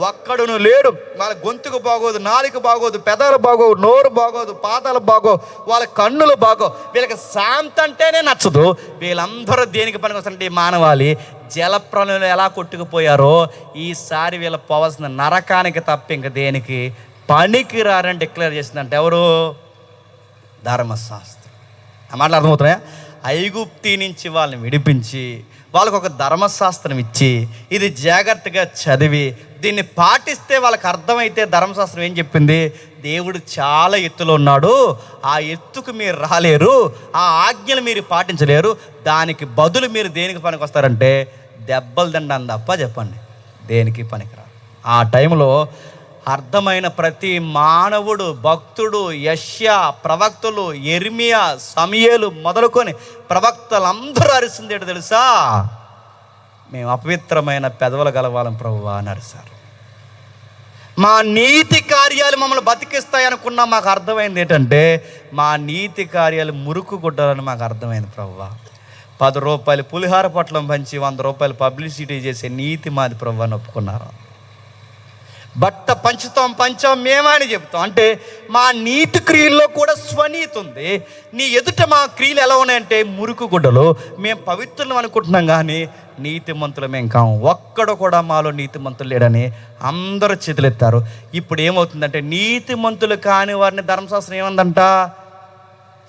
ఒక్కడును లేడు. వాళ్ళ గొంతుకు బాగోదు, నాలుక బాగోదు, పెదాలు బాగోవు, నోరు బాగోదు, పాదాలు బాగోవు, వాళ్ళ కన్నులు బాగోవు. వీళ్ళకి శాంతి అంటేనే నచ్చదు. వీళ్ళందరూ దేనికి పనికి వస్తారంటే, ఈ మానవాళి జలప్రలయంలో ఎలా కొట్టుకుపోయారో ఈసారి వీళ్ళు పోవాల్సిన నరకానికి తప్ప ఇంక దేనికి పనికి రారని డిక్లేర్ చేసిందంటే ఎవరు? ధర్మశాస్త్రం. ఆ మాటలు అర్థమవుతున్నాయా? ఐగుప్తి నుంచి వాళ్ళని విడిపించి వాళ్ళకు ఒక ధర్మశాస్త్రం ఇచ్చి ఇది జాగ్రత్తగా చదివి దీన్ని పాటిస్తే వాళ్ళకి అర్థమైతే ధర్మశాస్త్రం ఏం చెప్పింది? దేవుడు చాలా ఎత్తులో ఉన్నాడు, ఆ ఎత్తుకు మీరు రాలేరు, ఆ ఆజ్ఞలు మీరు పాటించలేరు, దానికి బదులు మీరు దేనికి పనికి వస్తారంటే దెబ్బలు తింటాను తప్ప చెప్పండి దేనికి పనికిరారు. ఆ టైంలో అర్థమైన ప్రతి మానవుడు, భక్తుడు, యెషయా, ప్రవక్తలు, యెర్మియా, సమూయేలు మొదలుకొని ప్రవక్తలందరూ అరిసింది ఏంటో తెలుసా? మేము అపవిత్రమైన పెదవులు గలవాళ్ళం ప్రభువా అని అరిశారు. మా నీతి కార్యాలు మమ్మల్ని బతికిస్తాయి అనుకున్నా మాకు అర్థమైంది ఏంటంటే మా నీతి కార్యాలు మురుకు గుడ్డాలని మాకు అర్థమైంది ప్రభువా. 10 రూపాయలు పులిహార పొట్లం పంచి 100 రూపాయలు పబ్లిసిటీ చేసే నీతి మాది ప్రభువా అని ఒప్పుకున్నారు. బట్ట పంచాం మేమని చెప్తాం. అంటే మా నీతి క్రియల్లో కూడా స్వనీతి ఉంది. నీ ఎదుట మా క్రియలు ఎలా ఉన్నాయంటే మురుకు గుడ్డలు. మేము పవిత్రులం అనుకుంటున్నాం కానీ నీతిమంతులు మేము కాము. ఒక్కడు కూడా మాలో నీతిమంతులు లేడని అందరూ చేతులెత్తారు. ఇప్పుడు ఏమవుతుందంటే నీతిమంతులు కాని వారిని ధర్మశాస్త్రం ఏమందంట?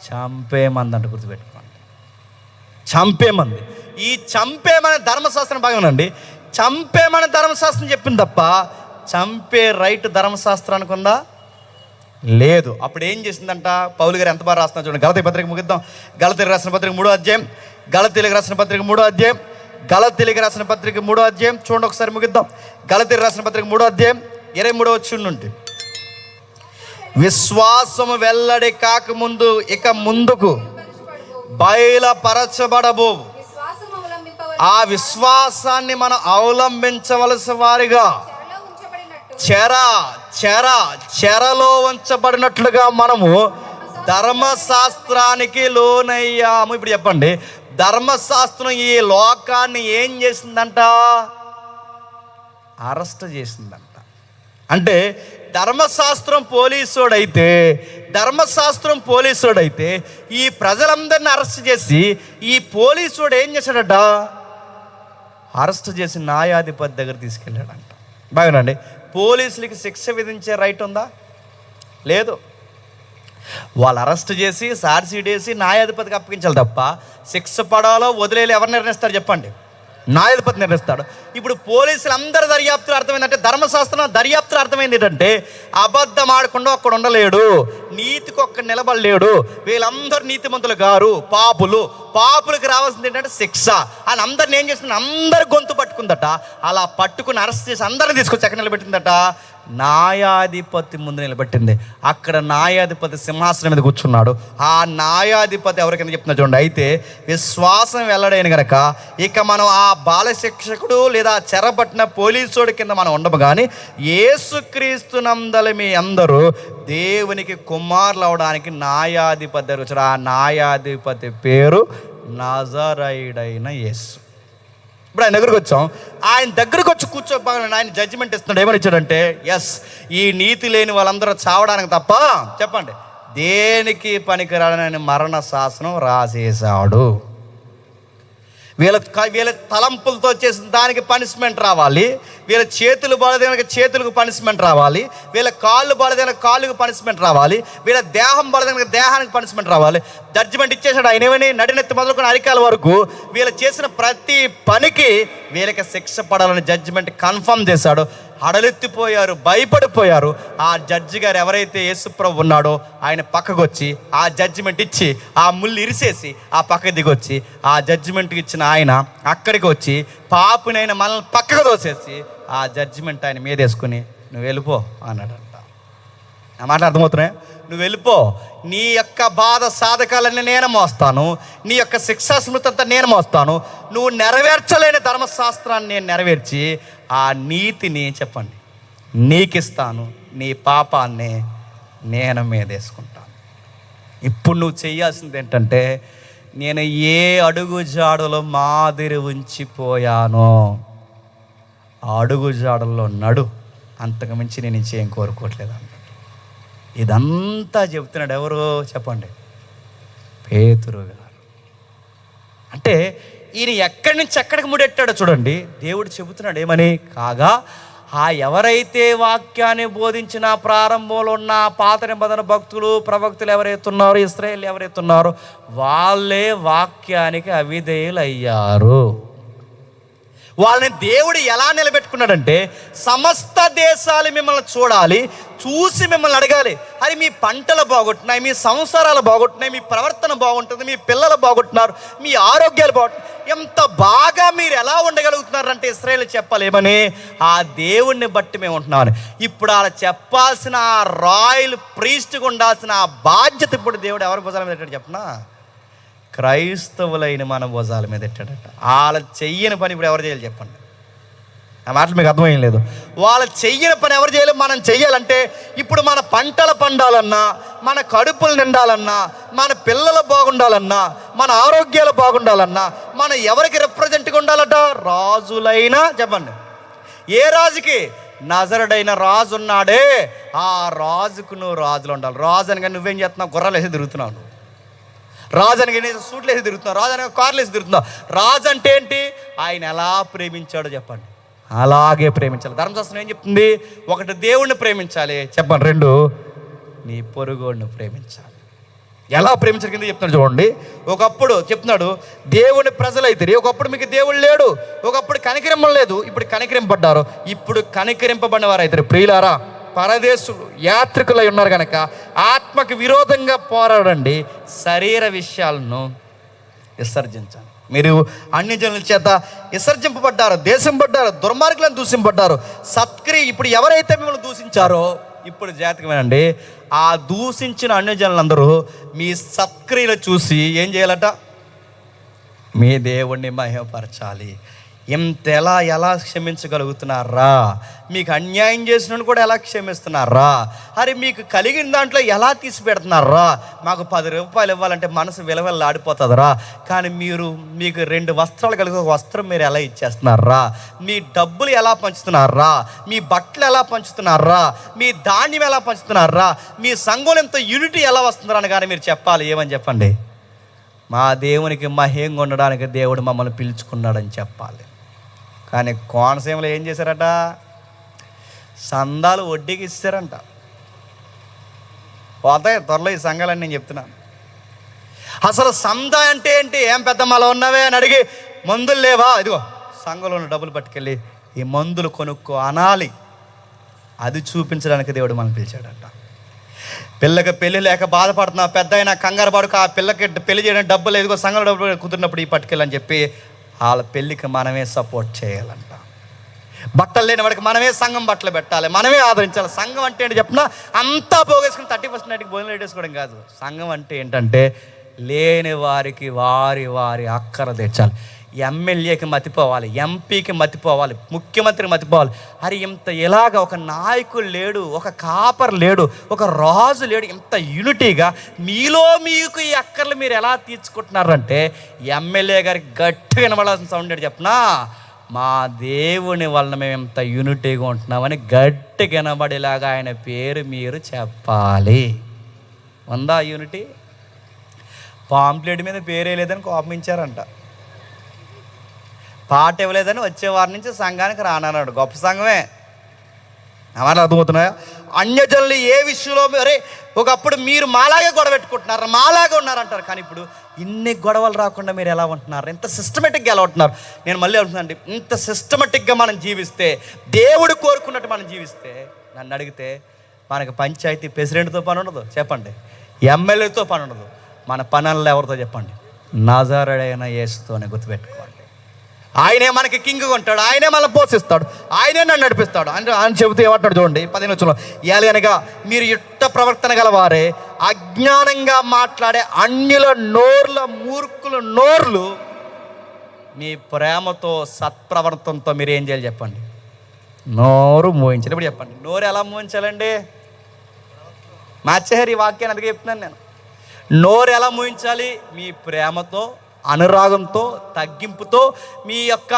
చంపేమందంట. గుర్తుపెట్టుకోండి, చంపేమంది. ఈ చంపేమనే ధర్మశాస్త్రం బాగుందండి. చంపేమనే ధర్మశాస్త్రం చెప్పింది తప్ప చంపే రైట్ ధర్మశాస్త్రానికి ఉందా? లేదు. అప్పుడు ఏం చేసిందంట? పౌలు గారు ఎంత బాగా రాస్తున్నారు చూడండి. గలతీ పత్రిక ముగిద్దాం. గలతీలకు రాసిన పత్రిక 3వ అధ్యాయం, గలతీలకు రాసిన పత్రిక 3వ అధ్యాయం, గలతీలకు రాసిన పత్రిక 3వ అధ్యాయం చూడండి ఒకసారి ముగిద్దాం. గలతీలకు రాసిన పత్రిక 3వ అధ్యాయం 23వ వచనం నుండి, విశ్వాసము వెల్లడి కాకముందు ఇక ముందుకు బయలుపరచబడబోవు ఆ విశ్వాసాన్ని మనం అవలంబించవలసిన వారిగా చెరలో ఉంచబడినట్లుగా మనము ధర్మశాస్త్రానికి లోనయ్యాము. ఇప్పుడు చెప్పండి, ధర్మశాస్త్రం ఈ లోకాన్ని ఏం చేసిందంట? అరెస్ట్ చేసిందంట. అంటే ధర్మశాస్త్రం పోలీసుడైతే ఈ ప్రజలందరినీ అరెస్ట్ చేసి ఈ పోలీసుడు ఏం చేశాడట? అరెస్ట్ చేసి న్యాయాధిపతి దగ్గర తీసుకెళ్ళాడంట. బాగునండి. పోలీసులకి శిక్ష విధించే రైట్ ఉందా? లేదు. వాళ్ళు అరెస్ట్ చేసి ఛార్జ్షీట్ వేసి న్యాయాధిపతికి అప్పగించాలి తప్ప శిక్ష పడాలో వదిలేలు ఎవరు నిర్ణయిస్తారు చెప్పండి? న్యాయాధిపతి నిర్ణయిస్తాడు. ఇప్పుడు పోలీసులు అందరి దర్యాప్తులు అర్థమైందంటే, ధర్మశాస్త్రం దర్యాప్తులు అర్థమైంది ఏంటంటే అబద్ధం ఆడకుండా ఒక్కడు ఉండలేడు, నీతికి ఒక్క నిలబడలేడు, వీళ్ళందరూ నీతిమంతులు గారు, పాపులకు రావాల్సింది ఏంటంటే శిక్ష అని అందరిని ఏం చేస్తుంది? అందరు గొంతు పట్టుకుందట. అలా పట్టుకుని అరెస్ట్ చేసి అందరిని తీసుకొచ్చి ఎక్కడ నిలబెట్టిందట? న్యాయాధిపతి ముందు నిలబెట్టింది. అక్కడ న్యాయాధిపతి సింహాసనం మీద కూర్చున్నాడు. ఆ న్యాయాధిపతి ఎవరి కింద చెప్తున్నా చూడండి. అయితే విశ్వాసం వెల్లడైన గనక ఇక మనం ఆ బాల శిక్షకుడు లేదా చెరబట్టిన పోలీసుడి కింద మనం ఉండము, కానీ యేసుక్రీస్తు నందలి మీ అందరూ దేవునికి కుమారులు అవడానికి న్యాయాధిపతి దగ్గర వచ్చారు. ఆ న్యాయాధిపతి పేరు నజరేయుడైన యేసు. ఇప్పుడు ఆయన దగ్గరకు వచ్చాం. ఆయన దగ్గరకు వచ్చి కూర్చోపోగానే ఆయన జడ్జిమెంట్ ఇస్తున్నాడు. ఏమని ఇచ్చాడంటే, ఎస్, ఈ నీతి లేని వాళ్ళందరూ చావడానికి తప్ప చెప్పండి దేనికి పనికిరాడని మరణ శాసనం రాసేశాడు. వీళ్ళ తలంపులతో చేసిన దానికి పనిష్మెంట్ రావాలి, వీళ్ళ చేతులు బలదైన చేతులకు పనిష్మెంట్ రావాలి, వీళ్ళ కాళ్ళు బలదైన కాళ్ళకు పనిష్మెంట్ రావాలి, వీళ్ళ దేహం బలదైన దేహానికి పనిష్మెంట్ రావాలి. జడ్జిమెంట్ ఇచ్చేసాడు. ఆయన ఏమని నడినెత్తి మొదలుకొని అరికాల వరకు వీళ్ళు చేసిన ప్రతి పనికి వీళ్ళకి శిక్ష పడాలని జడ్జిమెంట్ కన్ఫర్మ్ చేశాడు. హడలెత్తిపోయారు, భయపడిపోయారు. ఆ జడ్జి గారు ఎవరైతే యేసుప్రభు ఉన్నాడో ఆయన పక్కకు వచ్చి ఆ జడ్జిమెంట్ ఇచ్చి ఆ ముళ్ళు ఇరిసేసి ఆ పక్కకు దిగొచ్చి ఆ జడ్జిమెంట్కి ఇచ్చిన ఆయన అక్కడికి వచ్చి పాపునైనా మనల్ని పక్కకు తోసేసి ఆ జడ్జిమెంట్ ఆయన మీద వేసుకుని నువ్వు వెళ్ళిపో అన్నాడంట. ఆ మాట అర్థమవుతున్నాయి? నువ్వు వెళ్ళిపో, నీ యొక్క బాధ సాధకాలన్నీ నేను మోస్తాను, నీ యొక్క శిక్షా స్మృతి అంతా నేను మోస్తాను, నువ్వు నెరవేర్చలేని ధర్మశాస్త్రాన్ని నేను నెరవేర్చి ఆ నీతిని చెప్పండి నీకిస్తాను, నీ పాపాన్ని నేను మీదేసుకుంటాను. ఇప్పుడు నువ్వు చేయాల్సింది ఏంటంటే, నేను ఏ అడుగు జాడలో మాదిరి ఉంచిపోయానో ఆ అడుగు జాడల్లో నడు, అంతకుమించి నేను ఇంకేం కోరుకోవట్లేదు అన్నాడు. ఇదంతా చెప్తున్నాడు ఎవరు చెప్పండి? పేతురు గారు. అంటే ఈయన ఎక్కడి నుంచి ఎక్కడికి ముడెట్టాడో చూడండి. దేవుడు చెబుతున్నాడు ఏమని? కాగా ఆ ఎవరైతే వాక్యాన్ని బోధించిన ప్రారంభంలో ఉన్న పాత నిబంధన భక్తులు ప్రవక్తులు ఎవరైతే ఉన్నారో, ఇశ్రాయేలు ఎవరైతే ఉన్నారో వాళ్ళే వాక్యానికి అవిధేయులు అయ్యారు. వాళ్ళని దేవుడు ఎలా నిలబెట్టుకున్నాడంటే, సమస్త దేశాలు మిమ్మల్ని చూడాలి, చూసి మిమ్మల్ని అడగాలి, అది మీ పంటలు బాగుంటున్నాయి, మీ సంసారాలు బాగుంటున్నాయి, మీ ప్రవర్తన బాగుంటుంది, మీ పిల్లలు బాగుంటున్నారు, మీ ఆరోగ్యాలు బాగుంటున్నాయి, ఎంత బాగా మీరు ఎలా ఉండగలుగుతున్నారంటే ఇశ్రాయేలు చెప్పాలి ఏమని? ఆ దేవుణ్ణి బట్టి మేము ఉంటున్నామని. ఇప్పుడు అలా చెప్పాల్సిన ఆ రాయల్ ప్రీస్ట్గా ఉండాల్సిన ఆ బాధ్యత ఇప్పుడు దేవుడు ఎవరి భుజాల మీద పెట్టాడు చెప్పనా? క్రైస్తవులైన మన భుజాల మీద పెట్టాడట. వాళ్ళ చెయ్యని పని ఇప్పుడు ఎవరు చేయాలి చెప్పండి? ఆ మాటలు మీకు అర్థమేం లేదు. వాళ్ళు చెయ్యని పని ఎవరు చేయాలి? మనం చెయ్యాలంటే ఇప్పుడు మన పంటలు పండాలన్నా, మన కడుపులు నిండాలన్నా, మన పిల్లలు బాగుండాలన్నా, మన ఆరోగ్యాలు బాగుండాలన్నా మనం ఎవరికి రిప్రజెంట్గా ఉండాలట? రాజులైనా చెప్పండి. ఏ రాజుకి? నజరుడైన రాజు ఉన్నాడే, ఆ రాజుకు నువ్వు రాజులు ఉండాలి. రాజు అనగా నువ్వేం చేస్తున్నావు? గుర్రాలు వేసి తిరుగుతున్నావు. నువ్వు రాజు అనగా సూట్లు వేసి తిరుగుతున్నావు, రాజు అనగా కార్లు వేసి తిరుగుతున్నావు. రాజు అంటే ఏంటి? ఆయన ఎలా ప్రేమించాడో చెప్పండి, అలాగే ప్రేమించాలి. ధర్మశాస్త్రం ఏం చెప్తుంది? ఒకటి దేవుణ్ణి ప్రేమించాలి చెప్పండి, రెండు నీ పొరుగుడిని ప్రేమించాలి. ఎలా ప్రేమించాలి కింద చెప్తున్నాడు చూడండి. ఒకప్పుడు చెప్తున్నాడు దేవుని ప్రజలైతే, ఒకప్పుడు మీకు దేవుడు లేడు, ఒకప్పుడు కనికరింప లేదు, ఇప్పుడు కనికరింపబడ్డారు. ఇప్పుడు కనికరింపబడిన వారు అయితే ప్రియులారా, పరదేశులు యాత్రికులై ఉన్నారు కనుక ఆత్మకు విరోధంగా పోరాడండి, శరీర విషయాలను విసర్జించాలి. మీరు అన్ని జనుల చేత విసర్జింపబడ్డారు, దేశంపడ్డారు, దుర్మార్గులను దూషింపబడ్డారు. సత్క్రియ ఇప్పుడు ఎవరైతే మిమ్మల్ని దూషించారో ఇప్పుడు జాతకమేనండి, ఆ దూషించిన అన్ని జనులందరూ మీ సత్క్రియలు చూసి ఏం చేయాలట? మీ దేవుణ్ణి మహిమపరచాలి. ఎలా క్షమించగలుగుతున్నారా? మీకు అన్యాయం చేసినను కూడా ఎలా క్షమిస్తున్నారా? అరే మీకు కలిగిన దాంట్లో ఎలా తీసి పెడుతున్నారా? మాకు 10 రూపాయలు ఇవ్వాలంటే మనసు విలవిల్లాడిపోతుందిరా, కానీ మీకు 2 వస్త్రాలు కలిగి ఒక వస్త్రం మీరు ఎలా ఇచ్చేస్తున్నారా? మీ డబ్బులు ఎలా పంచుతున్నారా? మీ బట్టలు ఎలా పంచుతున్నారా? మీ ధాన్యం ఎలా పంచుతున్నారా? మీ సంఘం ఎంత యూనిటీ ఎలా వస్తుందని కానీ మీరు చెప్పాలి. ఏమని చెప్పండి? మా దేవునికి మహేంగా ఉండడానికి దేవుడు మమ్మల్ని పిలుచుకున్నాడని చెప్పాలి. కానీ కోనసీమలో ఏం చేశారట? సందాలు వడ్డీకి ఇస్తారంట. పోతాయి త్వరలో ఈ సంఘాలని నేను చెప్తున్నాను. అసలు సందా అంటే ఏంటి? ఏం పెద్దమ్మలో ఉన్నవే అని అడిగి మందులు లేవా? ఇదిగో సంఘంలో ఉన్న డబ్బులు పట్టుకెళ్ళి ఈ మందులు కొనుక్కో అనాలి. అది చూపించడానికి దేవుడు మనం పిలిచాడంట. పిల్లకి పెళ్ళి లేక బాధపడుతున్నా, పెద్ద అయినా కంగారు పడుకు, ఆ పిల్లకి పెళ్లి చేయడానికి డబ్బులు ఎదుగో సంఘంలో డబ్బులు కుదిరినప్పుడు ఈ పట్టుకెళ్ళని చెప్పి వాళ్ళ పెళ్ళికి మనమే సపోర్ట్ చేయాలంట. బట్టలు లేని వాడికి మనమే సంఘం బట్టలు పెట్టాలి, మనమే ఆదరించాలి. సంఘం అంటే ఏంటి చెప్పినా అంతా పోగేసుకుని 30% నైట్కి భోజనం పెట్టేసుకోవడం కాదు. సంఘం అంటే ఏంటంటే లేని వారికి వారి వారి అక్కర తీర్చాలి. ఎమ్మెల్యేకి మతిపోవాలి, ఎంపీకి మతిపోవాలి, ముఖ్యమంత్రికి మతిపోవాలి. అరే ఇంత ఇలాగ ఒక నాయకుడు లేడు, ఒక కాపర్ లేడు, ఒక రాజు లేడు, ఇంత యూనిటీగా మీలో మీకు ఈ అక్కర్లు మీరు ఎలా తీర్చుకుంటున్నారంటే ఎమ్మెల్యే గారికి గట్టిగా వినబడాల్సిన సౌండ్ ఏంటి చెప్పనా, మా దేవుని వలన మేము ఇంత యూనిటీగా ఉంటున్నామని గట్టిగా వినబడేలాగా ఆయన పేరు మీరు చెప్పాలి. ఉందా యూనిటీ? పాంప్లెట్ మీద పేరే లేదని కోపమించారంట, పాట ఇవ్వలేదని వచ్చేవారి నుంచి సంఘానికి రానన్నాడు. గొప్ప సంఘమే. అలా అర్థమవుతున్నాయా? అన్యజనులు ఏ విషయంలో అరే ఒకప్పుడు మీరు మాలాగే గొడవ పెట్టుకుంటున్నారు, మాలాగే ఉన్నారంటారు, కానీ ఇప్పుడు ఇన్ని గొడవలు రాకుండా మీరు ఎలా ఉంటున్నారు, ఎంత సిస్టమేటిక్గా ఎలా ఉంటున్నారు. నేను మళ్ళీ అంటున్నానండి, ఇంత సిస్టమేటిక్గా మనం జీవిస్తే, దేవుడు కోరుకున్నట్టు మనం జీవిస్తే, నన్ను అడిగితే మనకు పంచాయతీ ప్రెసిడెంట్తో పని ఉండదు చెప్పండి, ఎమ్మెల్యేతో పని ఉండదు, మన పనుల్లో ఎవరితో చెప్పండి, నజరేయుడైన యేసుతోనే. గుర్తుపెట్టుకోండి, ఆయనే మనకి కింగ్గా ఉంటాడు, ఆయనే మనల్ని పోషిస్తాడు, ఆయనే నన్ను నడిపిస్తాడు అంటే ఆయన చెబుతూ ఏమంటాడు చూడండి 15 ఏలనగా మీరు యుక్త ప్రవర్తన గలవారే, అజ్ఞానంగా మాట్లాడే అన్యుల నోర్ల మూర్ఖుల నోర్లు మీ ప్రేమతో సత్ప్రవర్తనతో మీరు ఏం చేయాలి చెప్పండి, నోరు మోయించాలి. ఇప్పుడు చెప్పండి, నోరు ఎలా మోయించాలండి? మార్చేహారు ఈ వాక్యాన్ని అందుకే చెప్తున్నాను నేను. నోరు ఎలా మోయించాలి? మీ ప్రేమతో, అనురాగంతో, తగ్గింపుతో, మీ యొక్క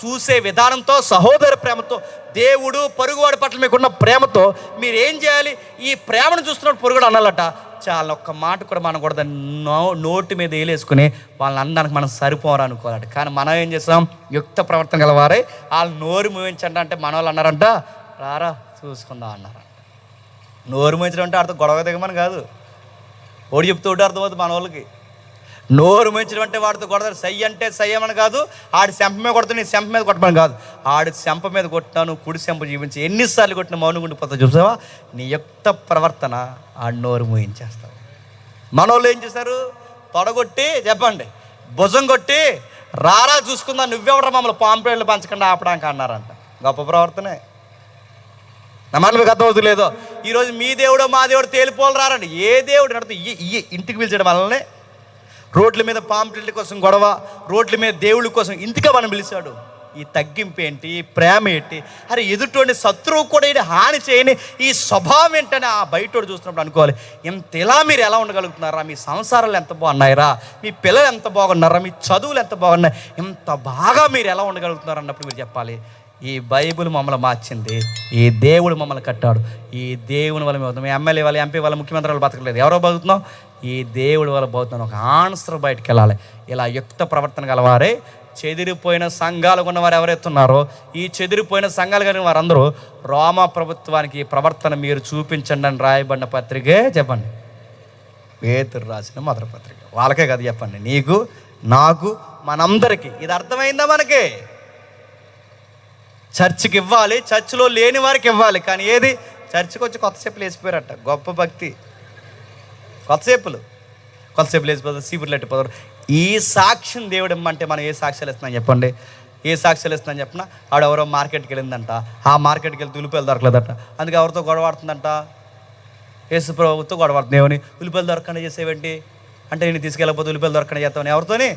చూసే విధానంతో, సహోదర ప్రేమతో, దేవుడు పొరుగువాడి పట్ల మీకున్న ప్రేమతో మీరు ఏం చేయాలి? ఈ ప్రేమను చూస్తున్నప్పుడు పొరుగుడు అనాలట, చాలా ఒక్క మాట కూడా మనం కూడా నోటి మీద వేలేసుకుని వాళ్ళని అనడానికి మనం సరిపోరు అనుకోవాలట. కానీ మనం ఏం చేస్తాం? యుక్త ప్రవర్తన గలవారే వాళ్ళు నోరు మూయించండి అంటే మన వాళ్ళు అన్నారంట, రారా చూసుకుందాం అన్నారంట. నోరు మూయించడం అంటే అర్థం గొడవ దిగమని కాదు, ఓడి చెప్తూ ఒకటి అర్థమవుతుంది మన వాళ్ళకి. నోరు ముంచడం అంటే వాడితో కొడతారు, సై అంటే సయ్యమని కాదు, ఆడి శంప మీద కొడతాను, నీ శంప మీద కొట్టమని కాదు, ఆడి శంప మీద కొట్టినాను, కుడి శంప జీవించి ఎన్నిసార్లు కొట్టిన మౌనం ఉండిపోతావు చూసావా? నీ యుక్త ప్రవర్తన ఆడి నోరు మూయించేస్తావు. మనోళ్ళు ఏం చేశారు? తొడగొట్టి చెప్పండి, భుజం కొట్టి రారా చూసుకుందా, నువ్వెవడ మమ్మల్ని పాంప్లెట్లు పంచకుండా ఆపడానికి అన్నారంట. గొప్ప ప్రవర్తనే. నా మాట మీకు అర్థమవుతుంది లేదో? ఈరోజు మీ దేవుడో మా దేవుడు తేలిపోలు రారండి. ఏ దేవుడు నడుతూ ఇంటికి పిలిచాడు మనల్ని? రోడ్ల మీద పాంప్లెట్ల కోసం గొడవ, రోడ్ల మీద దేవుళ్ళ కోసం ఇంటికే మనం పిలిచాడు. ఈ తగ్గింపు ఏంటి? ఈ ప్రేమ ఏంటి? అరే ఎదుటోని శత్రువు కూడా ఏంటి హాని చేయని ఈ స్వభావం ఏంటని ఆ బయటోడు చూస్తున్నప్పుడు అనుకోవాలి, ఇంత ఇలా మీరు ఎలా ఉండగలుగుతున్నారా? మీ సంసారాలు ఎంత బాగున్నాయిరా? మీ పిల్లలు ఎంత బాగున్నారా? మీ చదువులు ఎంత బాగున్నాయి? ఇంత బాగా మీరు ఎలా ఉండగలుగుతున్నారు అన్నప్పుడు మీరు చెప్పాలి, ఈ బైబిల్ మమ్మల్ని మార్చింది, ఈ దేవుడు మమ్మల్ని కట్టాడు, ఈ దేవుని వల్ల మేము ఎమ్మెల్యే వాళ్ళు, ఎంపీ వాళ్ళు, ముఖ్యమంత్రి వాళ్ళు బతకలేదు, ఎవరో బతుకుతున్నాం? ఈ దేవుడి వల్ల బతుకుతున్నాం. ఒక ఆన్సర్ బయటకు వెళ్ళాలి. ఇలా యుక్త ప్రవర్తన గలవారే చెదిరిపోయిన సంఘాలు ఉన్నవారు ఎవరైతే ఉన్నారో, ఈ చెదిరిపోయిన సంఘాలు కలిగిన వారందరూ రోమా ప్రభుత్వానికి ప్రవర్తన మీరు చూపించండి అని రాయబడిన పత్రికే చెప్పండి, పేతురు రాసిన మొదటి పత్రిక. వాళ్ళకే కదా చెప్పండి, నీకు నాకు మనందరికీ. ఇది అర్థమైందా మనకి? చర్చికి ఇవ్వాలి, చర్చిలో లేని వారికి ఇవ్వాలి. కానీ ఏది? చర్చికి వచ్చి కొత్త చెప్పులు వేసిపోయారట. గొప్ప భక్తి. కొత్తసేపులు వేసిపోతారు, సీపులు ఎట్టిపోతారు. ఈ సాక్ష్యం దేవుడు ఇమ్మంటే మనం ఏ సాక్ష్యాలు ఇస్తున్నాం చెప్పండి? ఏ సాక్ష్యాలు ఇస్తున్నాం చెప్పిన? ఆవిడెవరో మార్కెట్కి వెళ్ళిందంట, ఆ మార్కెట్కి వెళ్తే ఉల్లిపాయలు దొరకలేదట, అందుకే ఎవరితో గొడవాడుతుందంట? యేసు ప్రభుతో గొడవాడుతుంది. ఏమని? ఉల్లిపాయలు దొరకకుండా చేసేవేంటి అంటే, నేను తీసుకెళ్ళకపోతే ఉల్లిపాయలు దొరకకుండా చేస్తామని. ఎవరితోని?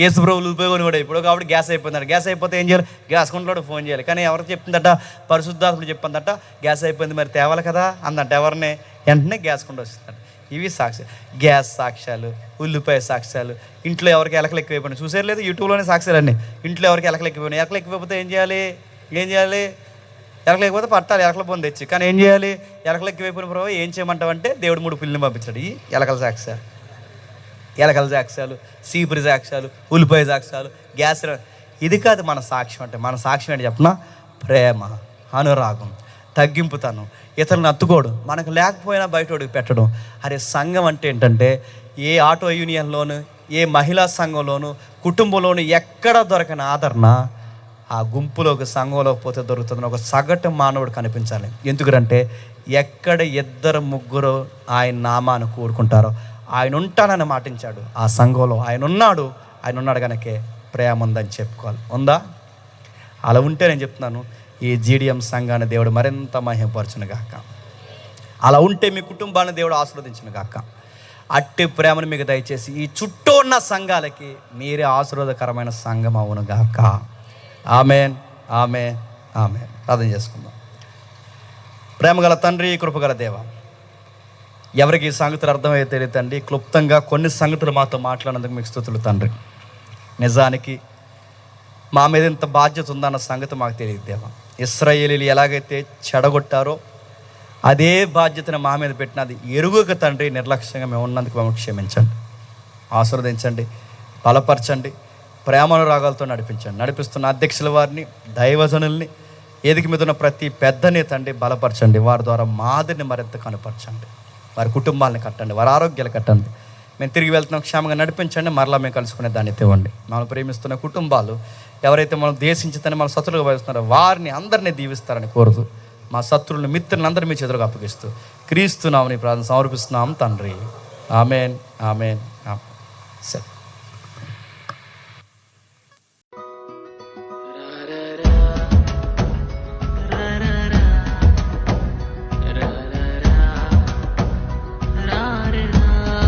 యేసు ప్రభువులు ఉపయోగం కూడా. ఇప్పుడు కాబట్టి గ్యాస్ అయిపోయిందంట. గ్యాస్ అయిపోతే ఏం చేయాలి? గ్యాస్ కొంట్లో ఫోన్ చేయాలి. కానీ ఎవరికి చెప్తుందట? పరిశుద్ధాత్ముడు చెప్పిందట, గ్యాస్ అయిపోయింది మరి తేవాలి కదా అందంట. ఎవరిని? వెంటనే గ్యాస్ కొండ వస్తుందంట. ఇవి సాక్ష్యాలు. గ్యాస్ సాక్ష్యాలు, ఉల్లిపాయ సాక్ష్యాలు. ఇంట్లో ఎవరికి ఎలకలు ఎక్కువైపోయినాయి చూసారు లేదు? యూట్యూబ్లోనే సాక్ష్యాలన్నీ. ఇంట్లో ఎవరికి ఎలకలు ఎక్కువైపోయినాయి. ఎలకలు ఎక్కువైపోతే ఏం చేయాలి? ఎలకలు ఎక్కువైతే పట్టాలి, ఎలకల పొంది తెచ్చి. కానీ ఏం చేయాలి? ఎలకలు ఎక్కువైపోయిన ప్రభావ ఏం చేయమంటావంటే దేవుడు 3 పిల్లిని పంపించాడు. ఈ ఎలకల సాక్ష్యాలు, సీపురి సాక్ష్యాలు, ఉల్లిపాయ సాక్ష్యాలు, గ్యాస్. ఇది కాదు మన సాక్ష్యం అంటే. మన సాక్ష్యం ఏంటి చెప్పిన? ప్రేమ, అనురాగం, తగ్గింపుతనం, ఇతరులను అత్తుకోవడం, మనకు లేకపోయినా బయటోడికి పెట్టడం. అరే సంఘం అంటే ఏంటంటే, ఏ ఆటో యూనియన్లోను, ఏ మహిళా సంఘంలోను, కుటుంబంలోను ఎక్కడ దొరకని ఆదరణ ఆ గుంపులోకి, సంఘంలోకి పోతే దొరుకుతుందని ఒక సగటు మానవుడు కనిపించాలి. ఎందుకంటే ఎక్కడ 2-3 ఆయన నామాన్ని కూడుకుంటారో ఆయన ఉంటానని మాటించాడు. ఆ సంఘంలో ఆయన ఉన్నాడు కనుకే ప్రేమ ఉందని చెప్పుకోవాలి. ఉందా? అలా ఉంటే నేను చెప్తున్నాను, ఈ జీడిఎం సంఘాన్ని దేవుడు మరింత మహిమపరచును గాక. అలా ఉంటే మీ కుటుంబాన్ని దేవుడు ఆశీర్వదించును గాక. అట్టి ప్రేమను మీకు దయచేసి ఈ చుట్టూ ఉన్న సంఘాలకి మీరే ఆశీర్వాదకరమైన సంఘం అవును గాక. Amen, amen, amen. ప్రార్థన చేసుకుందాం. ప్రేమగల తండ్రి, కృపగల దేవ, ఎవరికి ఈ సంగతులు అర్థమయ్యే తెలియదు తండ్రి. క్లుప్తంగా కొన్ని సంగతులు మాతో మాట్లాడినందుకు మీకు స్తుతులు తండ్రి. నిజానికి మా మీద ఇంత బాధ్యత ఉందన్న సంగతి మాకు తెలియదు దేవా. ఇశ్రాయేలీలు ఎలాగైతే చెడగొట్టారో అదే బాధ్యతను మా మీద పెట్టినది ఎరుగక తండ్రి నిర్లక్ష్యంగా మేము ఉన్నందుకు మమ్మల్ని క్షమించండి, ఆశీర్వదించండి, బలపరచండి, ప్రేమను రాగాలతో నడిపిస్తున్న అధ్యక్షుల వారిని, దైవజనుల్ని, ఏదికి మీద ఉన్న ప్రతి పెద్దని తండ్రి బలపరచండి. వారి ద్వారా మాదిరిని మరింత కనపరచండి. వారి కుటుంబాలను కట్టండి, వారి ఆరోగ్యాలు కట్టండి. మేము తిరిగి వెళ్తున్నాం, క్షేమంగా నడిపించండి. మరలా మేము కలుసుకునే దాన్ని తెవ్వండి. మమ్మల్ని ప్రేమిస్తున్న కుటుంబాలు ఎవరైతే మనం దేశించుతని మన శత్రువులుగా భావిస్తున్నారో వారిని అందరినీ దీవిస్తారని కోరుతూ, మా శత్రువులను, మిత్రులను అందరూ మీ చేతులకు అప్పగిస్తూ క్రీస్తునామని ప్రార్థన సమర్పిస్తున్నాం తండ్రి. Amen, amen, amen. సరే.